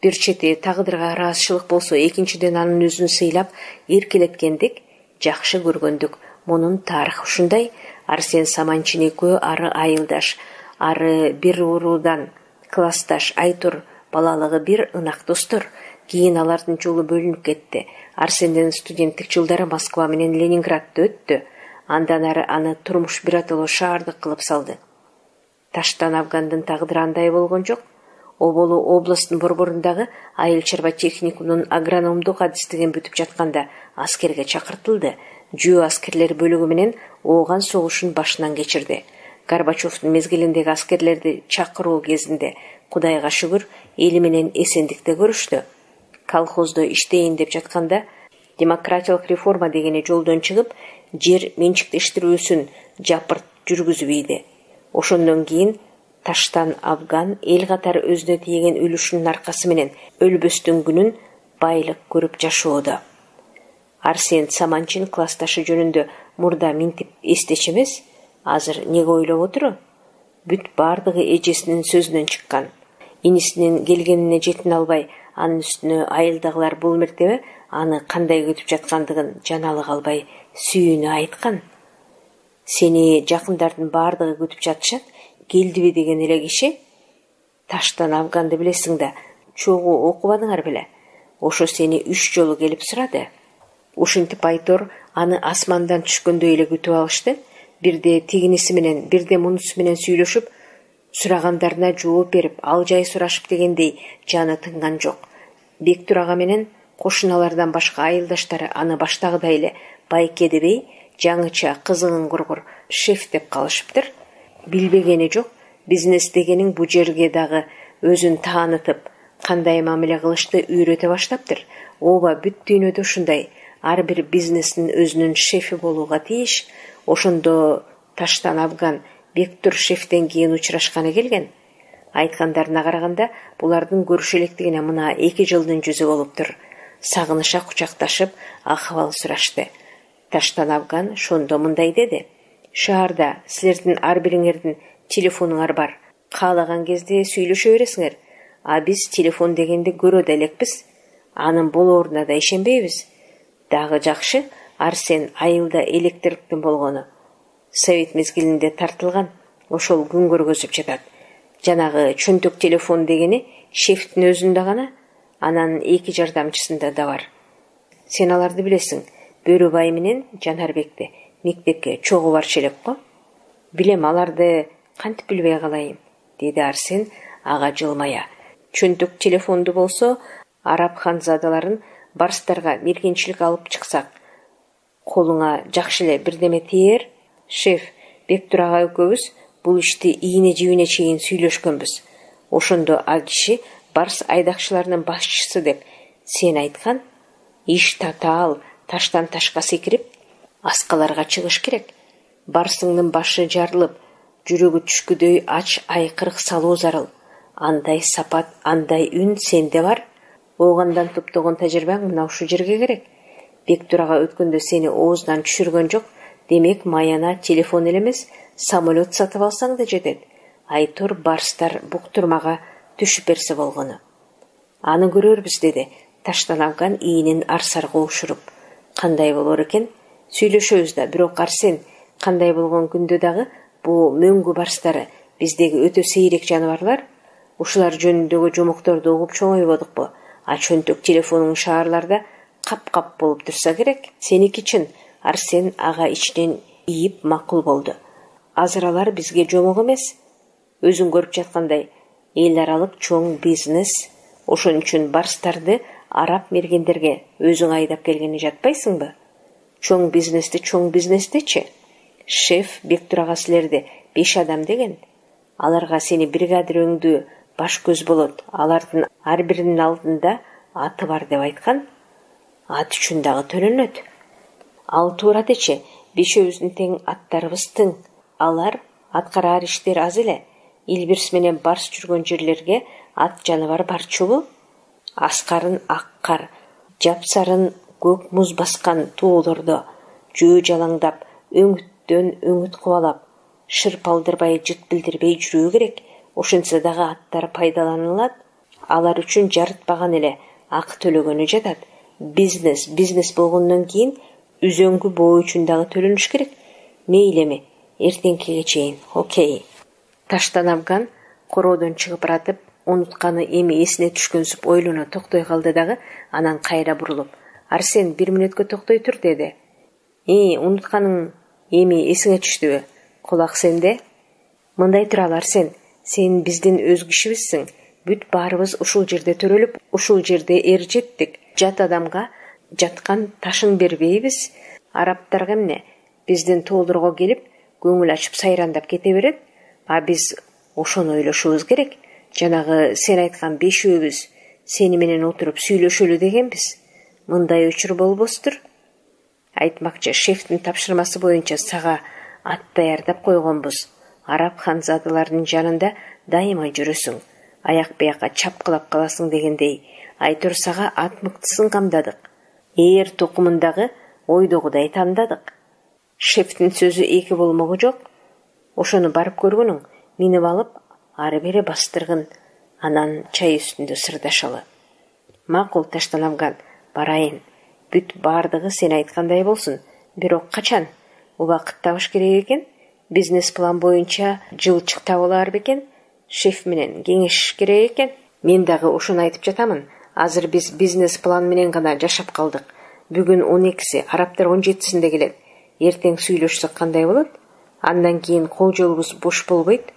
Бир чети тагдырга ыраазычылык болсо, экинчиден анын өзүн сыйлап эркелеткендик, жакшы көргөндүк. Мунун тарыхы ушундай. Арсен Саманчин экөө ары айылдаш, ары бир уруудан классташ, Айтур балалыгы бир ынак достор. Кийин алардын жолу бөлүнүп кетти. Арсендин студенттик жылдары Москва менен Ленинградда өттү. Андан ары аны турмуш биротоло шаардык кылып салды. Таштан Афгандын тагдыры андай болгон жок. Оболу областтын борборундагы айыл чарба техникумунун агрономдук адистигин бүтүп жатканда аскерге чакыртылды. Жөө аскерлер бөлүгү менен Ооган согушун башынан кечирди. Горбачевдун мезгилиндеги аскерлерди чакыруу кезинде Кудайга шүгүр эли менен эсендикте көрүштү. Колхоздо иштейин деп жатканда демократиялык реформа дегени жолдон чыгып, жер менчиктештирүүсүн жапырт жүргүзүп ийди. Ошондон кийин Таштан Афган эл катары өзүнө тийген үлүшүнүн аркасы менен өлбөстүн күнүн байлык көрүп жашоодо. Арсен Саманчин классташы жөнүндө мурда минтип эстечи эмес, азыр неге ойлоп отуру? Бүт бардыгы эжесинин сөзүнөн чыккан. Инисинин келгенине жетине албай, анын үстүнө айылдагылар бул мертебе аны кандай күтүп жаткандыгын жаналык албай сүйүүнү айткан. Сени жакындардын бардыгы күтүп жатышат, келдиби деген эле киши Таштан Афганды билесиң да, чогуу окубадыңар беле? Ошо сени 3 жолу келип сурады. Ушинтип Айтор аны асмандан түшкөндөй эле күтүп алышты. Бирде тигиниси менен, бирде мунусу менен сүйлөшүп, сурагандарына жооп берип, ал жай сурашып дегендей жаны тынган жок. Бектур ага менен кошуналардан башка айылдаштары аны баштагыдай эле байке дебей, жаңыча кызыгын кургур шеф деп калышыптыр. Билбегени жок, бизнес дегенин бу жерге дагы өзүн таанытып, кандай мамиле кылышты үйрөтө баштаптыр. Ооба бүт дүйнөдө ушундай. Ар бир бизнестин өзүнүн шефи болууга тийиш. Ошондо Таштан Афган Бектур шефтен кийин учурашканы келген. Айткандарына караганда, булардын көрүшө электигине мына 2 жылдын жүзү болуптур. Сагыныша кучакташып, акыбал сурашты. Таштан Афган шондо мындай деди: "Шаарда силердин ар бириңердин телефонуңар бар. Каалаган кезде сүйлөшө бересиңер. А биз телефон дегенди көрө да элекпиз. Анын болооруна да ишенбейбиз. Дагы жакшы, Арсен айылда электриктин болгону. Совет мезгилинде тартылган, ошол күн көргөзүп жатат. Жанагы чөнтөк телефон дегени шефтин өзүндө гана, анан 2 жардамчысында да бар. Сен аларды билесиң, Бөрөбай менен Жанарбекти мектепке чогуу барчу элек го. Билем, аларды кантип билбей калайын, деди Арсен ага жылмая. Чөнтөк телефонду болсо, араб ханзадаларын барстарга мергенчилик алып чыксак, колуңа жакшы эле бирдеме тээр. Шеф, Бектур ага экөөбүз бул ишти ийне жибине чейин сүйлөшкөнбүз. Ошондо а киши барс айдакчыларынын башчысы деп сен айткан. Иш татаал, таштан ташка секирип, аскаларга чыгыш керек. Барсыңдын башы жарылып, жүрөгү түшкүдөй ач айкырык салуу зарыл. Андай сапат, андай үн сенде бар. Огандан топтогон тажрыйбаң мына ушу жерге керек. Бектур ага өткөндө сени оозунан түшүргөн жок. Демек маяна телефон эле эмес, самолет сатып алсаң да жетет. Айтор барстар буктурмага түшүп берсе болгону. Аны көрөрбүз, деди Таштан Афган ийинин арсарга ушуруп. Кандай болор экен? Сүйлөшөбүз да, бирок Арсен, кандай болгон күндө дагы бу мөңгү барстары биздеги өтө сейрек жаныбарлар. Ушулар жөнүндөгү жомокторду угуп чоңойбодукпу? А чөнтөк телефонуң шаарларда кап-кап болуп турса керек. Сеники чын. Арсен ага ичинен ийип макул болду. Азыр алар бизге жомок эмес. Өзүң көрүп жаткандай, эл аралык чоң бизнес. Ошон үчүн барстарды араб мергендерге өзүң айдап келгени жатпайсыңбы? Чоң бизнестечи. Шеф Бектур ага силерди 5 адам деген. Аларга сени бригадирөңдү баш көз болот. Алардын ар биринин алдында аты бар деп айткан. Ат үчүн дагы төлөнөт. Ал туура дечи, бешөөбүздүн тең аттарыбыз тың. Алар аткарар иштер аз эле. Илбирс менен барс жүргөн жерлерге ат жаныбар барчубу? Аскарын ак кар, жапсарын көк муз баскан тоолордо жөө жалаңдап, өңүттөн өңүт кубалап, шырпалдырбай, жыт билдирбей жүрүү керек. Ошентсе дагы аттар пайдаланылат. Алар үчүн жарытпаган эле акы төлөгөнү жатат. Бизнес болгондон кийин үзөңгү боо үчүн дагы төлөнүш керек. Мейли эми, эртеңкиге чейин. Окей. Таштанабган короодон чыгып баратып, унутканы эми эсине түшкөнсүп ойлоно токтой калды дагы, анан кайра бурулуп: "Арсен, 1 мүнөткө токтой тур" деди. Унутканың эми эсиңе түштүбү? Кулак сенде? Мындай туралы Арсен, сен биздин өз кишибизсиң. Бүт баарыбыз ушул жерде төрөлүп, ушул жерде эржеттик. Жат адамга жаткан ташын бербейбиз. Арабтарга эмне? Биздин тоолорго келип, көңүл ачып сайрандап кете берет. А биз ошону ойлошубуз керек. Жанагы сен айткан бешөөбүз сени менен отуруп сүйлөшөлү дегенбиз. Мындай учур болбостур. Айтмакчы, шефтин тапшырмасы боюнча сага ат даярдап койгонбуз. Араб ханзадаларынын жанында дайыма жүрөсүң. Аяк бияка чапкылап каласың дегендей. Айтор сага ат мыктысын камдадык. Ээр токумундагы ойдогудай тандадык. Шефтин сөзү эки болмогу жок. Ошону барып көргөнүң, минип алып, ары бери бастыргын. Анан чай үстүндө сырдашалы. Макул, Таштанабган, барайын. Бүт бардыгы сен айткандай болсун. Бирок качан? Убакыт табыш керек экен. Бизнес план боюнча жылчык табылар бекен. Шеф менен кеңешиш керек экен. Мен дагы ошону айтып жатамын. Азыр биз бизнес план менен гана жашап калдык. Бүгүн 12-си, араптар 17-синде келет. Эртең сүйлөшсөк кандай болот? Андан кийин кол жолубуз бош болбойт.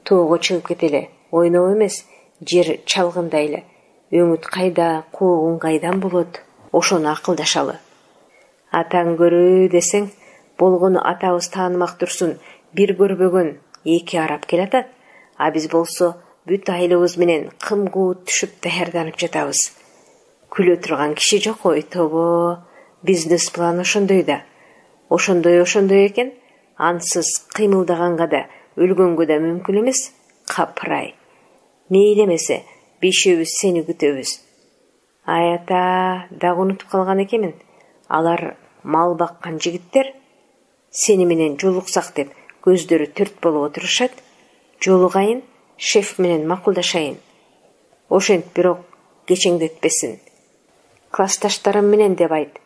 Тоого чыгып кетели. Ойноо эмес, жер чалгындай эле. Өңүт кайда, коогун кайдан болот? Ошону акылдашалы. Атаң көрүү десең, болгону атабыз таанымак турсун. Бир көрбөгөн 2 араб келатат. А биз болсо бүт айлабыз менен кым-куут түшүп даярданып жатабыз. Күлө турган киши жок ой, тобо. Бизнес план ошондой да. Ошондой экен. Ансыз кыймылдаганга да, өлгөнгө да мүмкүн эмес. Капырай. Мейли эмесе, бешөөбүз сени күтөбүз. Аята, дагы унутуп калган экенмин. Алар мал баккан жигиттер сени менен жолуксак деп көздөрү төрт болуп отурушат. Жолугайын, шеф менен макулдашайын. Ошент, бирок кечеңдетпесин. Классташтарым менен деп айт.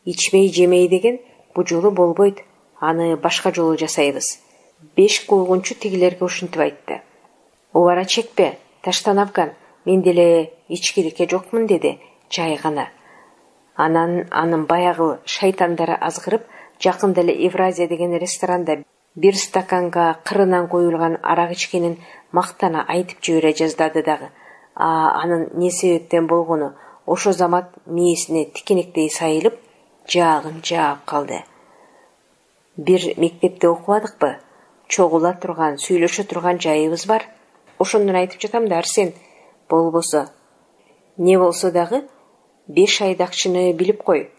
Ичмей жемей деген бу жолу болбойт. Аны башка жолу жасайбыз. 5 койгунчу тигилерге ушинтип айтты. Убара чекпе, Таштанабган, мен деле ичкиликке жокмун деди, жай гана. Анан анын баягы шайтандары азгырып, жакында эле Евразия деген ресторанда 1 стаканга кырынан коюлган арак ичкенин мактана айтып жибере жаздады дагы. Анын не себептен болгону ошо замат мээсине тикенектей сайылып, жаагын жаап калды. Бир мектепте окубадыкпы? Чогула турган, сүйлөшө турган жайыбыз бар. Ошондон айтып жатам да, Арсен. Болбосо, не болсо дагы 5 айдакчыны билип кой.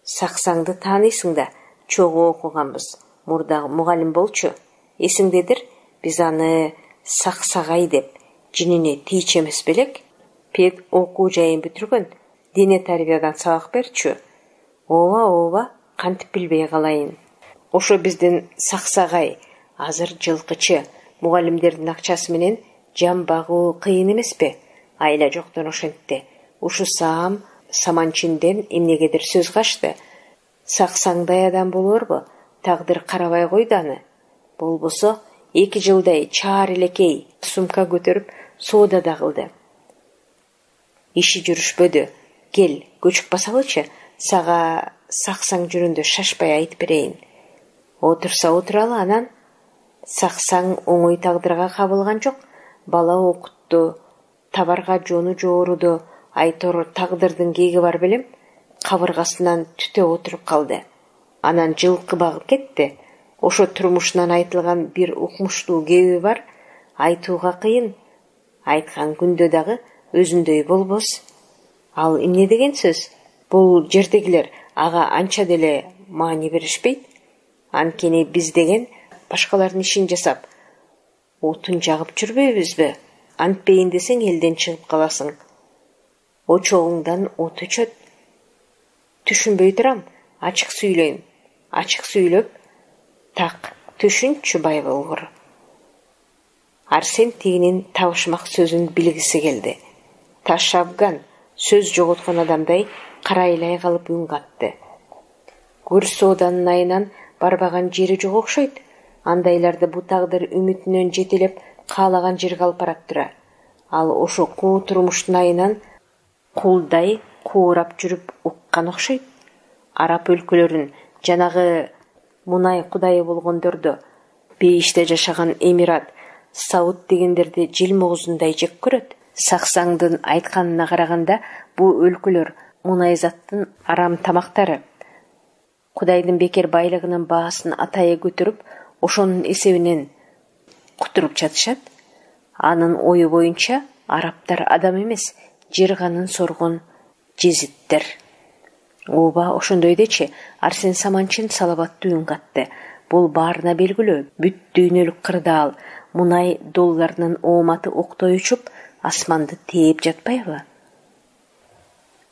Саксаңды тааныйсың да, чогуу окуганбыз. Мурда мугалим болчу. Эсиңдедир, биз аны Саксагай деп жинине тийч эмес белек. Пед окуу жайын бүтүргөн, дине тарбиядан сабак берчү. Ооба, кантип билбей калайын. Ошо биздин Саксагай азыр жылкычы. Мугалимдердин акчасы менен жан багуу кыйын эмеспи? Айла жоктон ошентти. Ушу саманчинден эмнегедир сөз качты. Саксаңдай адам болорбу? Тагдыр карабай койду аны. Болбосо 2 жылдай чаар элекей сумка көтөрүп соода да кылды. Иши жүрүшпөдү. Кел, көчүп басалычы. Сага Саксаң жөнүндө шашпай айтып берейин. Отурса отуралы. Анан Саксаң оңой тагдырга кабылган жок. Бала окутту, табарга жону жооруду. Айтор тагдырдын кеги бар белем. Кабыргасынан түтө отуруп калды. Анан жылкы багып кетти. Ошо турмушунан айтылган бир укмуштуу кеби бар. Айтууга кыйын. Айткан күндө дагы өзүндөй болбос. Ал эмне деген сөз? Бул жердегилер ага анча деле маани беришпейт. Анткени биз деген башкалардын ишин жасап, отун жагып жүрбөйбүзбү? Антпейин десең элден чыгып каласың. Очогуңдан от өчөт. Түшүнбөй турам, ачык сүйлөйм. Ачык сүйлөп, так, түшүнчү бай болгур. Арсен тигинин табышмак сөзүн билгиси келди. Ташавган, сөз жоготкон адамдай карайлай калып үн катты. Көрсө оданын айынан барбаган жери жок окшойт. Андайларды бу тагдыр үмүтүнөн жетелеп каалаган жерге алып барат тура. Ал ошо куу турмуштун айынан кулдай куурап жүрүп уккан окшойт. Араб өлкөлөрүн, жанагы мунай кудайы болгондорду, бейиште жашаган Эмират, Сауд дегендерди желмогузундай жек көрөт. Саксаңдын айтканына караганда, бул өлкөлөр мунайзаттын арам тамактары. Кудайдын бекер байлыгынын баасын атайы көтөрүп, ошонун эсебинен кутуруп жатышат. Анын ою боюнча арабтар адам эмес, жер канын соргон жезиттер. Ооба, ошондой дечи, Арсен Саманчин салабаттуу үн катты. Бул баарына белгилүү, бүт дүйнөлүк кырдаал, мунай долларынын ооматы октой учуп, асманды тээп жатпайбы?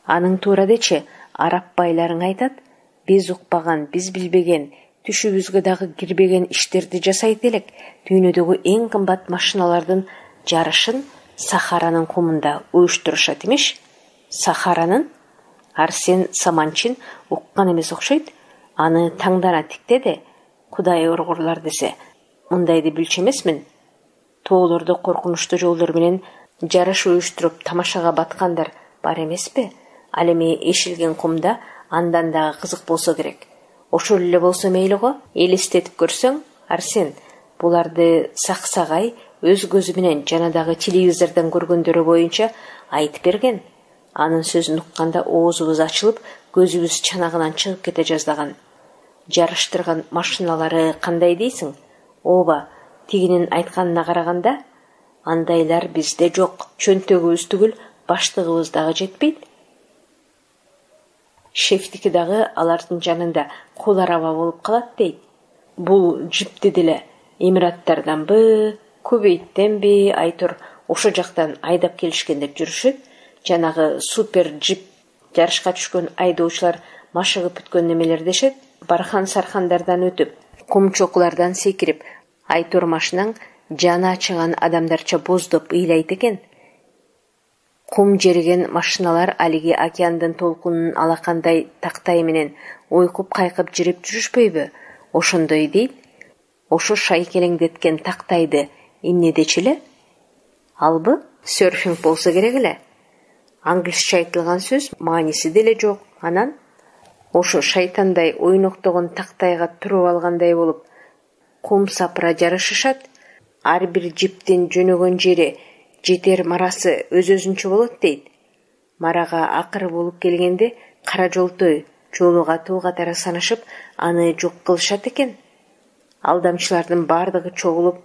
Анын туура дечи, араб байларың айтат, биз укпаган, биз билбеген, түшүбүзгө дагы кирбеген иштерди жасайт элек. Дүйнөдөгү эң кымбат машиналардын жарышын Сахаранын кумунда уюштурушат эмеш. Сахаранын? Арсен Саманчин уккан эмес окшойт. Аны таңдана тиктеди. Кудай оргурлар десе, мындайды билчү эмесмин. Тоолордо коркунучтуу жолдор менен жарыш уюштуруп тамашага баткандар бар эмеспи? Ал эми эшилген кумда андан дагы кызык болсо керек. Ошол эле болсо мейли го. Элестетип көрсөң, Арсен, буларды саксагай өз көзү менен жана дагы телевизордон көргөндөрү боюнча айтып берген. Анын сөзүн укканда оозубуз ачылып, көзүбүз чанагынан чыгып кете жаздаган. Жарыштырган машиналары кандай дейсиң? Ооба, тигинин айтканына караганда, андайлар бизде жок. Чөнтөгүбүз түгүл, баштыгыбыз дагы жетпейт. Шефтики дагы алардын жанында кол араба болуп калат дейт. Бул жипти деле Эмираттарданбы, Кувейттенби, айтор ошо жактан айдап келишкендер жүрүшөт. Жанагы супер джип жарышка түшкөн айдоочулар машыгып бүткөн немелер дешет. Бархан сархандардан өтүп, кумчоклардан секирип, айтор машинаң жаны ачыган адамдарча боздоп ыйлайт экен. Кум жерген машиналар алиги океандын толкунун алакандай тактай менен ойкуп кайкып жирип жүрүшпөйбү? Ошондой дейт. Ошо шайкелеңдеткен тактайды эмнедечиле? Албы серфинг болсо керек эле. Англисче айтылган сөз мааниси деле жок. Анан ошо шайтандай ойноктогон тактайга туруп алгандай болуп кум сапыра жарышышат. Ар бир жиптин жөнөгөн жери, жетер марасы өз-өзүнчө болот дейт. Марага акыры болуп келгенде кара жолтой, жолу катуу катары санашып, аны жок кылышат экен. Алдамчылардын бардыгы чогулуп,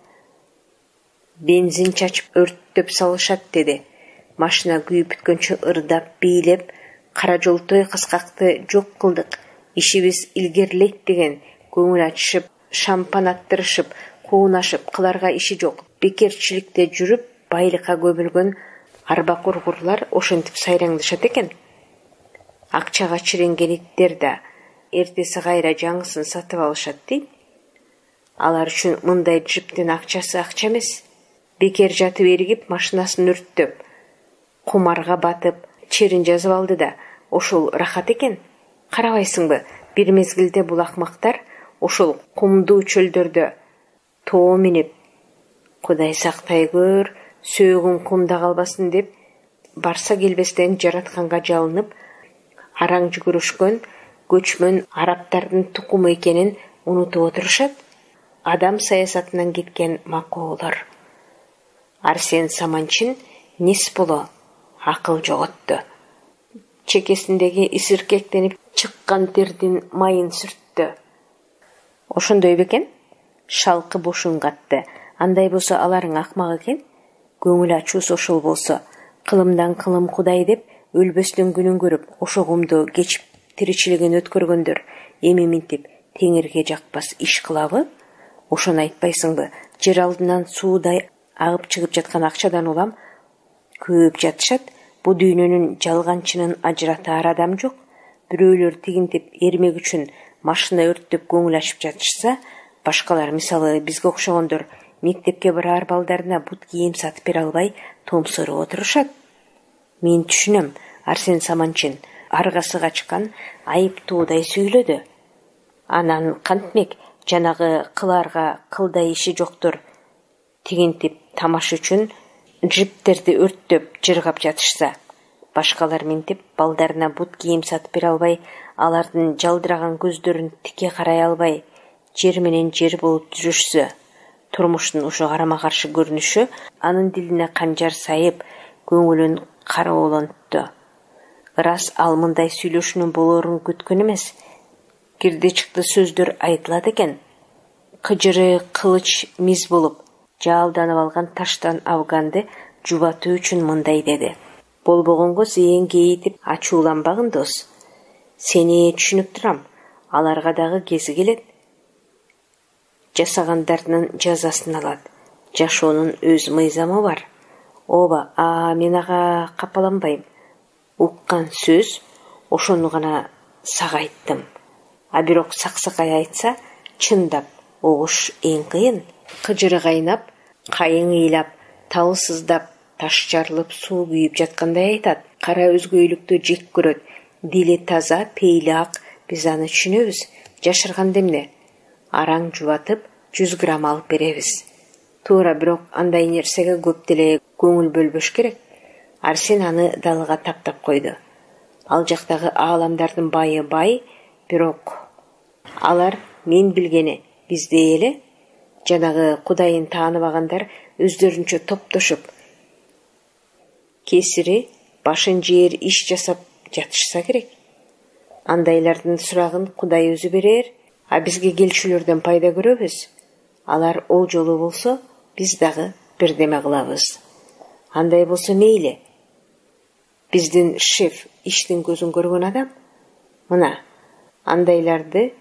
бензин чачып өрттөп салышат деди. Машина күйүп бүткөнчө ырдап, бийлеп, кара жолтой кыскакты жок кылдык, ишибиз илгерилейт деген көңүл ачышып, шампан аттырышып, куунашып, кыларга иши жок. Бекерчиликте жүрүп, байлыкка көмүлгөн арба кургурлар ошентип сайраңдашат экен. Акчага чиренген иттер да эртеси кайра жаңысын сатып алышат дейт. Алар үчүн мындай джиптин акчасы акча эмес. Бекер жатып эригип, машинасын өрттөп, кумарга батып, черин жазып алды да, ошол рахат экен. Карабайсыңбы, бир мезгилде бул акмактар ошол кумдуу чөлдөрдө тоо минип, Кудай сактай көр, сөөгүн кумда калбасын деп, барса келбестен жаратканга жалынып, араң жүгүрүшкөн көчмөн арабтардын тукуму экенин унутуп отурушат. Адам саясатынан кеткен макоолор. Арсен Саманчин несполо акыл жоготту. Чекесиндеги исиркектенип чыккан тердин майын сүрттү. Ошондой бекен? Шалкы бошун катты. Андай болсо аларың акмак экен. Көңүл ачуусу ошол болсо, кылымдан кылым Кудай деп өлбөстөн күнүн көрүп, ошо кумду кечип тиричилигин өткөргөндөр эми минтип теңирге жакпас иш кылабы? Ошону айтпайсыңбы? жер алдынан суудай агып чыгып жаткан акчадан улам көп жатышат. Бу дүйнөнүн жалганчынын ажыратаар адам жок. Бирөөлөр тигинтип эрмек үчүн машина өрттөп көңүл ачып жатышса, башкалар, мисалы бизге окшогондор, мектепке барар балдарына бут кийим сатып бере албай томсоруп отурушат. Мен түшүнөм. Арсен Саманчин аргасы качкан айыптуудай сүйлөдү. Анан кантмек жанагы кыларга кылдай иши жоктор тигинтип тамаш үчүн джиптерди өрттөп жыргап жатышса, башкалар минтип балдарына бут кийим сатып бере албай, алардын жалдыраган көздөрүн тике карай албай, жер менен жер болуп жүрүшсө, турмуштун ушу карама-каршы көрүнүшү анын дилине канжар сайып, көңүлүн кароолонтту. Ырас ал мындай сүйлөшүүнүн болоорун күткөн эмес. Кирди чыкты сөздөр айтылат экен. Кыжыры кылыч миз болуп, жаалданып алган таштан Афганды жубатуу үчүн мындай деди. Болбогонго зээн кейитип ачууланбагын дос. Сени түшүнүп турам. Аларга дагы кези келет. Жасагандарынын жазасын алат. Жашоонун өз мыйзамы бар. Ооба, мен ага капаланбайм. Уккан сөз ошону гана сага айттым. А бирок саксакай айтса, чындап угуш эң кыйын. Кыжыры кайнап, кайың ыйлап, тал сыздап, таш жарылып, суу күйүп жаткандай айтат. Кара өзгөйлүктү жек көрөт. Дили таза, пейли ак. Биз аны түшүнөбүз. Жашырганда эмне? Араң жубатып, 100 грамм алып беребиз. Туура, бирок андай нерсеге көп деле көңүл бөлбөш керек. Арсен аны далга таптап койду. Ал жактагы ааламдардын байы бай, бирок алар мен билгени бизде эле жанагы Кудайын тааныбагандар өздөрүнчө топтошуп, кесири башын жээр иш жасап жатышса керек. Андайлардын сурагын Кудай өзү берер, а бизге келчүлөрдөн пайда көрөбүз. Алар ол жолу болсо, биз дагы бирдеме кылабыз. Андай болсо мейли. Биздин шеф иштин көзүн көргөн адам. Мына, андайларды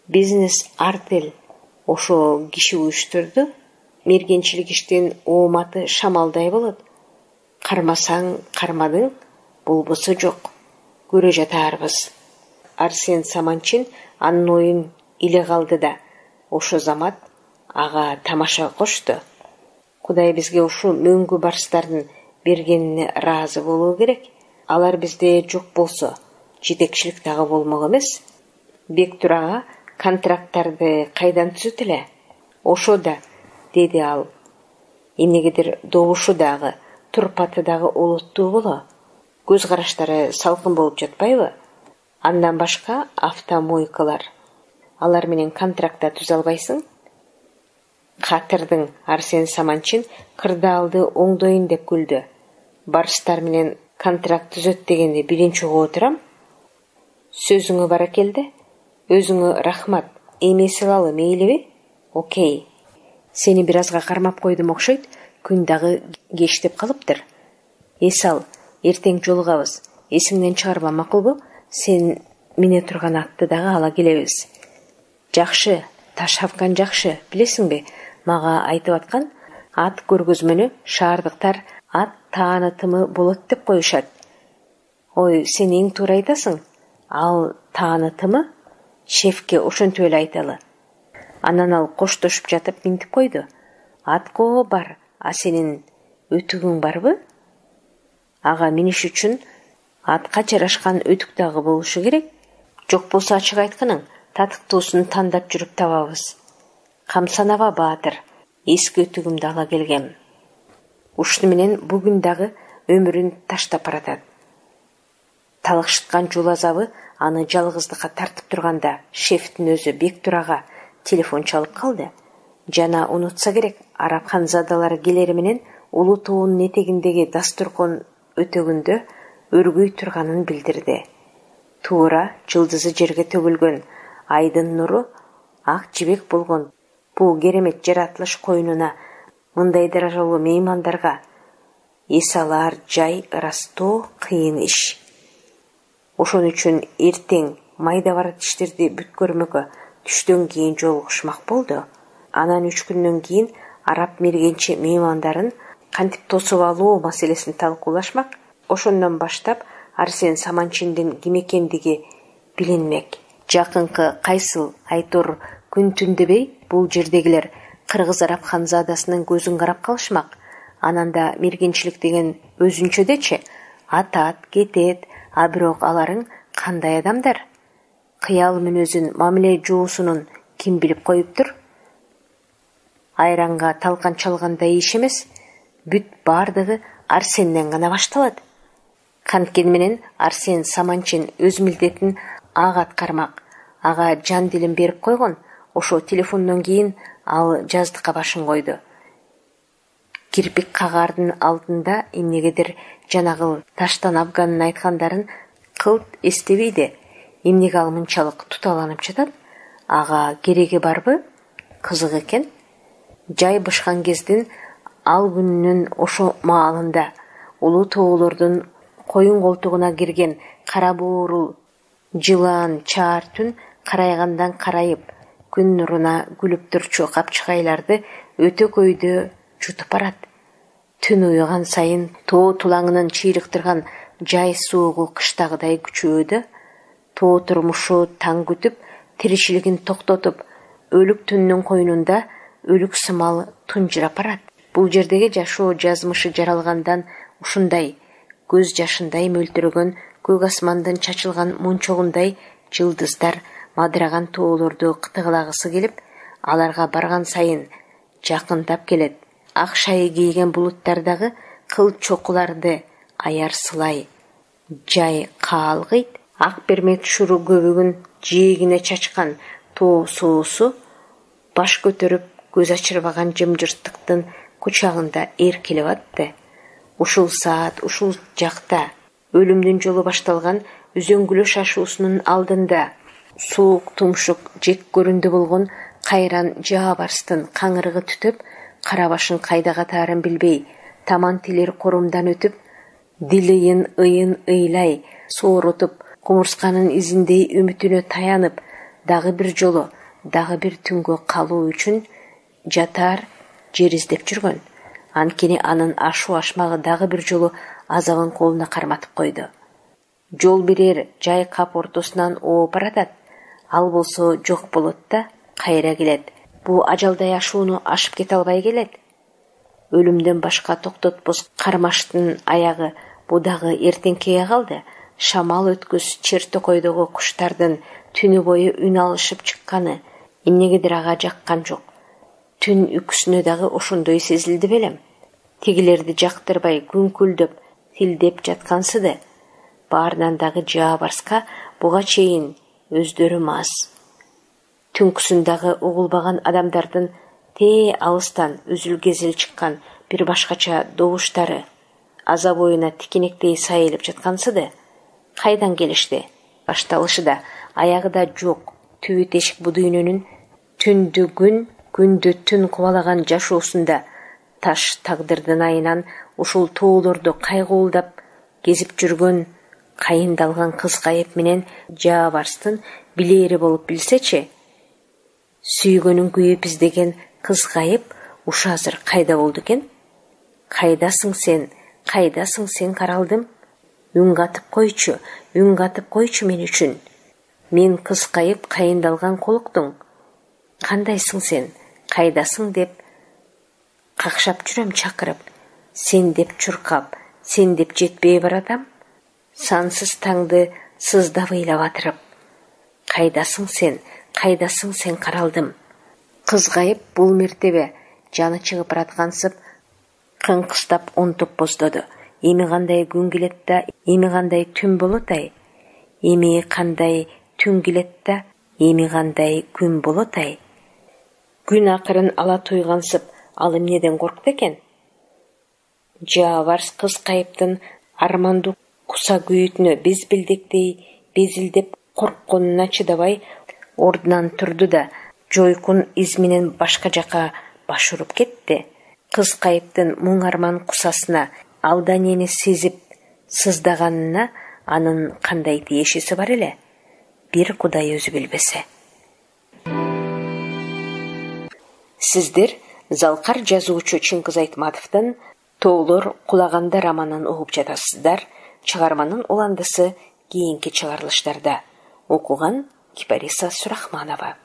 бизнес артель ошо киши уюштурду. Мергенчилик иштин ооматы шамалдай болот. Кармасаң кармадың, болбосо жок. Көрө жатаарбыз. Арсен Саманчин анын оюн иле калды да, ошо замат ага тамаша кошту. Кудай бизге ушу мөңгү барстардын бергенине ыраазы болуу керек. Алар бизде жок болсо, жетекчилик дагы болмок эмес. Бектур ага контракттарды кайдан түзөт эле? Ошо да, деди ал. Эмнегедир добушу дагы, турпаты дагы олоттуу боло. Көз караштары салкын болуп жатпайбы? Андан башка автомойкалар. Алар менен контрактта түзө албайсың? Катырдың. Арсен Саманчин кырдаалды оңдойын деп күлдү. Барстар менен контракт түзөт дегенди биринчи угуп отурам. Сөзүңө баракелде. Өзүңө рахмат. Эми салалы мейлиби? Окей. Сени бир азга кармап койдум окшойт. Күн дагы кештеп калыптыр. Эсал, эртең жолугабыз. Эсиңден чыгарба, макулбу? Сен мине турган атты дагы ала келебиз. Жакшы, Ташавкан жакшы, билесиңби? Мага айтып аткан ат көргөзмөнү шаардыктар ат таанытымы болот деп коюшат. Ой, сен эң туура айтасың. Ал таанытымы? Шефке ошентип эле айталы. Анан ал коштошуп жатып минтип койду. Атко бар, а сенин өтүгүң барбы? Ага миниш үчүн атка жарашкан өтүк дагы болушу керек. Жок болсо ачык айтканың, татыктуусун тандап жүрүп табабыз. Камсанаба баатыр, эски өтүгүмдү ала келгем. Ушуну менен бүгүн дагы өмүрүн таштап баратат. Талыкшыткан жол азабы аны жалгыздыкка тартып турганда шефтин өзү Бектур ага телефон чалып калды. Жана унутса керек, араб ханзадалары келери менен улуу тоонун этегиндеги дастуркон өтөгүндө өргөй турганын билдирди. Туура жылдызы жерге төгүлгөн, айдын нуру ак жибек болгон бул керемет жаратылыш коюнуна мындай даражалуу меймандарга эсалар жай ырастоо кыйын иш. Ошон үчүн эртең майда бар иштерди бүткөрмөккө түштөн кийин жолугушмак болду. Анан 3 күндөн кийин араб мергенчи меймандарын кантип тосуп алуу маселесин талкуулашмак. Ошондон баштап Арсен Саманчиндин ким экендиги билинмек. Жакынкы кайсыл айтор күн түн дебей бул жердегилер кыргыз араб ханзадасынын көзүн карап калышмак. Анан да мергенчилик деген өзүнчөдечи атат, кетет, а бирок аларың кандай адамдар? Кыял мүнөзүн, мамиле жоосунун ким билип коюптур? Айранга талкан чалгандай иш эмес, бүт бардыгы Арсенден гана башталат. Канткени менен Арсен Саманчин өз милдетин ага аткармак. Ага жан дилин берип койгон. Ошо телефондон кийин ал жаздыкка башын койду. Кирпик кагардын алдында эмнегедир жанагыл таштан абганын айткандарын кылт эстебейди. Эмнеге ал мынчалык туталанып жатат? Ага кереги барбы? Кызык экен. Жай бышкан кездин ал күнүнүн ошо маалында улуу тоолордун коюн колтугуна кирген кара буурул жылаан чаар түн карайгандан карайып, күн нуруна күлүп турчу капчыгайларды өтө көйдө жутуп барат. Түн уюган сайын тоо тулаңынын чыйрыктырган жай суугу кыштагыдай күчөөдө. Тоо турмушу таң күтүп, тиричилигин токтотуп, өлүк түндүн койнунда өлүк сымал тунжурап барат. Бул жердеги жашоо жазмышы жаралгандан ушундай көз жашындай мөлтүрөгөн көк асмандын чачылган мончогундай жылдыздар мадыраган тоолорду кытыгылагысы келип, аларга барган сайын жакындап келет. Ак шайы кийген булуттардагы кыл чокуларды аярсылай жай каалгыйт. Ак бермек шуру көбүгүн жээгине чачкан тоо соосу баш көтөрүп көз ачырбаган жымжырттыктын кучагында эркелеп атты. Ушул саат, ушул жакта өлүмдүн жолу башталган үзөңгүлө шашуусунун алдында суук тумшук жек көрүндү болгон кайран жаабарстын каңырыгы түтүп, кара башын кайда катаарын билбей, таман тилер корумдан өтүп, дилийин ыйын ыйлай, сооротуп, кумурсканын изиндей үмүтүнө таянып, дагы бир жолу, дагы бир түнгө калуу үчүн жатар жер издеп жүргөн. Анткени анын ашу ашмагы дагы бир жолу азабын колуна карматып койду. Жол берер жай кап ортосунан ооп баратат. Ал болсо жок болот да кайра келет. Бул ажалдай ашууну ашып кете албай келет. Өлүмдөн башка токтотпос кармаштын аягы бу дагы эртеңкиге калды. Шамал өткөс чертөкөйдөгү куштардын түнү бою үн алышып чыкканы эмнегедир ага жаккан жок. Түн үкүсүнө дагы ошондой сезилди белем. Тигилерди жактырбай күңкүлдөп, тилдеп жаткансыды. Баарынан дагы жаабарска буга чейин өздөрү мас. Түнкүсүн дагы угулбаган адамдардын тээ алыстан үзүл-кезил чыккан бир башкача добуштары аза боюна тикенектей сайылып жаткансыды. Кайдан келишти? Башталышы да, аягы да жок. Түбү тешик бу дүйнөнүн түндү күн, күндү түн кубалаган жашоосунда таш тагдырдын айынан ушул тоолорду кайгуулдап кезип жүргөн кайындалган кыз кайып менен жаабарстын билери болуп билсечи, сүйгөнүн күйүп издеген кыз кайып ушу азыр кайда болду экен? Кайдасың сен каралдым? Үн катып койчу мен үчүн. Мен кыз кайып кайындалган колуктуң. Кандайсың сен? Кайдасың деп какшап жүрөм чакырып. Сен деп чуркап, сен деп жетпей баратам. Сансыз таңды сыздап ыйлап атырып. Кайдасың сен каралдым? Кыз кайып бул мертебе жаны чыгып бараткансып кыңкыстап онтуп боздоду. Эми кандай күн келет да, эми кандай түн болот ай? Эми кандай түн келет да, эми кандай күн болот ай? Күн акырын ала туйгансып, ал эмнеден коркты экен? Жаабарс кыз кайыптын армандуу куса күйүтүнө без билдектей безилдеп коркконуна чыдабай ордунан турду да жойкун из менен башка жака баш уруп кетти. Кыз кайыптын муң арман кусасына алданени сезип сыздаганына анын кандай тиешеси бар эле? Бир Кудай өзү билбесе. Сиздер Залкар жазуучу Чыңгыз Айтматовдун Тоолор кулаганда романын угуп жатасыздар. Чыгарманын уландысы кийинки чыгарылыштарда. Окуган Кипариса Сурахманова.